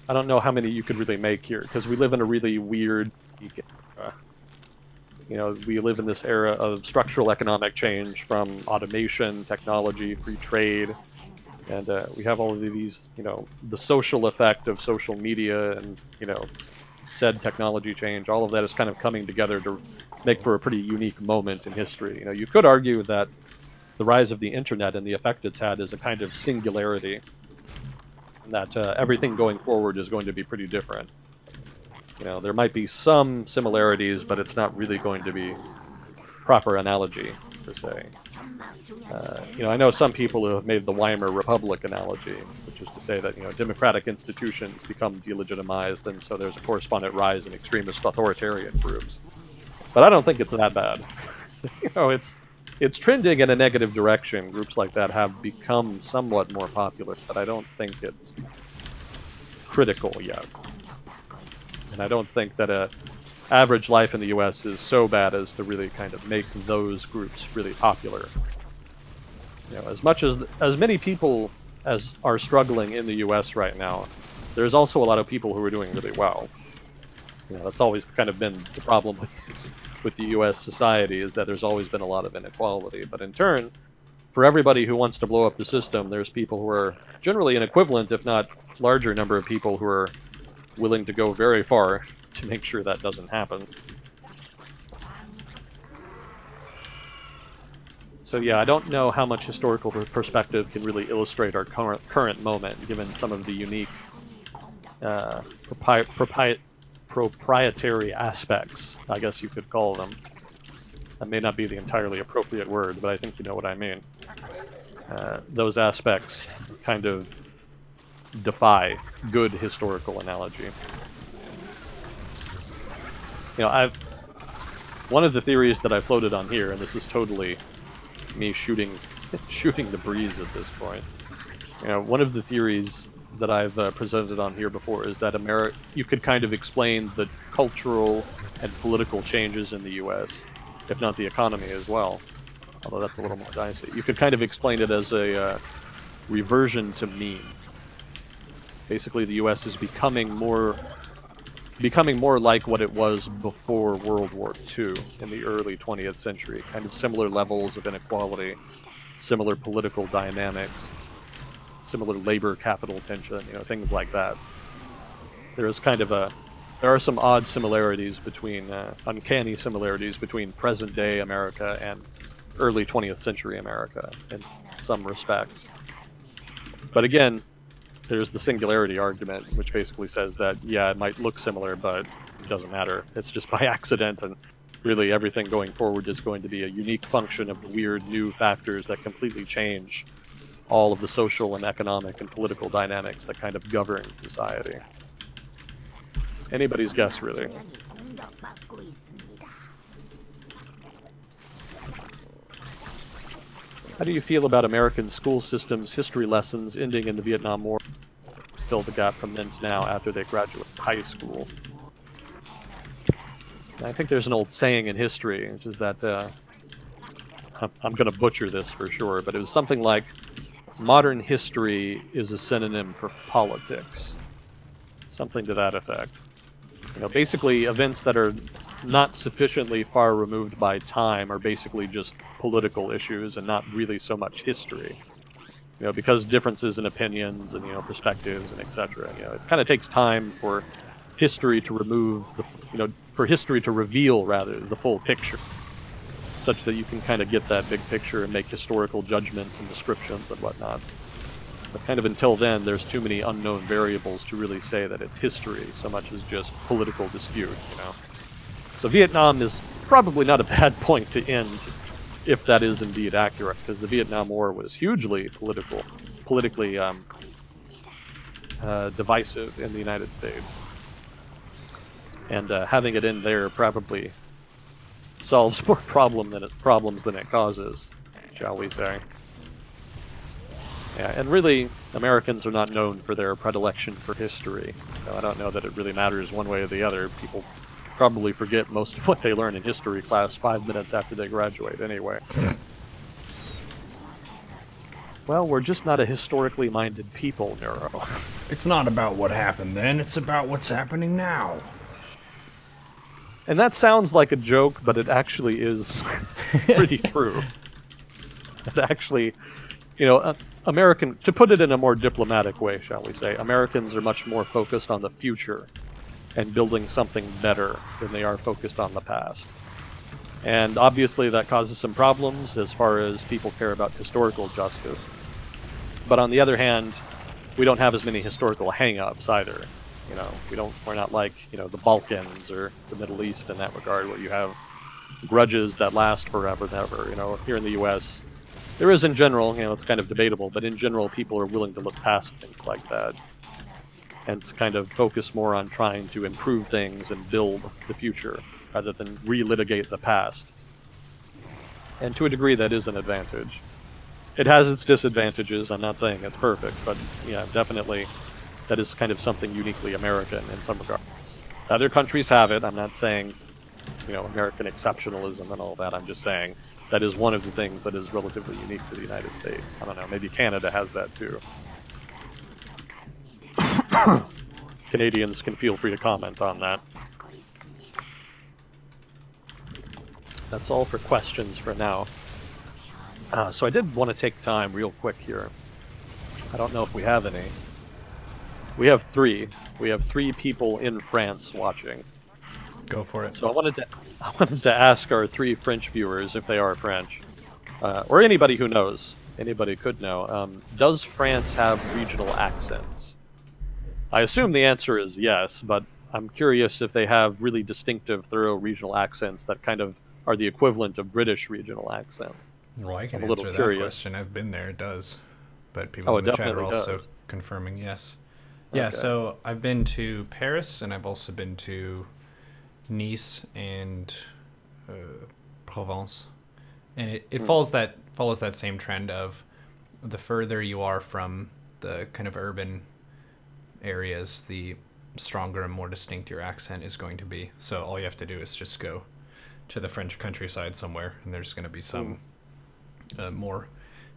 I don't know how many you could really make here, because we live in a really weird, we live in this era of structural economic change from automation, technology, free trade, and we have all of these, the social effect of social media and, said technology change, all of that is kind of coming together to make for a pretty unique moment in history. You could argue that the rise of the internet and the effect it's had is a kind of singularity, and that everything going forward is going to be pretty different. There might be some similarities, but it's not really going to be proper analogy, per se. I know some people who have made the Weimar Republic analogy, which is to say that democratic institutions become delegitimized, and so there's a correspondent rise in extremist authoritarian groups. But I don't think it's that bad. It's trending in a negative direction. Groups like that have become somewhat more popular, but I don't think it's critical yet. And I don't think that average life in the U.S. is so bad as to really kind of make those groups really popular. As many people as are struggling in the U.S. right now, there's also a lot of people who are doing really well. That's always kind of been the problem with the U.S. society, is that there's always been a lot of inequality. But in turn, for everybody who wants to blow up the system, there's people who are generally an equivalent, if not larger number of people who are willing to go very far to make sure that doesn't happen. So yeah, I don't know how much historical perspective can really illustrate our current moment, given some of the unique proprietary aspects, I guess you could call them. That may not be the entirely appropriate word, but I think you know what I mean. Those aspects kind of defy good historical analogy. You know, one of the theories that I floated on here, and this is totally me shooting the breeze at this point. You know, one of the theories that I've presented on here before is that you could kind of explain the cultural and political changes in the U.S., if not the economy as well, although that's a little more dicey. You could kind of explain it as a reversion to mean. Basically, the U.S. is becoming more like what it was before World War II in the early 20th century. Kind of similar levels of inequality, similar political dynamics, similar labor capital tension, you know, things like that. There are some odd similarities between, uncanny similarities between present day America and early 20th century America in some respects. But again, there's the singularity argument, which basically says that, yeah, it might look similar, but it doesn't matter. It's just by accident, and really everything going forward is going to be a unique function of the weird new factors that completely change all of the social and economic and political dynamics that kind of govern society. Anybody's guess, really. How do you feel about American school systems, history lessons ending in the Vietnam War? Fill the gap from then to now after they graduate high school. I think there's an old saying in history, which is that, I'm going to butcher this for sure, but it was something like, modern history is a synonym for politics. Something to that effect. You know, basically events that are not sufficiently far removed by time are basically just political issues and not really so much history. You know, because differences in opinions and, you know, perspectives and etc. You know, it kind of takes time for history to reveal rather the full picture, such that you can kind of get that big picture and make historical judgments and descriptions and whatnot. But kind of until then, there's too many unknown variables to really say that it's history so much as just political dispute, you know. So Vietnam is probably not a bad point to end, if that is indeed accurate, because the Vietnam War was hugely politically divisive in the United States. And having it end there probably solves more problems than it causes, shall we say. Yeah, and really, Americans are not known for their predilection for history. So I don't know that it really matters one way or the other. People probably forget most of what they learn in history class 5 minutes after they graduate anyway. Well, we're just not a historically minded people, Neuro. It's not about what happened then, it's about what's happening now. And that sounds like a joke, but it actually is pretty true. It actually, you know, to put it in a more diplomatic way, shall we say, Americans are much more focused on the future and building something better than they are focused on the past. And obviously that causes some problems as far as people care about historical justice. But on the other hand, we don't have as many historical hang-ups either. You know, we're not like, you know, the Balkans or the Middle East in that regard, where you have grudges that last forever and ever. You know, here in the U.S., there is in general, you know, it's kind of debatable, but in general, people are willing to look past things like that and to kind of focus more on trying to improve things and build the future rather than relitigate the past. And to a degree, that is an advantage. It has its disadvantages. I'm not saying it's perfect, but yeah, definitely that is kind of something uniquely American in some regards. Other countries have it. I'm not saying, you know, American exceptionalism and all that. I'm just saying that is one of the things that is relatively unique to the United States. I don't know, maybe Canada has that too. Canadians can feel free to comment on that. That's all for questions for now. So I did want to take time real quick here. I don't know if we have any. We have 3. We have 3 people in France watching. Go for it. So I wanted to ask our 3 French viewers, if they are French, or anybody who knows, anybody could know, does France have regional accents? I assume the answer is yes, but I'm curious if they have really distinctive, thorough regional accents that kind of are the equivalent of British regional accents. Well, I can I'm a little answer that curious. question. I've been there. It does. But people Oh, in it the chat are definitely also does. confirming yes. Yeah, Okay. so I've been to Paris and I've also been to Nice and uh, Provence. And it Hmm. follows that same trend of the further you are from the kind of urban areas, the stronger and more distinct your accent is going to be. So all you have to do is just go to the French countryside somewhere, and there's going to be Hmm. some more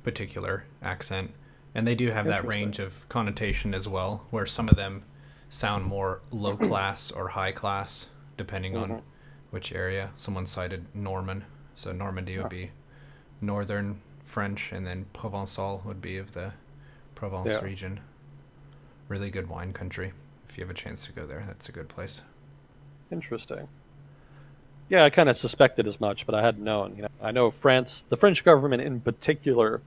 particular accent. And they do have that Interesting. range of connotation as well, where some of them sound more low class or high class, depending on Hmm. which area. Someone cited Norman, so Normandy would Huh. be northern French, and then Provençal would be of the Provence Yeah. region. Really good wine country. If you have a chance to go there, that's a good place. Interesting. Yeah, I kind of suspected as much, but I hadn't known. I know France, the French government in particular,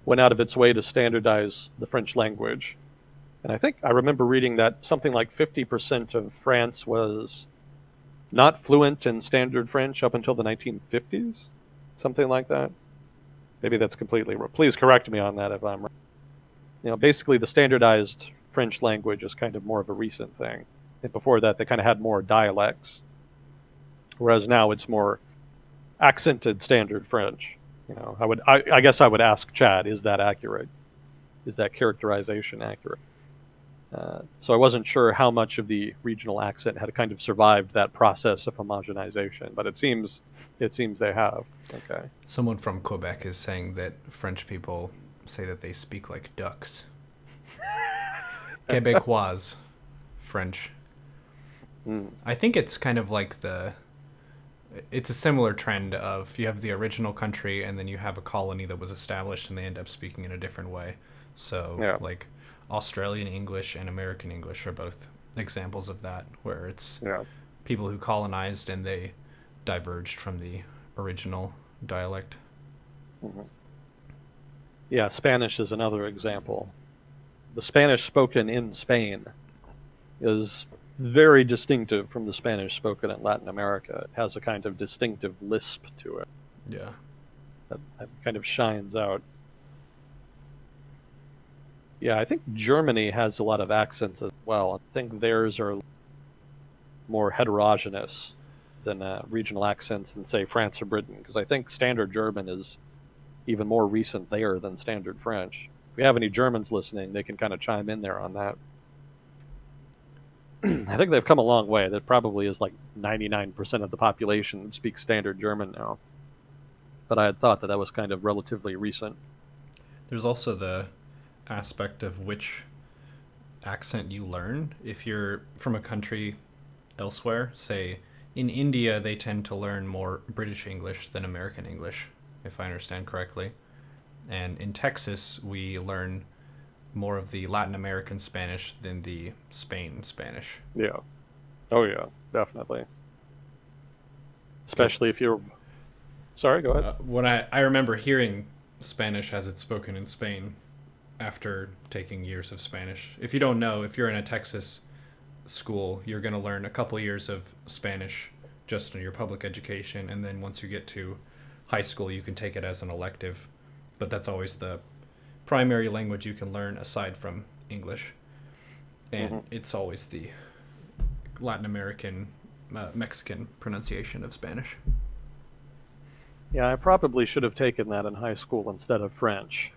went out of its way to standardize the French language. And I think I remember reading that something like 50% of France was not fluent in standard French up until the 1950s, something like that. Maybe that's completely wrong. Please correct me on that if I'm wrong. Basically the standardized French language is kind of more of a recent thing. And before that, they kind of had more dialects, whereas now it's more accented standard French. I guess I would ask Chad, is that accurate? Is that characterization accurate? So I wasn't sure how much of the regional accent had kind of survived that process of homogenization, but it seems they have. Okay. Someone from Quebec is saying that French people say that they speak like ducks. Québécois, French. Mm. I think it's kind of like it's a similar trend of you have the original country and then you have a colony that was established and they end up speaking in a different way. So, Yeah. like Australian English and American English are both examples of that, where it's Yeah. people who colonized and they diverged from the original dialect. Hmm. Yeah. Spanish is another example. The Spanish spoken in Spain is very distinctive from the Spanish spoken in Latin America. It has a kind of distinctive lisp to it Yeah. that kind of shines out. Yeah, I think Germany has a lot of accents as well. I think theirs are more heterogeneous than regional accents in, say, France or Britain, because I think Standard German is even more recent there than Standard French. If we have any Germans listening, they can kind of chime in there on that. I think they've come a long way. There probably is like 99% of the population speaks Standard German now. But I had thought that was kind of relatively recent. There's also the aspect of which accent you learn. If you're from a country elsewhere, say in India, they tend to learn more British English than American English, if I understand correctly. And in Texas, we learn more of the Latin American Spanish than the Spain Spanish. Yeah. Oh, yeah, definitely. Good. Especially if you're. Sorry, go ahead. When I remember hearing Spanish as it's spoken in Spain after taking years of Spanish. If you don't know, if you're in a Texas school, you're going to learn a couple years of Spanish just in your public education, and then once you get to high school, you can take it as an elective. But that's always the primary language you can learn aside from English, and it's always the Latin American, Mexican pronunciation of Spanish. Yeah, I probably should have taken that in high school instead of French.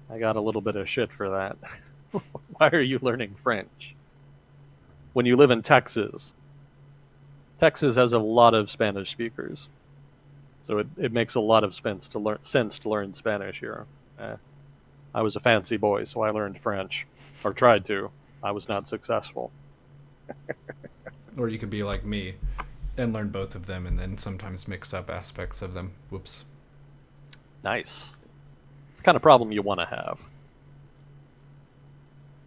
I got a little bit of shit for that. Why are you learning French? When you live in Texas, Texas has a lot of Spanish speakers. So it makes a lot of sense to learn Spanish here. I was a fancy boy, so I learned French, or tried to. I was not successful. Or you could be like me and learn both of them and then sometimes mix up aspects of them. Whoops. Nice. It's the kind of problem you want to have.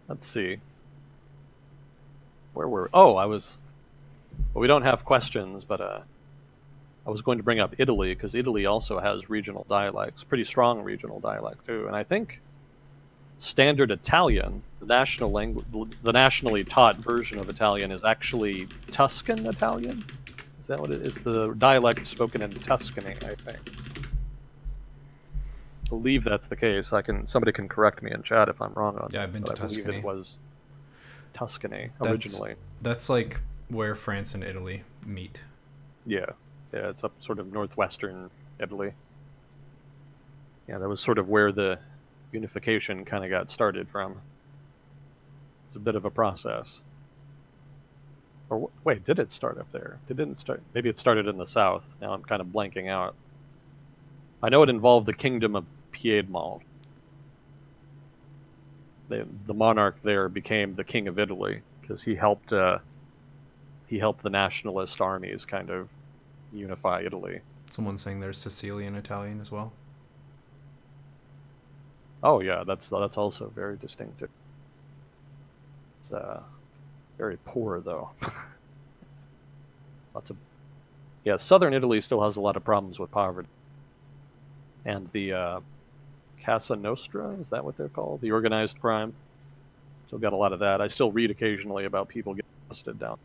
Let's see. Where were? Oh, I was. Well, we don't have questions, but I was going to bring up Italy because Italy also has regional dialects, pretty strong regional dialect too. And I think Standard Italian, the national language, the nationally taught version of Italian, is actually Tuscan Italian. Is that what it is? The dialect spoken in Tuscany, I think. I believe that's the case. Somebody can correct me in chat if I'm wrong on that. Yeah, I've been to I believe Tuscany. it was Tuscany originally. That's like where France and Italy meet. Yeah, it's up sort of northwestern Italy. Yeah, that was sort of where the unification kind of got started from. It's a bit of a process. Or wait, did it start up there? It didn't start. Maybe it started in the south. Now I'm kind of blanking out. I know it involved the kingdom of Piedmont. The monarch there became the king of Italy because he helped the nationalist armies kind of unify Italy. Someone's saying there's Sicilian Italian as well. Oh yeah, that's also very distinctive. It's very poor though. Southern Italy still has a lot of problems with poverty. And the Casa Nostra, is that what they're called? The organized crime. Still got a lot of that. I still read occasionally about people getting busted down.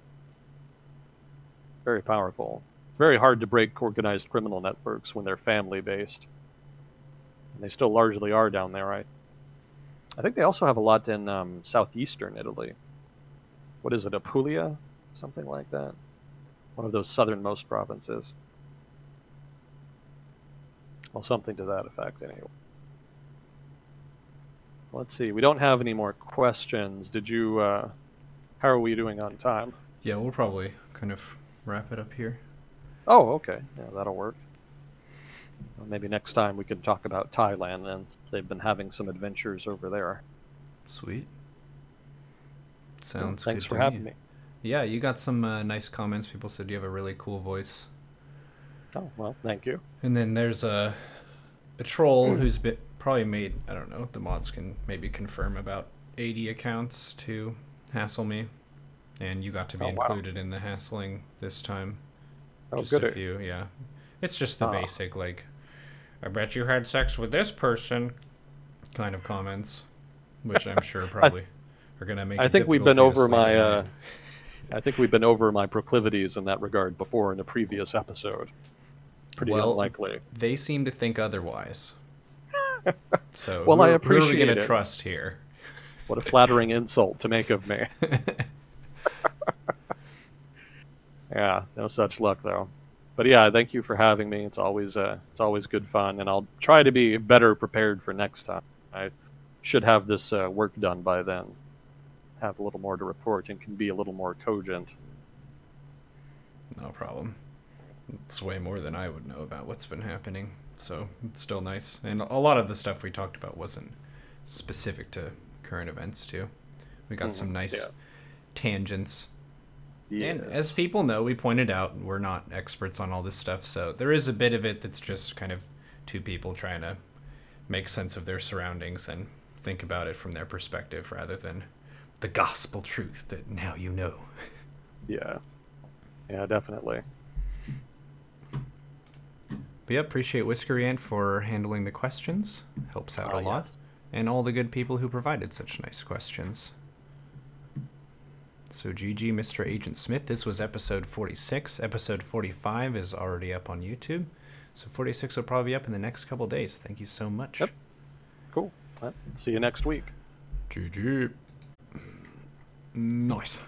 Very powerful. Very hard to break organized criminal networks when they're family-based. And they still largely are down there, right? I think they also have a lot in southeastern Italy. What is it, Apulia? Something like that. One of those southernmost provinces. Well, something to that effect, anyway. Let's see. We don't have any more questions. Did you... how are we doing on time? Yeah, we'll probably kind of wrap it up here. Oh, okay. Yeah, that'll work. Well, maybe next time we can talk about Thailand, then. They've been having some adventures over there. Sweet. Sounds Thanks good for to having me. Yeah, you got some nice comments. People said you have a really cool voice. Oh, well, thank you. And then there's a troll who's probably made, I don't know, the mods can maybe confirm, about 80 accounts to hassle me. And you got to be included in the hassling this time. Oh, just goody. a few, yeah. It's just the basic, like, I bet you had sex with this person kind of comments, which I'm sure probably are going to make it I think we've difficult been for you to over sleep at my night. I think we've been over my proclivities in that regard before in a previous episode. Pretty unlikely. They seem to think otherwise. So well, I who are appreciate we going to it. trust here? What a flattering insult to make of me. Yeah, no such luck though. But yeah, thank you for having me. It's always good fun, and I'll try to be better prepared for next time. I should have this work done by then. Have a little more to report and can be a little more cogent. No problem. It's way more than I would know about what's been happening, so it's still nice. And a lot of the stuff we talked about wasn't specific to current events, too. We got some nice tangents. Yes. And as people know, we pointed out, we're not experts on all this stuff, so there is a bit of it that's just kind of two people trying to make sense of their surroundings and think about it from their perspective rather than the gospel truth that now you know. Yeah, definitely. But yeah, appreciate Whiskery Ant for handling the questions. Helps out a lot. Yes. And all the good people who provided such nice questions. So GG, Mr. Agent Smith. This was episode 46. Episode 45 is already up on YouTube. So 46 will probably be up in the next couple days. Thank you so much. Yep. Cool. Well, see you next week. GG. Nice.